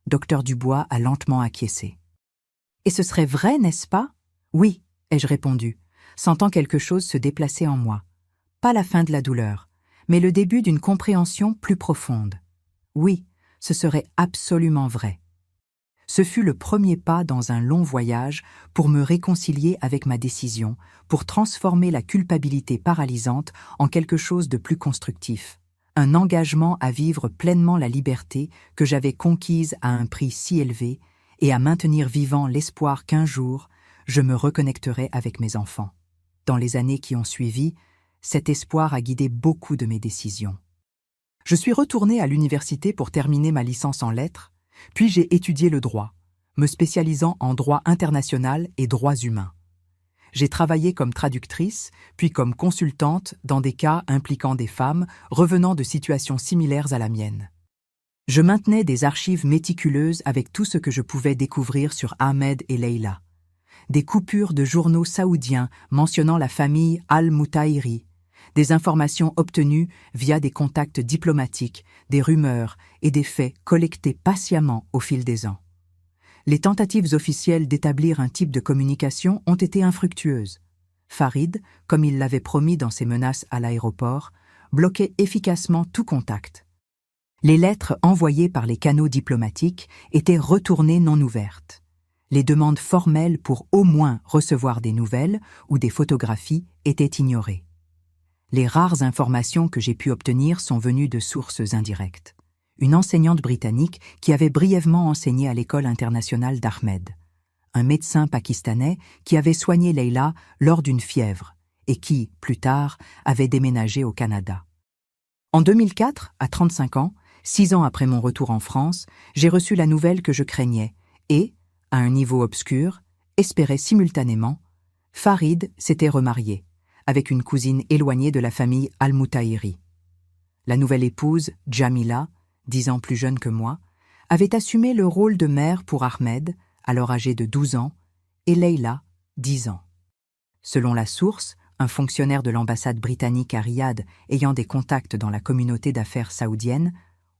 Speaker 1: Docteur Dubois a lentement acquiescé. « Et ce serait vrai, n'est-ce pas ? » ?»« Oui, » ai-je répondu, sentant quelque chose se déplacer en moi. Pas la fin de la douleur, mais le début d'une compréhension plus profonde. Oui, ce serait absolument vrai. Ce fut le premier pas dans un long voyage pour me réconcilier avec ma décision, pour transformer la culpabilité paralysante en quelque chose de plus constructif. Un engagement à vivre pleinement la liberté que j'avais conquise à un prix si élevé et à maintenir vivant l'espoir qu'un jour, je me reconnecterai avec mes enfants. Dans les années qui ont suivi, cet espoir a guidé beaucoup de mes décisions. Je suis retournée à l'université pour terminer ma licence en lettres, puis j'ai étudié le droit, me spécialisant en droit international et droits humains. J'ai travaillé comme traductrice, puis comme consultante dans des cas impliquant des femmes revenant de situations similaires à la mienne. Je maintenais des archives méticuleuses avec tout ce que je pouvais découvrir sur Ahmed et Leila. Des coupures de journaux saoudiens mentionnant la famille Al-Mutahiri, des informations obtenues via des contacts diplomatiques, des rumeurs et des faits collectés patiemment au fil des ans. Les tentatives officielles d'établir un type de communication ont été infructueuses. Farid, comme il l'avait promis dans ses menaces à l'aéroport, bloquait efficacement tout contact. Les lettres envoyées par les canaux diplomatiques étaient retournées non ouvertes. Les demandes formelles pour au moins recevoir des nouvelles ou des photographies étaient ignorées. Les rares informations que j'ai pu obtenir sont venues de sources indirectes. Une enseignante britannique qui avait brièvement enseigné à l'école internationale d'Ahmed, un médecin pakistanais qui avait soigné Leila lors d'une fièvre et qui, plus tard, avait déménagé au Canada. En 2004, à 35 ans, 6 ans après mon retour en France, j'ai reçu la nouvelle que je craignais et, à un niveau obscur, espérais simultanément, Farid s'était remarié avec une cousine éloignée de la famille Al-Mutahiri. La nouvelle épouse, Jamila, 10 ans plus jeune que moi, avait assumé le rôle de mère pour Ahmed, alors âgé de 12 ans, et Leila, 10 ans. Selon la source, un fonctionnaire de l'ambassade britannique à Riyad ayant des contacts dans la communauté d'affaires saoudienne,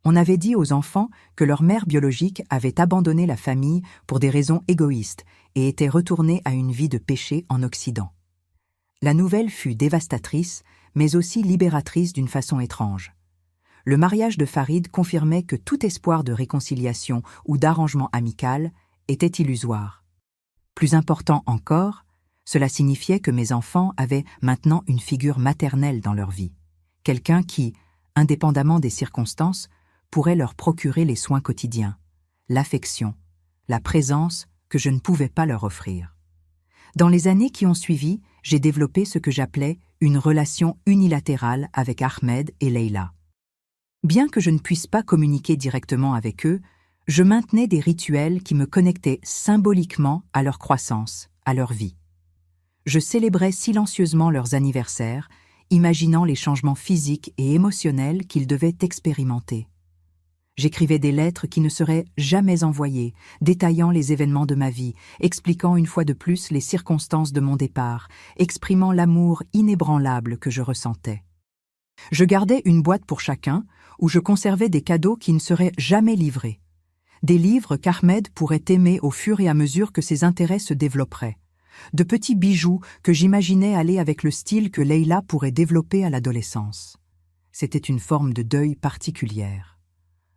Speaker 1: on avait dit aux enfants que leur mère biologique avait abandonné la famille pour des raisons égoïstes et était retournée à une vie de péché en Occident. La nouvelle fut dévastatrice, mais aussi libératrice d'une façon étrange. Le mariage de Farid confirmait que tout espoir de réconciliation ou d'arrangement amical était illusoire. Plus important encore, cela signifiait que mes enfants avaient maintenant une figure maternelle dans leur vie, quelqu'un qui, indépendamment des circonstances, pourrait leur procurer les soins quotidiens, l'affection, la présence que je ne pouvais pas leur offrir. Dans les années qui ont suivi, j'ai développé ce que j'appelais une relation unilatérale avec Ahmed et Leila. Bien que je ne puisse pas communiquer directement avec eux, je maintenais des rituels qui me connectaient symboliquement à leur croissance, à leur vie. Je célébrais silencieusement leurs anniversaires, imaginant les changements physiques et émotionnels qu'ils devaient expérimenter. J'écrivais des lettres qui ne seraient jamais envoyées, détaillant les événements de ma vie, expliquant une fois de plus les circonstances de mon départ, exprimant l'amour inébranlable que je ressentais. Je gardais une boîte pour chacun, où je conservais des cadeaux qui ne seraient jamais livrés. Des livres qu'Ahmed pourrait aimer au fur et à mesure que ses intérêts se développeraient. De petits bijoux que j'imaginais aller avec le style que Leila pourrait développer à l'adolescence. C'était une forme de deuil particulière.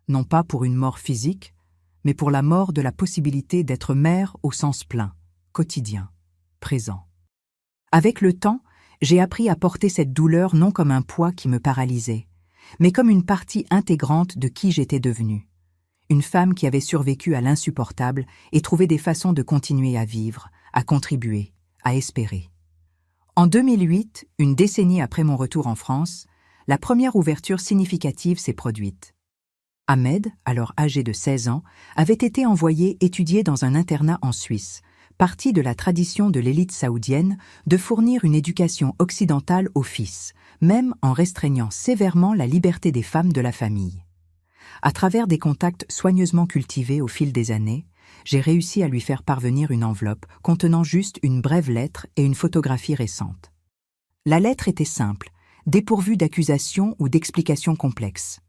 Speaker 1: Non pas pour une mort physique, mais pour la mort de la possibilité d'être mère au sens plein, quotidien, présent. Avec le temps, j'ai appris à porter cette douleur non comme un poids qui me paralysait, mais comme une partie intégrante de qui j'étais devenue. Une femme qui avait survécu à l'insupportable et trouvé des façons de continuer à vivre, à contribuer, à espérer. En 2008, une décennie après mon retour en France, la première ouverture significative s'est produite. Ahmed, alors âgé de 16 ans, avait été envoyé étudier dans un internat en Suisse, partie de la tradition de l'élite saoudienne de fournir une éducation occidentale aux fils, même en restreignant sévèrement la liberté des femmes de la famille. À travers des contacts soigneusement cultivés au fil des années, j'ai réussi à lui faire parvenir une enveloppe contenant juste une brève lettre et une photographie récente. La lettre était simple, dépourvue d'accusations ou d'explications complexes.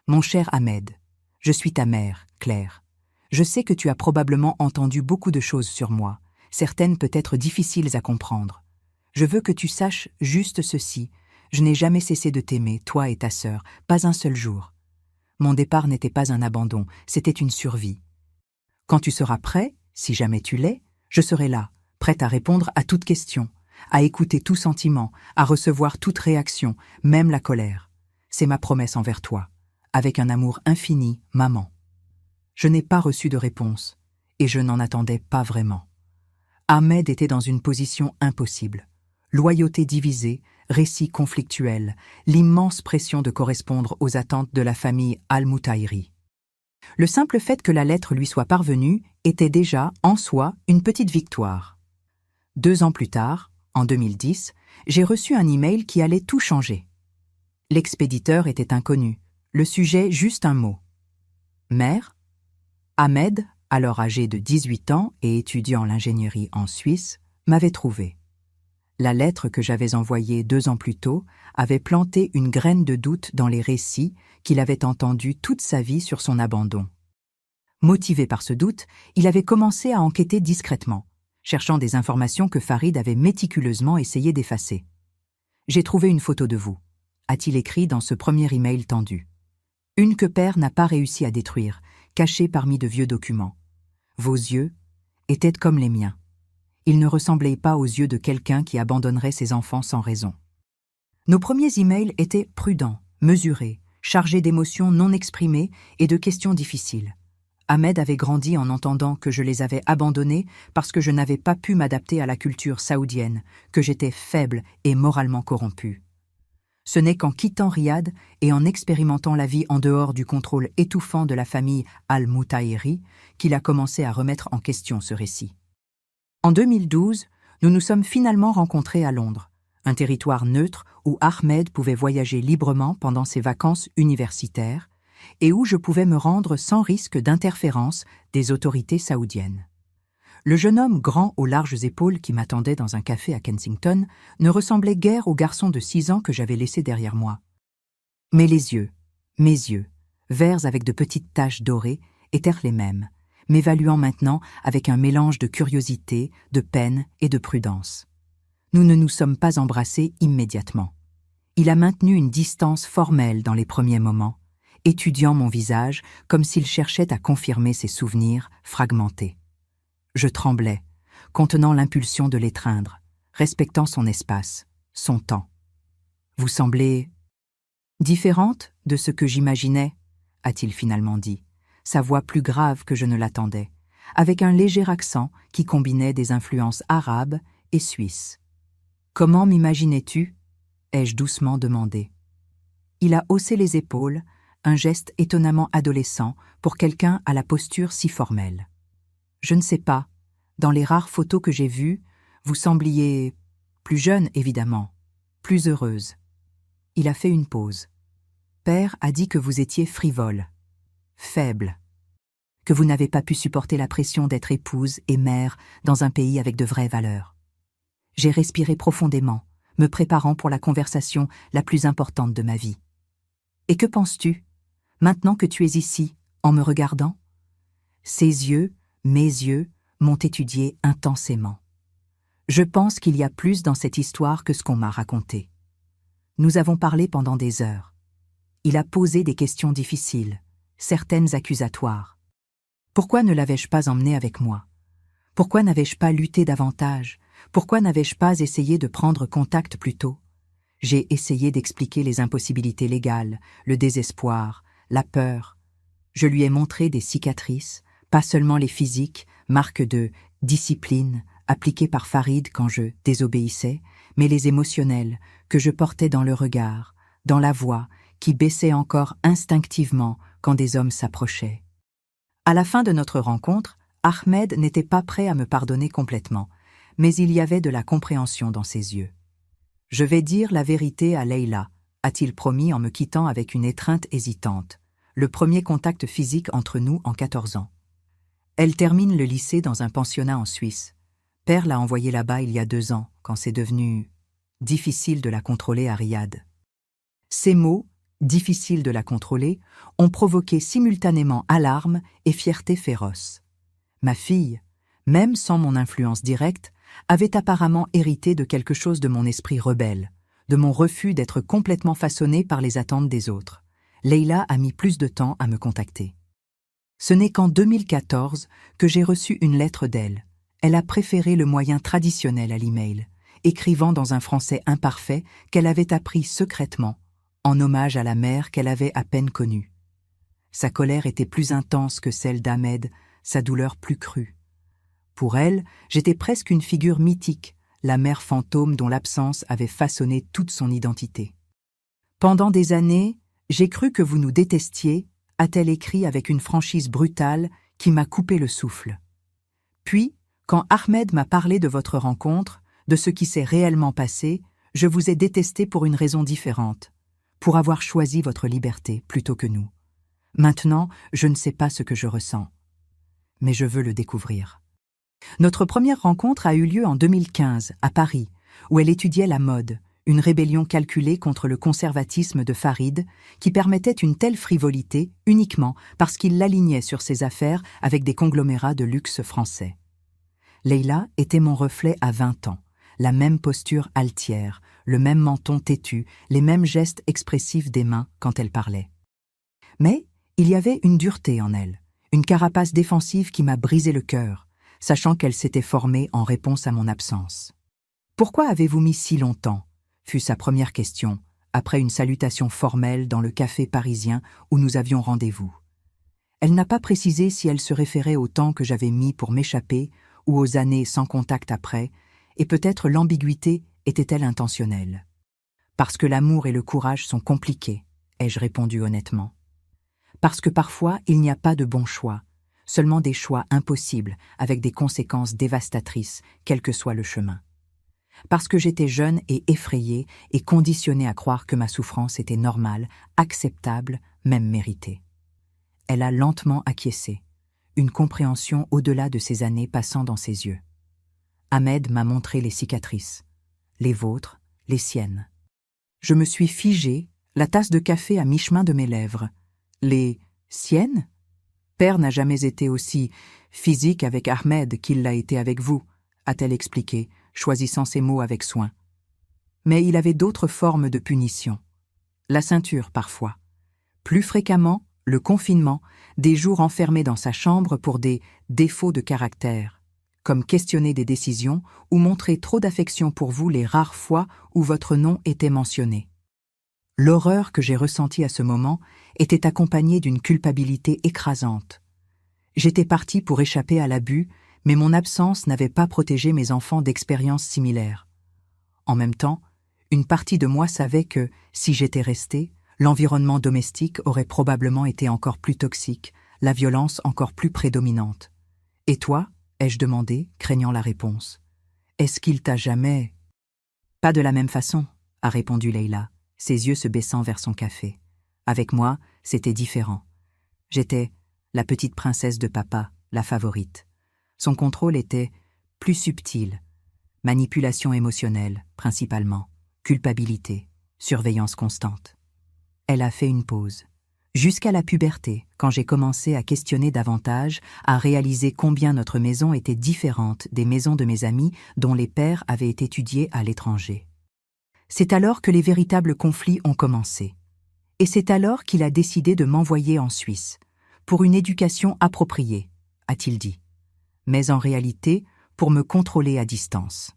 Speaker 1: Mon cher Ahmed, je suis ta mère, Claire. Je sais que tu as probablement entendu beaucoup de choses sur moi, certaines peut-être difficiles à comprendre. Je veux que tu saches juste ceci, je n'ai jamais cessé de t'aimer, toi et ta sœur, pas un seul jour. Mon départ n'était pas un abandon, c'était une survie. Quand tu seras prêt, si jamais tu l'es, je serai là, prête à répondre à toute question, à écouter tout sentiment, à recevoir toute réaction, même la colère. C'est ma promesse envers toi. Avec un amour infini, maman. Je n'ai pas reçu de réponse, et je n'en attendais pas vraiment. Ahmed était dans une position impossible. Loyauté divisée, récit conflictuel, l'immense pression de correspondre aux attentes de la famille Al-Moutaïri. Le simple fait que la lettre lui soit parvenue était déjà, en soi, une petite victoire. 2 ans plus tard, en 2010, j'ai reçu un email qui allait tout changer. L'expéditeur était inconnu, le sujet juste un mot. Mère, Ahmed, alors âgé de 18 ans et étudiant l'ingénierie en Suisse, m'avait trouvé. La lettre que j'avais envoyée 2 ans plus tôt avait planté une graine de doute dans les récits qu'il avait entendus toute sa vie sur son abandon. Motivé par ce doute, il avait commencé à enquêter discrètement, cherchant des informations que Farid avait méticuleusement essayé d'effacer. « J'ai trouvé une photo de vous », a-t-il écrit dans ce premier email tendu. « Une que père n'a pas réussi à détruire, cachée parmi de vieux documents. Vos yeux étaient comme les miens. Ils ne ressemblaient pas aux yeux de quelqu'un qui abandonnerait ses enfants sans raison. » Nos premiers emails étaient prudents, mesurés, chargés d'émotions non exprimées et de questions difficiles. Ahmed avait grandi en entendant que je les avais abandonnés parce que je n'avais pas pu m'adapter à la culture saoudienne, que j'étais faible et moralement corrompu. Ce n'est qu'en quittant Riyad et en expérimentant la vie en dehors du contrôle étouffant de la famille Al-Moutaïri qu'il a commencé à remettre en question ce récit. En 2012, nous nous sommes finalement rencontrés à Londres, un territoire neutre où Ahmed pouvait voyager librement pendant ses vacances universitaires et où je pouvais me rendre sans risque d'interférence des autorités saoudiennes. Le jeune homme grand aux larges épaules qui m'attendait dans un café à Kensington ne ressemblait guère au garçon de 6 ans que j'avais laissé derrière moi. Mais les yeux, mes yeux, verts avec de petites taches dorées, étaient les mêmes, m'évaluant maintenant avec un mélange de curiosité, de peine et de prudence. Nous ne nous sommes pas embrassés immédiatement. Il a maintenu une distance formelle dans les premiers moments, étudiant mon visage comme s'il cherchait à confirmer ses souvenirs fragmentés. Je tremblais, contenant l'impulsion de l'étreindre, respectant son espace, son temps. « Vous semblez différente de ce que j'imaginais », a-t-il finalement dit, sa voix plus grave que je ne l'attendais, avec un léger accent qui combinait des influences arabes et suisses. « Comment m'imaginais-tu » ai-je doucement demandé. Il a haussé les épaules, un geste étonnamment adolescent pour quelqu'un à la posture si formelle. Je ne sais pas, dans les rares photos que j'ai vues, vous sembliez plus jeune évidemment, plus heureuse. Il a fait une pause. Père a dit que vous étiez frivole, faible, que vous n'avez pas pu supporter la pression d'être épouse et mère dans un pays avec de vraies valeurs. J'ai respiré profondément, me préparant pour la conversation la plus importante de ma vie. Et que penses-tu, maintenant que tu es ici, en me regardant ? Ses yeux, mes yeux, m'ont étudié intensément. Je pense qu'il y a plus dans cette histoire que ce qu'on m'a raconté. Nous avons parlé pendant des heures. Il a posé des questions difficiles, certaines accusatoires. Pourquoi ne l'avais-je pas emmené avec moi ? Pourquoi n'avais-je pas lutté davantage ? Pourquoi n'avais-je pas essayé de prendre contact plus tôt ? J'ai essayé d'expliquer les impossibilités légales, le désespoir, la peur. Je lui ai montré des cicatrices, pas seulement les physiques, marques de discipline appliquées par Farid quand je désobéissais, mais les émotionnelles que je portais dans le regard, dans la voix qui baissait encore instinctivement quand des hommes s'approchaient. À la fin de notre rencontre, Ahmed n'était pas prêt à me pardonner complètement, mais il y avait de la compréhension dans ses yeux. « Je vais dire la vérité à Leïla », a-t-il promis en me quittant avec une étreinte hésitante. « le premier contact physique entre nous en 14 ans. Elle termine le lycée dans un pensionnat en Suisse. Père l'a envoyée là-bas il y a 2 ans, quand c'est devenu difficile de la contrôler à Riyad. Ces mots, difficile de la contrôler, ont provoqué simultanément alarme et fierté féroce. Ma fille, même sans mon influence directe, avait apparemment hérité de quelque chose de mon esprit rebelle, de mon refus d'être complètement façonné par les attentes des autres. Leïla a mis plus de temps à me contacter. Ce n'est qu'en 2014 que j'ai reçu une lettre d'elle. Elle a préféré le moyen traditionnel à l'email, écrivant dans un français imparfait qu'elle avait appris secrètement, en hommage à la mère qu'elle avait à peine connue. Sa colère était plus intense que celle d'Ahmed, sa douleur plus crue. Pour elle, j'étais presque une figure mythique, la mère fantôme dont l'absence avait façonné toute son identité. « Pendant des années, j'ai cru que vous nous détestiez », a-t-elle écrit avec une franchise brutale qui m'a coupé le souffle. Puis, quand Ahmed m'a parlé de votre rencontre, de ce qui s'est réellement passé, je vous ai détesté pour une raison différente, pour avoir choisi votre liberté plutôt que nous. Maintenant, je ne sais pas ce que je ressens, mais je veux le découvrir. Notre première rencontre a eu lieu en 2015, à Paris, où elle étudiait la mode, une rébellion calculée contre le conservatisme de Farid, qui permettait une telle frivolité uniquement parce qu'il l'alignait sur ses affaires avec des conglomérats de luxe français. Leïla était mon reflet à 20 ans, la même posture altière, le même menton têtu, les mêmes gestes expressifs des mains quand elle parlait. Mais il y avait une dureté en elle, une carapace défensive qui m'a brisé le cœur, sachant qu'elle s'était formée en réponse à mon absence. « Pourquoi avez-vous mis si longtemps ?» fut sa première question, après une salutation formelle dans le café parisien où nous avions rendez-vous. Elle n'a pas précisé si elle se référait au temps que j'avais mis pour m'échapper ou aux années sans contact après, et peut-être l'ambiguïté était-elle intentionnelle. « Parce que l'amour et le courage sont compliqués », ai-je répondu honnêtement. « Parce que parfois il n'y a pas de bons choix, seulement des choix impossibles avec des conséquences dévastatrices, quel que soit le chemin. Parce que j'étais jeune et effrayée et conditionnée à croire que ma souffrance était normale, acceptable, même méritée. » Elle a lentement acquiescé, une compréhension au-delà de ces années passant dans ses yeux. Ahmed m'a montré les cicatrices, les vôtres, les siennes. Je me suis figée, la tasse de café à mi-chemin de mes lèvres. Les siennes ? Père n'a jamais été aussi physique avec Ahmed qu'il l'a été avec vous, a-t-elle expliqué, choisissant ses mots avec soin. Mais il avait d'autres formes de punition. La ceinture, parfois. Plus fréquemment, le confinement, des jours enfermés dans sa chambre pour des défauts de caractère, comme questionner des décisions ou montrer trop d'affection pour vous les rares fois où votre nom était mentionné. L'horreur que j'ai ressentie à ce moment était accompagnée d'une culpabilité écrasante. J'étais partie pour échapper à l'abus, mais mon absence n'avait pas protégé mes enfants d'expériences similaires. En même temps, une partie de moi savait que, si j'étais restée, l'environnement domestique aurait probablement été encore plus toxique, la violence encore plus prédominante. « Et toi ?» ai-je demandé, craignant la réponse. « Est-ce qu'il t'a jamais… » « Pas de la même façon, » a répondu Leïla, ses yeux se baissant vers son café. Avec moi, c'était différent. J'étais la petite princesse de papa, la favorite. Son contrôle était plus subtil. Manipulation émotionnelle, principalement. Culpabilité, surveillance constante. Elle a fait une pause. Jusqu'à la puberté, quand j'ai commencé à questionner davantage, à réaliser combien notre maison était différente des maisons de mes amis dont les pères avaient étudié à l'étranger. C'est alors que les véritables conflits ont commencé. Et c'est alors qu'il a décidé de m'envoyer en Suisse, pour une éducation appropriée, a-t-il dit. Mais en réalité, pour me contrôler à distance.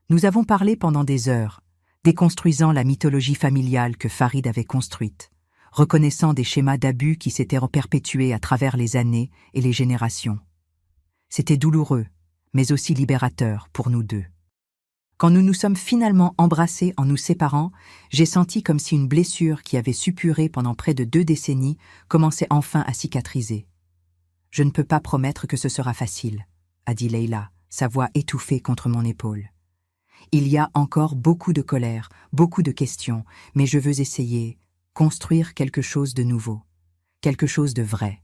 Speaker 1: Nous avons parlé pendant des heures, déconstruisant la mythologie familiale que Farid avait construite, reconnaissant des schémas d'abus qui s'étaient perpétués à travers les années et les générations. C'était douloureux, mais aussi libérateur pour nous deux. Quand nous nous sommes finalement embrassés en nous séparant, j'ai senti comme si une blessure qui avait suppuré pendant près de 2 décennies commençait enfin à cicatriser. « Je ne peux pas promettre que ce sera facile », a dit Leïla, sa voix étouffée contre mon épaule. « Il y a encore beaucoup de colère, beaucoup de questions, mais je veux essayer, construire quelque chose de nouveau. quelque chose de vrai.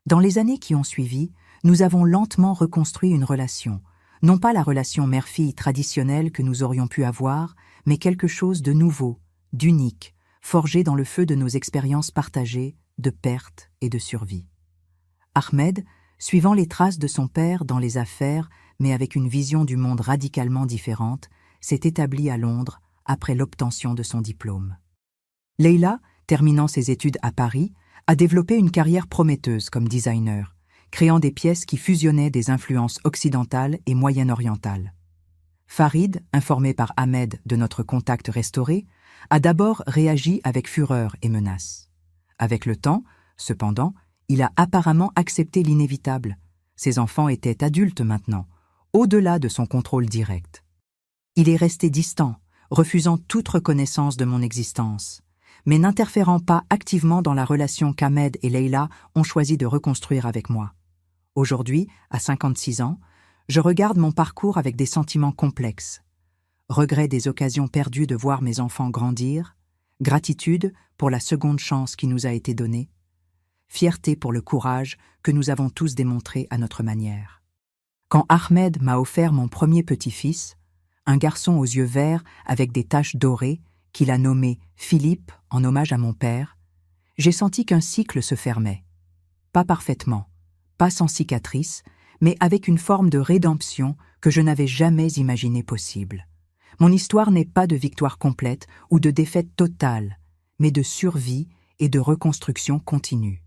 Speaker 1: Dans les années qui ont suivi, nous avons lentement reconstruit une relation, non pas la relation mère-fille traditionnelle que nous aurions pu avoir, mais quelque chose de nouveau, d'unique, forgé dans le feu de nos expériences partagées, de perte et de survie. Ahmed, suivant les traces de son père dans les affaires, mais avec une vision du monde radicalement différente, s'est établi à Londres après l'obtention de son diplôme. Leila, terminant ses études à Paris, a développé une carrière prometteuse comme designer, créant des pièces qui fusionnaient des influences occidentales et moyen-orientales. Farid, informé par Ahmed de notre contact restauré, a d'abord réagi avec fureur et menace. Avec le temps, cependant, il a apparemment accepté l'inévitable. Ses enfants étaient adultes maintenant, au-delà de son contrôle direct. Il est resté distant, refusant toute reconnaissance de mon existence, mais n'interférant pas activement dans la relation qu'Ahmed et Leila ont choisi de reconstruire avec moi. Aujourd'hui, à 56 ans, je regarde mon parcours avec des sentiments complexes. Regret des occasions perdues de voir mes enfants grandir, gratitude pour la seconde chance qui nous a été donnée, fierté pour le courage que nous avons tous démontré à notre manière. Quand Ahmed m'a offert mon premier petit-fils, un garçon aux yeux verts avec des taches dorées, qu'il a nommé Philippe en hommage à mon père, j'ai senti qu'un cycle se fermait. Pas parfaitement, pas sans cicatrices, mais avec une forme de rédemption que je n'avais jamais imaginé possible. Mon histoire n'est pas de victoire complète ou de défaite totale, mais de survie et de reconstruction continue.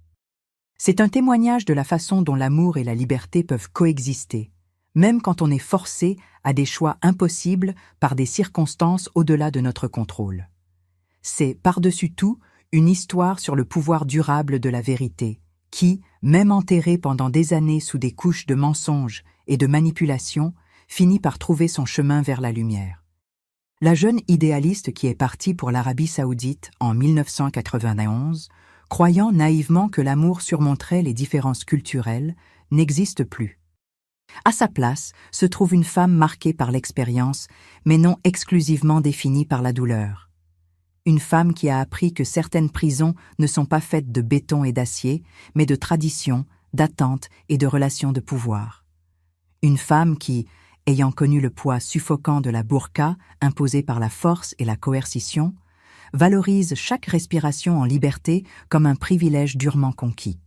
Speaker 1: C'est un témoignage de la façon dont l'amour et la liberté peuvent coexister, même quand on est forcé à des choix impossibles par des circonstances au-delà de notre contrôle. C'est, par-dessus tout, une histoire sur le pouvoir durable de la vérité, qui, même enterrée pendant des années sous des couches de mensonges et de manipulations, finit par trouver son chemin vers la lumière. La jeune idéaliste qui est partie pour l'Arabie saoudite en 1991, croyant naïvement que l'amour surmonterait les différences culturelles, n'existe plus. À sa place se trouve une femme marquée par l'expérience, mais non exclusivement définie par la douleur. Une femme qui a appris que certaines prisons ne sont pas faites de béton et d'acier, mais de traditions, d'attentes et de relations de pouvoir. Une femme qui, ayant connu le poids suffocant de la burqa imposée par la force et la coercition, valorise chaque respiration en liberté comme un privilège durement conquis.